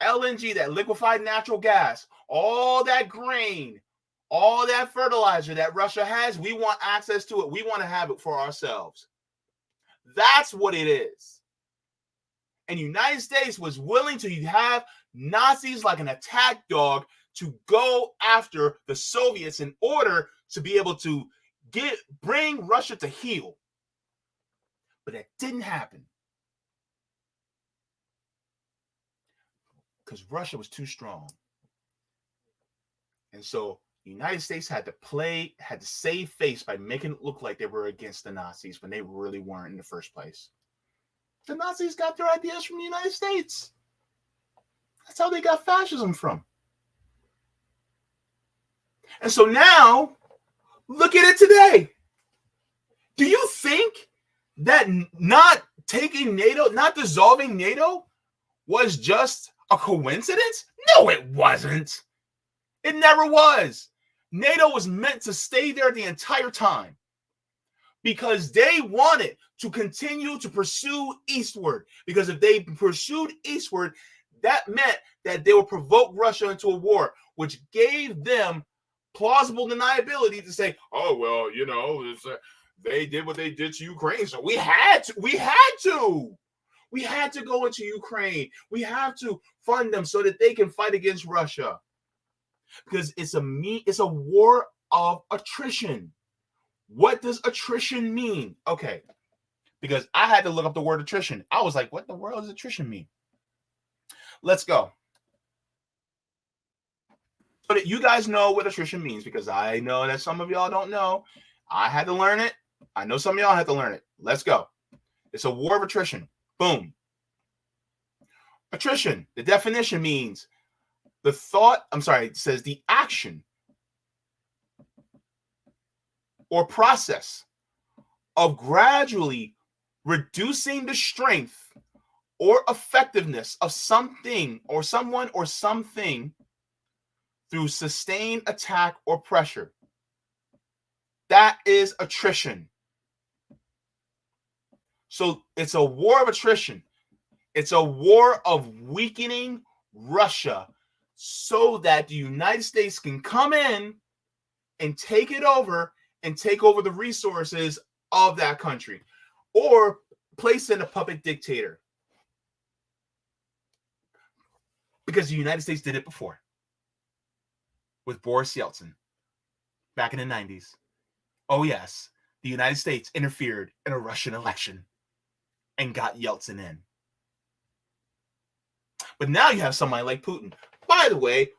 LNG, that liquefied natural gas, all that grain, all that fertilizer that Russia has. We want access to it. We want to have it for ourselves. That's what it is. And the United States was willing to have Nazis like an attack dog to go after the Soviets in order to be able to bring Russia to heel. But that didn't happen. Because Russia was too strong. And so the United States had to save face by making it look like they were against the Nazis when they really weren't in the first place. The Nazis got their ideas from the United States. That's how they got fascism from. And so now, look at it today. Do you think that not taking NATO, not dissolving NATO was just a coincidence? No, it wasn't. It never was. NATO was meant to stay there the entire time because they wanted to continue to pursue eastward. Because if they pursued eastward, that meant that they would provoke Russia into a war, which gave them plausible deniability to say, oh, well, you know, they did what they did to Ukraine. So we had to go into Ukraine. We have to fund them so that they can fight against Russia. Because it's a war of attrition. What does attrition mean? Okay, because I had to look up the word attrition. I was like, what in the world does attrition mean? Let's go. So that you guys know what attrition means, because I know that some of y'all don't know. I had to learn it. I know some of y'all had to learn it. Let's go. It's a war of attrition. Boom. Attrition, the definition means it says the action or process of gradually reducing the strength or effectiveness of something or someone or something through sustained attack or pressure. That is attrition. So it's a war of attrition. It's a war of weakening Russia so that the United States can come in and take it over and take over the resources of that country, or place in a puppet dictator. Because the United States did it before with Boris Yeltsin back in the 90s. Oh, yes, the United States interfered in a Russian election and got Yeltsin in. But now you have somebody like Putin. By the way,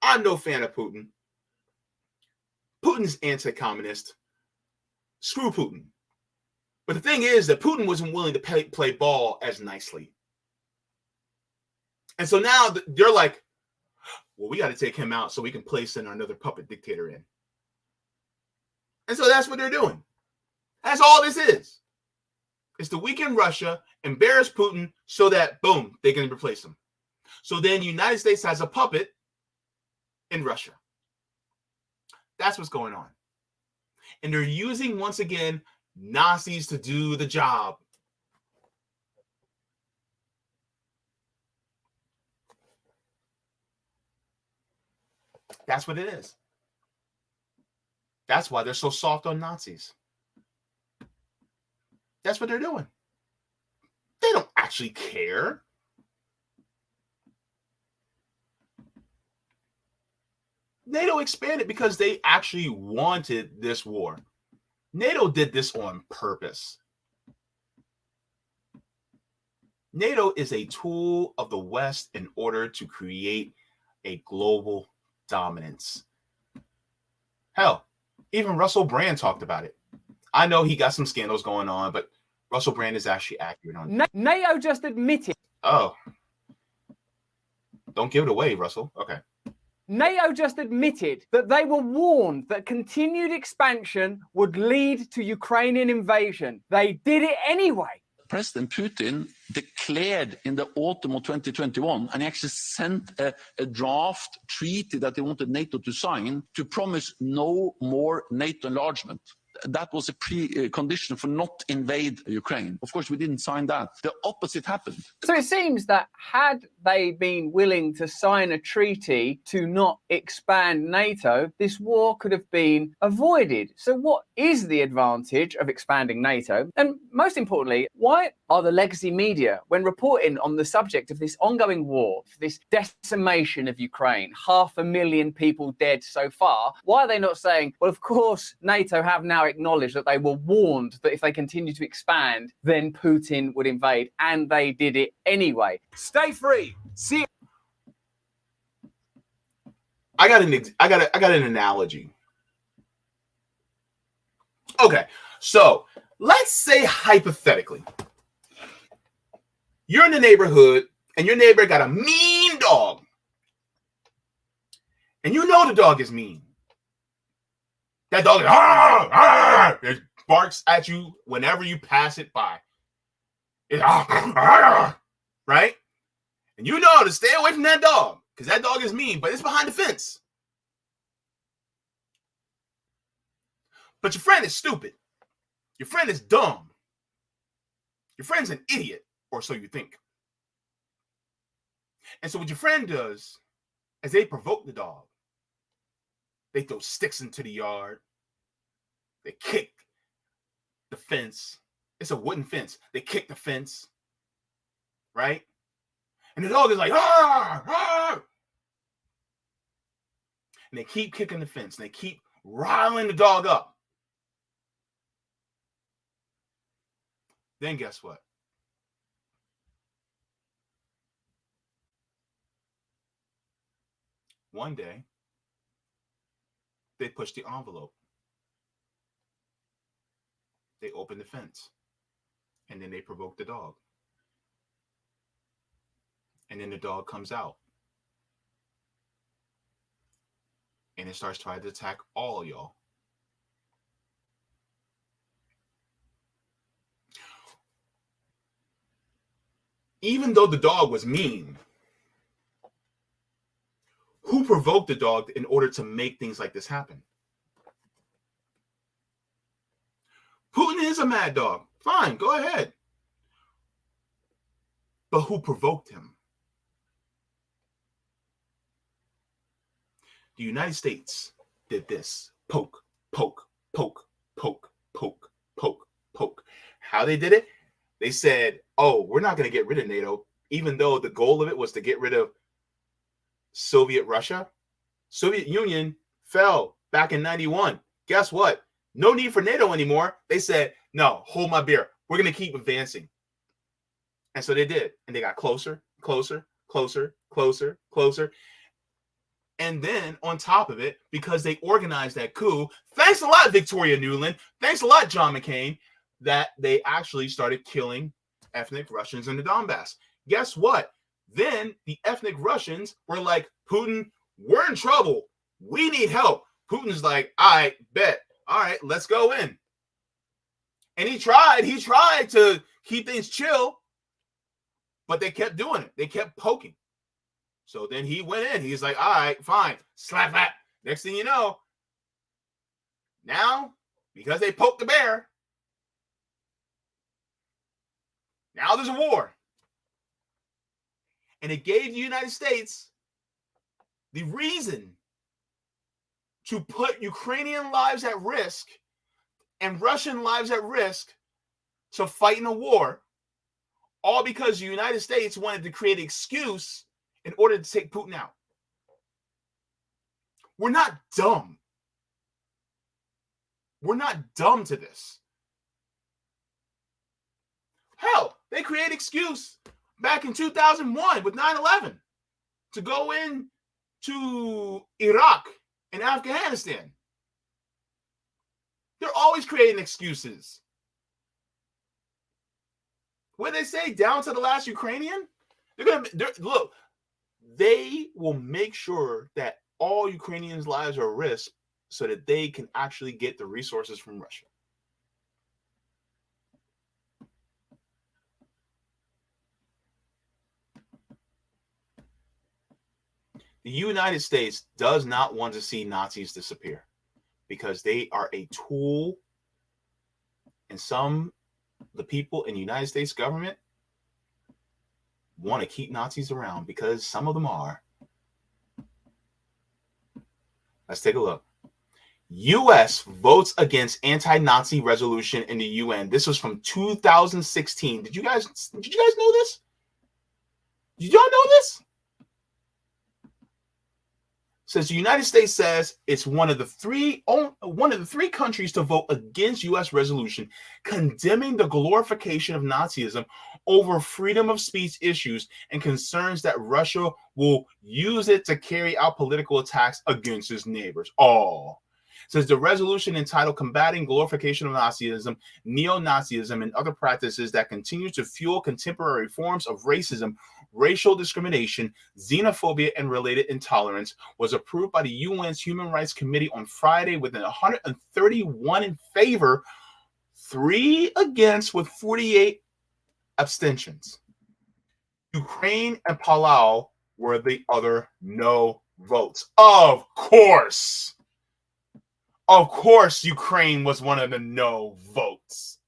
I'm no fan of Putin. Putin's anti-communist. Screw Putin. But the thing is that Putin wasn't willing to play ball as nicely. And so now they're like, well, we got to take him out so we can place in another puppet dictator in. And so that's what they're doing. That's all this is. It's to weaken Russia, embarrass Putin so that, boom, they can replace him. So then the United States has a puppet in Russia. That's what's going on. And they're using, once again, Nazis to do the job. That's what it is. That's why they're so soft on Nazis. That's what they're doing. They don't actually care. NATO expanded because they actually wanted this war. NATO did this on purpose. NATO is a tool of the West in order to create a global dominance. Hell, even Russell Brand talked about it. I know he got some scandals going on, but Russell Brand is actually accurate on it. NATO just admitted. Oh. Don't give it away, Russell. Okay. NATO just admitted that they were warned that continued expansion would lead to Ukrainian invasion. They did it anyway. President Putin declared in the autumn of 2021, and he actually sent a draft treaty that he wanted NATO to sign to promise no more NATO enlargement. That was a precondition for not invade Ukraine. Of course, we didn't sign that. The opposite happened. So it seems that had they been willing to sign a treaty to not expand NATO, this war could have been avoided. So what is the advantage of expanding NATO? And most importantly, why are the legacy media, when reporting on the subject of this ongoing war, this decimation of Ukraine, 500,000 people dead so far, why are they not saying, well, of course, NATO have now acknowledged that they were warned that if they continue to expand, then Putin would invade, and they did it anyway. Stay free. See. I got an analogy. Okay, so let's say hypothetically, you're in the neighborhood and your neighbor got a mean dog, and you know the dog is mean. That dog it barks at you whenever you pass it by. It, right? And you know to stay away from that dog because that dog is mean, but it's behind the fence. But your friend is stupid. Your friend is dumb. Your friend's an idiot, or so you think. And so what your friend does is they provoke the dog. They throw sticks into the yard. They kick the fence. It's a wooden fence. They kick the fence, right? And the dog is like, ah, ah. And they keep kicking the fence. And they keep riling the dog up. Then guess what? One day, they push the envelope. They open the fence. And then they provoke the dog. And then the dog comes out. And it starts trying to attack all y'all. Even though the dog was mean, who provoked the dog in order to make things like this happen? Putin is a mad dog. Fine, go ahead. But who provoked him? The United States did this. Poke, poke, poke, poke, poke, poke, poke. How they did it? They said, oh, we're not going to get rid of NATO, even though the goal of it was to get rid of Soviet Russia. Soviet Union fell back in 91. Guess what? No need for NATO anymore. They said, no, hold my beer. We're going to keep advancing. And so they did. And they got closer, closer, closer, closer, closer. And then on top of it, because they organized that coup, thanks a lot, Victoria Nuland, thanks a lot, John McCain, that they actually started killing ethnic Russians in the Donbass. Guess what? Then the ethnic Russians were like, Putin, we're in trouble. We need help. Putin's like, all right, bet. All right, let's go in. And he tried to keep things chill, but they kept doing it. They kept poking. So then he went in. He's like, all right, fine. Slap that. Next thing you know, now, because they poked the bear, now there's a war. And it gave the United States the reason to put Ukrainian lives at risk and Russian lives at risk to fight in a war, all because the United States wanted to create an excuse in order to take Putin out. We're not dumb. We're not dumb to this. Hell, they created excuse back in 2001 with 9/11 to go in to Iraq and Afghanistan. They're always creating excuses. What they say, down to the last Ukrainian? Look, they will make sure that all Ukrainians' lives are at risk so that they can actually get the resources from Russia. The United States does not want to see Nazis disappear because they are a tool, and the people in the United States government want to keep Nazis around because some of them are. Let's take a look. U.S. votes against anti-Nazi resolution in the UN. This was from 2016. Did you guys know this? Did y'all know this? Says the United States says it's one of the three countries to vote against U.S. resolution condemning the glorification of Nazism over freedom of speech issues and concerns that Russia will use it to carry out political attacks against its neighbors. Says the resolution entitled Combating Glorification of Nazism, Neo-Nazism, and Other Practices that Continue to Fuel Contemporary Forms of Racism, Racial Discrimination, Xenophobia, and Related Intolerance was approved by the UN's Human Rights Committee on Friday with 131 in favor, 3 against, with 48 abstentions. Ukraine and Palau were the other no votes. Of course, Ukraine was one of the no votes.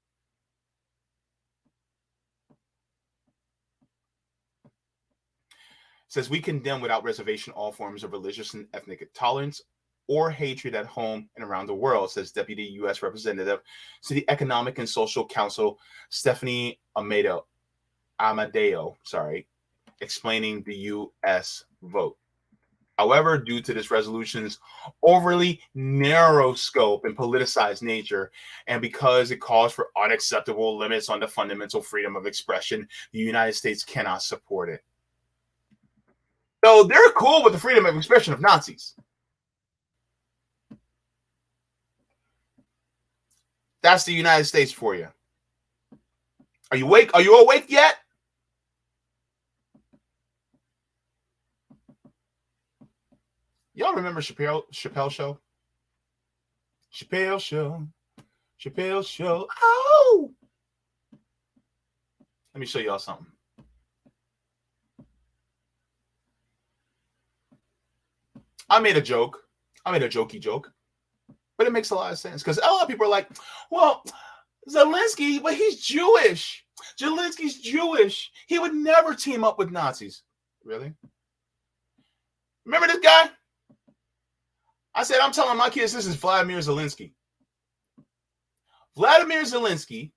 Says we condemn without reservation all forms of religious and ethnic intolerance or hatred at home and around the world, says Deputy U.S. Representative to the Economic and Social Council, Stephanie Amadeo, explaining the U.S. vote. However, due to this resolution's overly narrow scope and politicized nature, and because it calls for unacceptable limits on the fundamental freedom of expression, the United States cannot support it. So they're cool with the freedom of expression of Nazis. That's the United States for you. Are you awake? Are you awake yet? Y'all remember Chappelle Show? Chappelle Show. Oh! Let me show y'all something. I made a jokey joke, but it makes a lot of sense because a lot of people are like, well, Zelensky, but he's Jewish. Zelensky's Jewish. He would never team up with Nazis. Really? Remember this guy? I said, I'm telling my kids this is Vladimir Zelensky. Vladimir Zelensky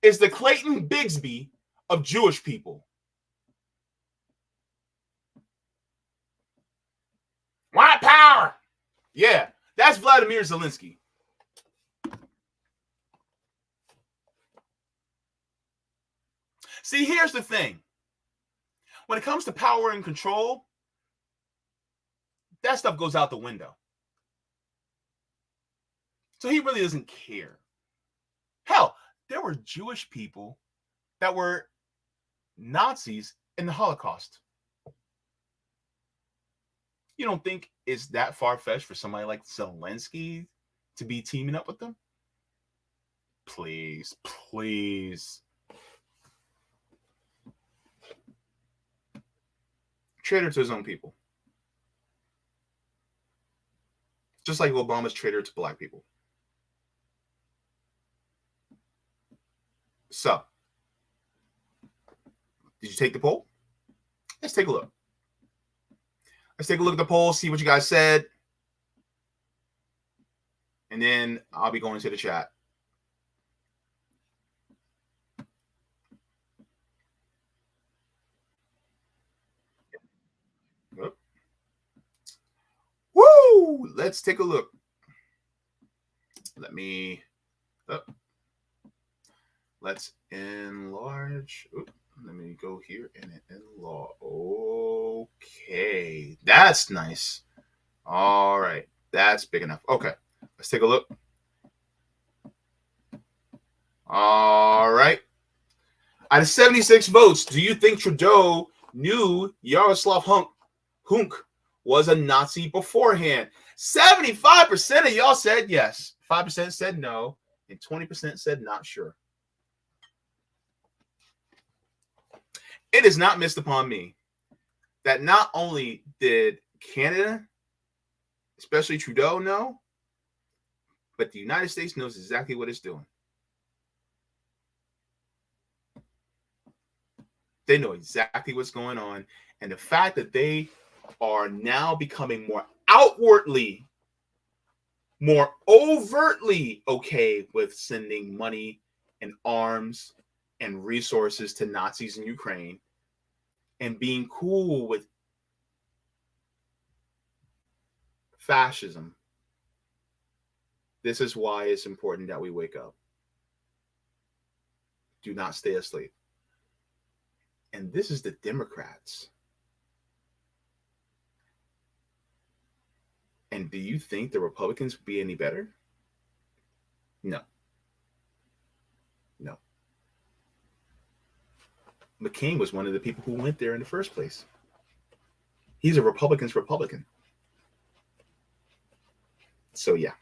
is the Clayton Bigsby of Jewish people. White power. Yeah, that's Vladimir Zelensky. See, here's the thing. When it comes to power and control, that stuff goes out the window. So he really doesn't care. Hell, there were Jewish people that were Nazis in the Holocaust. You don't think it's that far-fetched for somebody like Zelensky to be teaming up with them? Please, please. Traitor to his own people. Just like Obama's traitor to black people. So, did you take the poll? Let's take a look. Let's take a look at the poll, see what you guys said. And then I'll be going to the chat. Woo! Let's take a look. Let me... let's enlarge. Let me go here and enlarge. Okay. That's nice. All right. That's big enough. Okay. Let's take a look. All right. Out of 76 votes, do you think Trudeau knew Yaroslav Hunk was a Nazi beforehand? 75% of y'all said yes. 5% said no. And 20% said not sure. It is not missed upon me that not only did Canada, especially Trudeau, know, but the United States knows exactly what it's doing. They know exactly what's going on. And the fact that they are now becoming more outwardly, more overtly okay with sending money and arms and resources to Nazis in Ukraine and being cool with fascism. This is why it's important that we wake up. Do not stay asleep. And this is the Democrats. And do you think the Republicans would be any better? No. No. McCain was one of the people who went there in the first place. He's a Republican's Republican. So, yeah.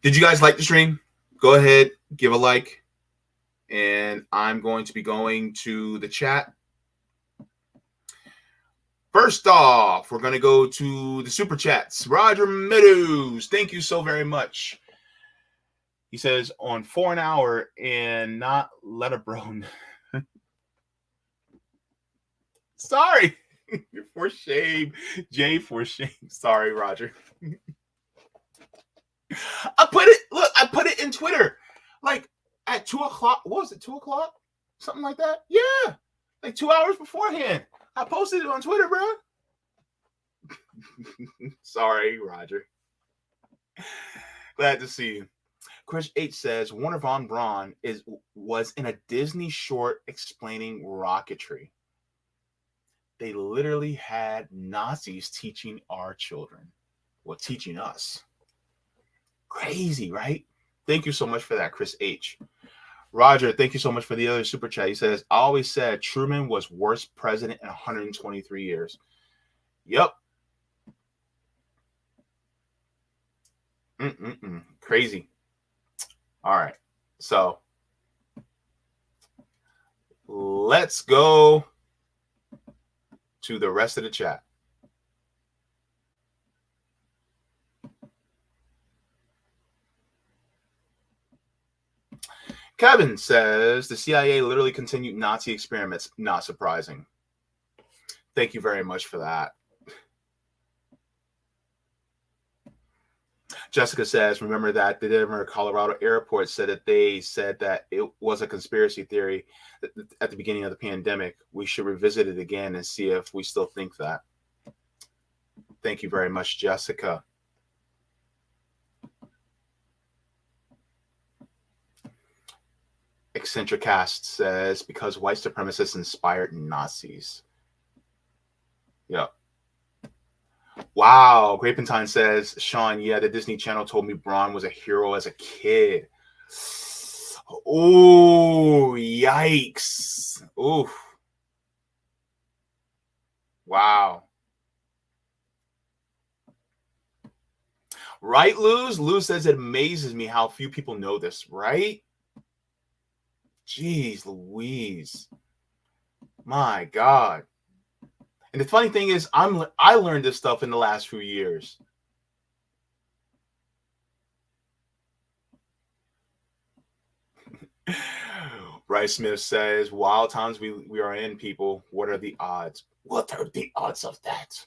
Did you guys like the stream? Go ahead, give a like. And I'm going to be going to the chat. First off, we're going to go to the super chats. Roger Meadows, thank you so very much. He says, on for an hour and not let a bro. Sorry. For shame. Jay, for shame. Sorry, Roger. I put it in Twitter. Like at 2 o'clock. What was it? 2 o'clock? Something like that? Yeah. Like 2 hours beforehand. I posted it on Twitter, bro. Sorry, Roger. Glad to see you. Chris H says Warner von Braun was in a Disney short explaining rocketry. They literally had Nazis teaching our children. Well, teaching us. Crazy, right? Thank you so much for that, Chris H. Roger, thank you so much for the other super chat. He says, I always said Truman was worst president in 123 years. Yep. Crazy. All right. So let's go to the rest of the chat. Kevin says the CIA literally continued Nazi experiments. Not surprising. Thank you very much for that. Jessica says, remember that the Denver, Colorado airport said that they said that it was a conspiracy theory at the beginning of the pandemic. We should revisit it again and see if we still think that. Thank you very much, Jessica. Eccentric Cast says, because white supremacists inspired Nazis. Yep. Wow. Grapentine says, Sean, yeah, the Disney Channel told me Braun was a hero as a kid. Oh, yikes. Oof. Wow. Right, Luz? Luz says it amazes me how few people know this, right? Jeez Louise. My God. And the funny thing is, I learned this stuff in the last few years. Rice Smith says, wild times we are in, people. What are the odds? What are the odds of that?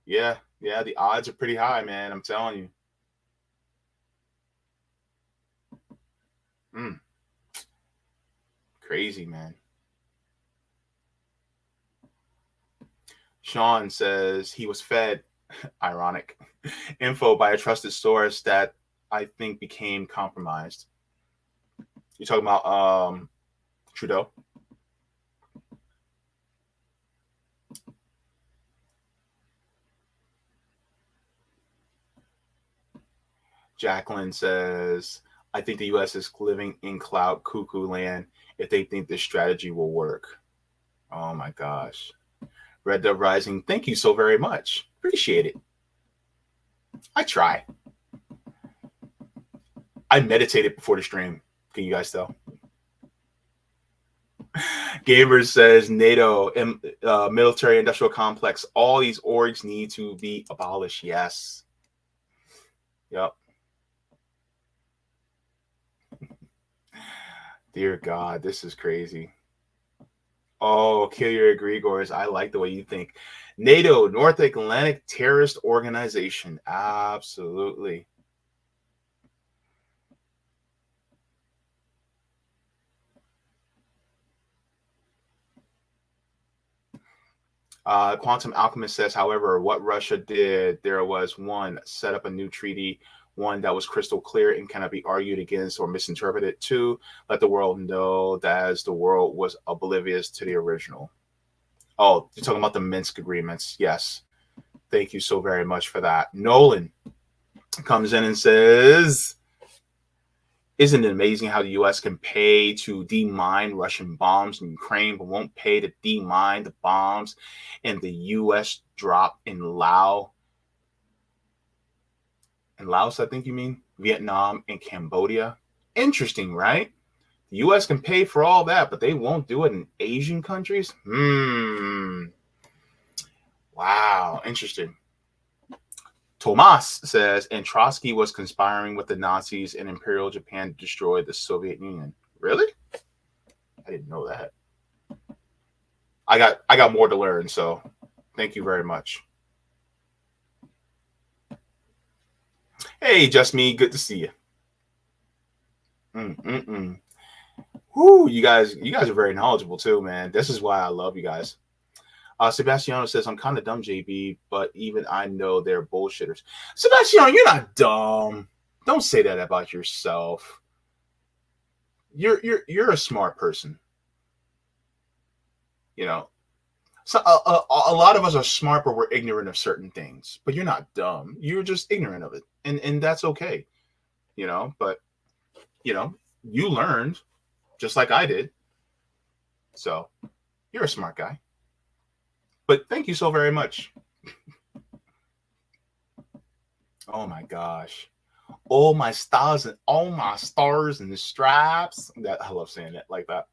Yeah, the odds are pretty high, man. I'm telling you. Crazy, man. Sean says he was fed, ironic, info by a trusted source that I think became compromised. You're talking about Trudeau? Jacqueline says, I think the U.S. is living in cloud cuckoo land if they think this strategy will work. Oh, my gosh. Red Dove Rising, thank you so very much. Appreciate it. I try. I meditated before the stream. Can you guys tell? Gamers says NATO, military industrial complex. All these orgs need to be abolished. Yes. Yep. Dear God, this is crazy. Oh, kill your egregores. I like the way you think. NATO, North Atlantic Terrorist Organization. Absolutely. Quantum Alchemist says, however, what Russia did, there was one, set up a new treaty, one that was crystal clear and cannot be argued against or misinterpreted. Two, let the world know that as the world was oblivious to the original. Oh, you're talking about the Minsk agreements. Yes. Thank you so very much for that. Nolan comes in and says, isn't it amazing how the U.S. can pay to demine Russian bombs in Ukraine, but won't pay to demine the bombs and the U.S. drop in Laos? In Laos, I think you mean, Vietnam and Cambodia. Interesting, right? The U.S. can pay for all that, but they won't do it in Asian countries? Wow, interesting. Tomas says, and Trotsky was conspiring with the Nazis in Imperial Japan to destroy the Soviet Union. Really? I didn't know that. I got more to learn, so thank you very much. Hey, just me. Good to see you. Whoo, you guys are very knowledgeable too, man. This is why I love you guys. Sebastiano says, I'm kind of dumb, JB, but even I know they're bullshitters. Sebastiano, you're not dumb. Don't say that about yourself. You're a smart person. You know, so a lot of us are smart, but we're ignorant of certain things. But you're not dumb. You're just ignorant of it, and that's okay. You know, but you know, you learned just like I did. So you're a smart guy. But thank you so very much. Oh my gosh. All my stars and straps. That I love saying it like that.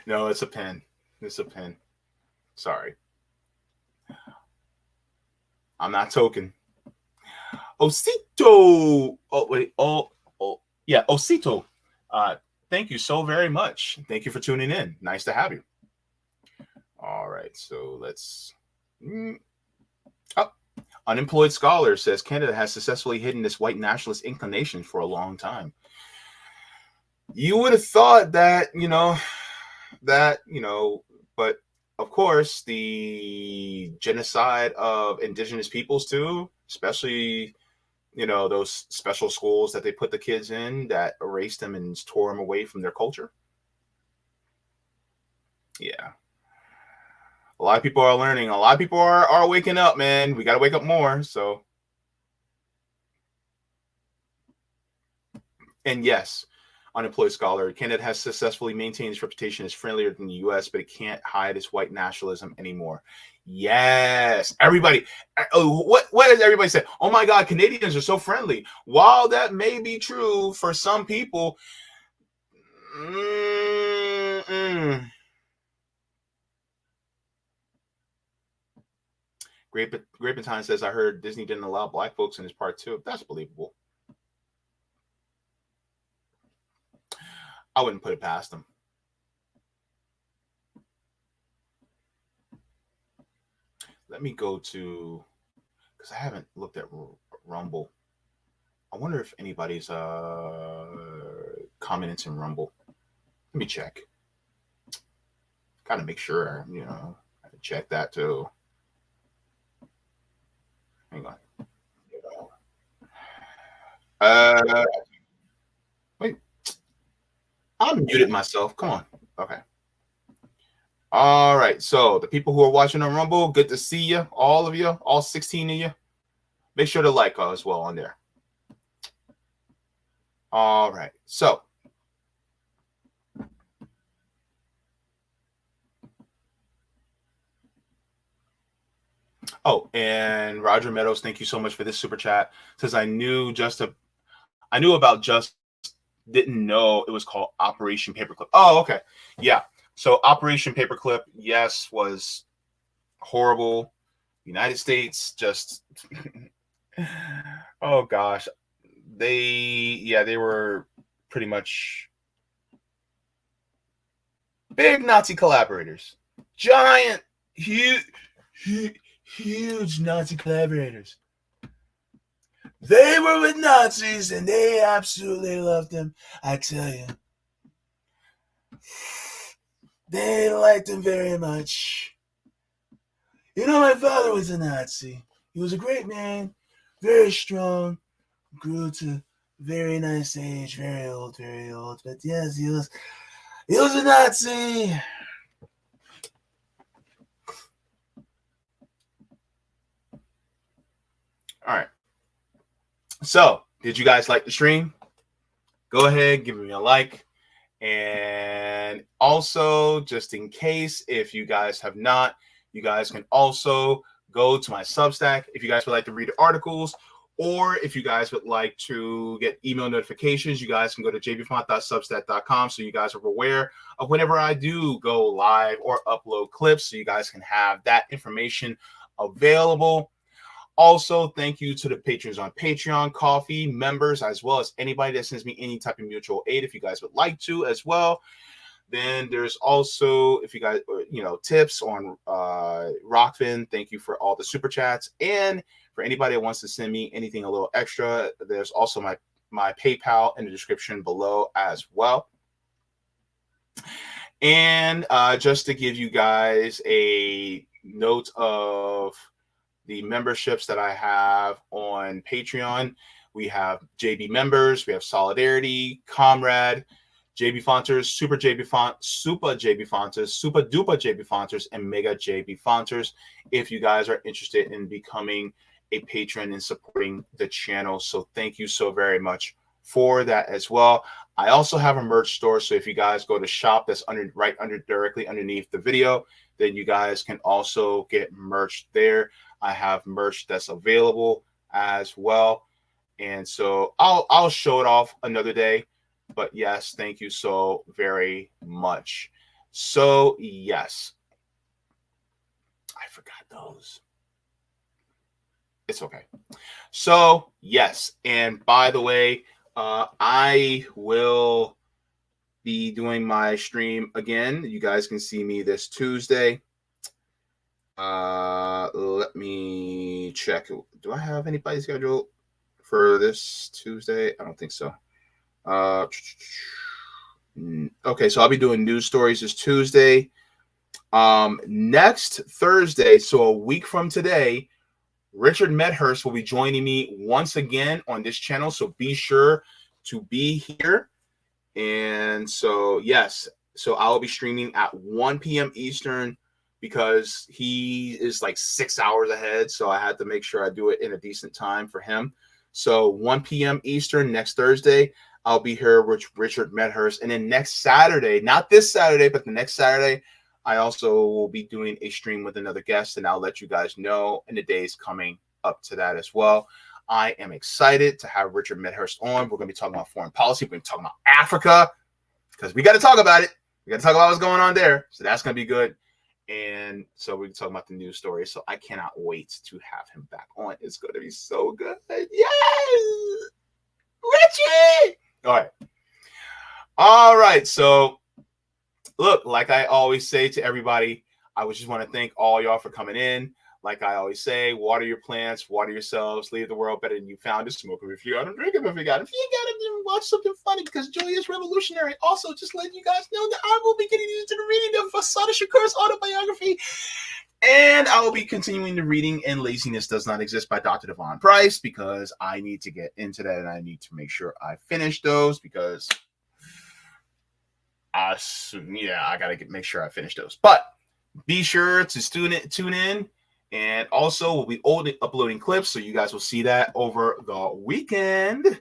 No, it's a pen. It's a pen. Sorry. I'm not token. Osito. Oh, wait. Oh, yeah. Osito. Thank you so very much. Thank you for tuning in. Nice to have you. All right, so let's. Oh, Unemployed Scholar says Canada has successfully hidden this white nationalist inclination for a long time. You would have thought that, but of course, the genocide of indigenous peoples too, especially, those special schools that they put the kids in that erased them and tore them away from their culture. Yeah. A lot of people are learning. A lot of people are waking up, man. We got to wake up more. So, and yes, Unemployed Scholar, Canada has successfully maintained its reputation as friendlier than the U.S., but it can't hide its white nationalism anymore. Yes, everybody. What does everybody say? Oh my God, Canadians are so friendly. While that may be true for some people, Grapentine says, I heard Disney didn't allow black folks in his part 2. That's believable. I wouldn't put it past them. Let me go to, because I haven't looked at Rumble. I wonder if anybody's commenting in Rumble. Let me check. Gotta make sure, I check that too. Hang on. Wait. I muted myself. Come on. Okay. All right. So the people who are watching on Rumble, good to see you. All of you, all 16 of you. Make sure to like as well on there. All right. So oh, and Roger Meadows, thank you so much for this super chat. Says I knew about Just, didn't know it was called Operation Paperclip. Oh, okay. Yeah. So Operation Paperclip, yes, was horrible. United States just oh gosh. They were pretty much big Nazi collaborators. Giant, huge Nazi collaborators. They were with Nazis and they absolutely loved them. I tell you. They liked him very much. My father was a Nazi. He was a great man, very strong, grew to very nice age, very old. But yes, he was a Nazi. All right. So, did you guys like the stream? Go ahead, give me a like. And also, just in case, if you guys have not, you guys can also go to my Substack if you guys would like to read the articles, or if you guys would like to get email notifications, you guys can go to jbfont.substack.com so you guys are aware of whenever I do go live or upload clips, so you guys can have that information available. Also, thank you to the patrons on Patreon, Coffee, members, as well as anybody that sends me any type of mutual aid if you guys would like to as well. Then there's also, if you guys, tips on Rockfin, thank you for all the super chats. And for anybody that wants to send me anything a little extra, there's also my PayPal in the description below as well. And just to give you guys a note of the memberships that I have on Patreon, we have JB members, we have Solidarity, Comrade, JB Fonters, Super JB Font, Super JB Fonters, Super Duper JB Fonters, and Mega JB Fonters if you guys are interested in becoming a patron and supporting the channel. So thank you so very much for that as well. I also have a merch store, so if you guys go to shop, that's directly underneath the video, then you guys can also get merch there. I have merch that's available as well. And so I'll show it off another day. But yes, thank you so very much. So yes, I forgot those. It's okay. So yes, and by the way, I will be doing my stream again. You guys can see me this Tuesday Let me check. Do I have anybody scheduled for this Tuesday? I don't think so. Okay, so I'll be doing news stories this Tuesday. Next Thursday, so a week from today, Richard Medhurst will be joining me once again on this channel. So be sure to be here. And so, yes, so I'll be streaming at 1 p.m. Eastern because he is like 6 hours ahead. So I had to make sure I do it in a decent time for him. So 1 p.m. Eastern next Thursday, I'll be here with Richard Medhurst. And then next Saturday, not this Saturday, but the next Saturday, I also will be doing a stream with another guest, and I'll let you guys know in the days coming up to that as well. I am excited to have Richard Medhurst on. We're going to be talking about foreign policy. We're going to be talking about Africa because we got to talk about it. We got to talk about what's going on there. So that's going to be good. And so we can talk about the news story. So I cannot wait to have him back on. It's going to be so good. Yes! Richie! All right. So look, like I always say to everybody, I just want to thank all y'all for coming in. Like I always say, water your plants, water yourselves, leave the world better than you found it. Smoke them if you got them, drink them if you got them. If you got them, then watch something funny because joy is revolutionary. Also, just letting you guys know that I will be getting into the reading of Assata Shakur's autobiography. And I will be continuing the reading And Laziness Does Not Exist by Dr. Devon Price because I need to get into that and I need to make sure I finish those because I got to make sure I finish those. But be sure to tune in. And also, we'll be uploading clips, so you guys will see that over the weekend.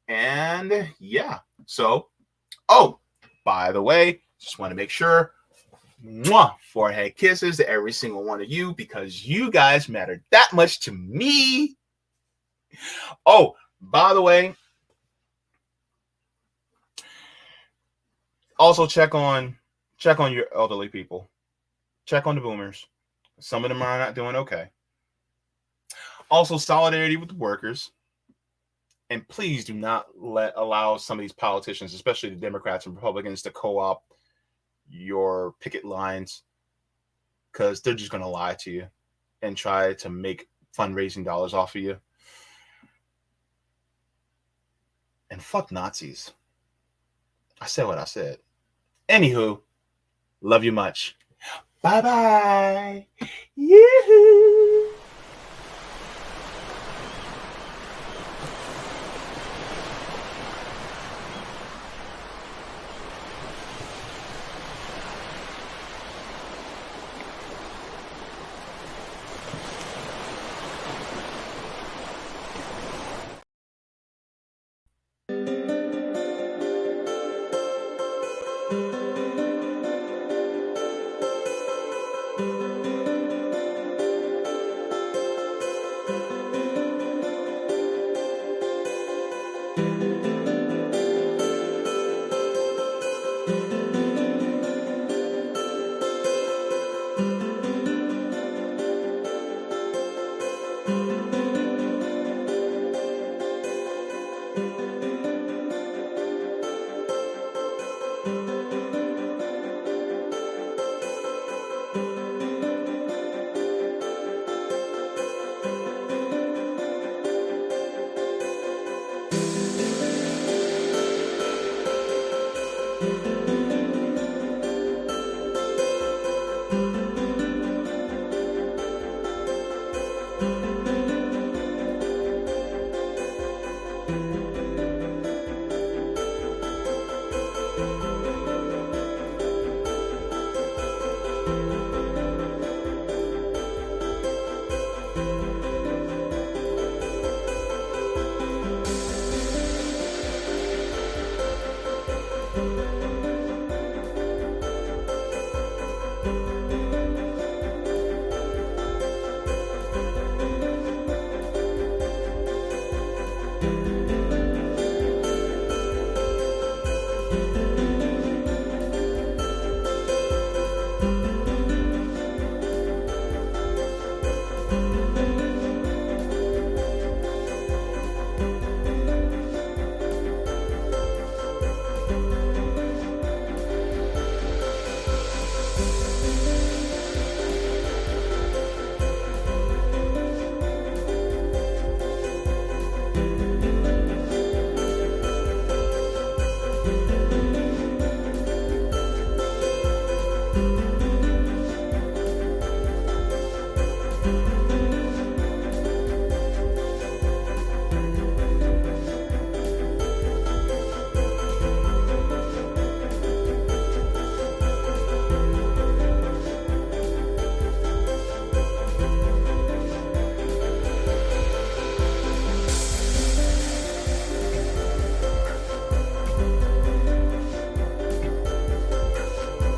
And yeah, so, by the way, just want to make sure, forehead kisses to every single one of you because you guys matter that much to me. Oh, by the way, also check on your elderly people. Check on the boomers. Some of them are not doing okay. Also, solidarity with the workers. And please do not allow some of these politicians, especially the Democrats and Republicans, to co-opt your picket lines because they're just going to lie to you and try to make fundraising dollars off of you. And fuck Nazis. I said what I said. Anywho, love you much. Bye-bye. Yoo-hoo.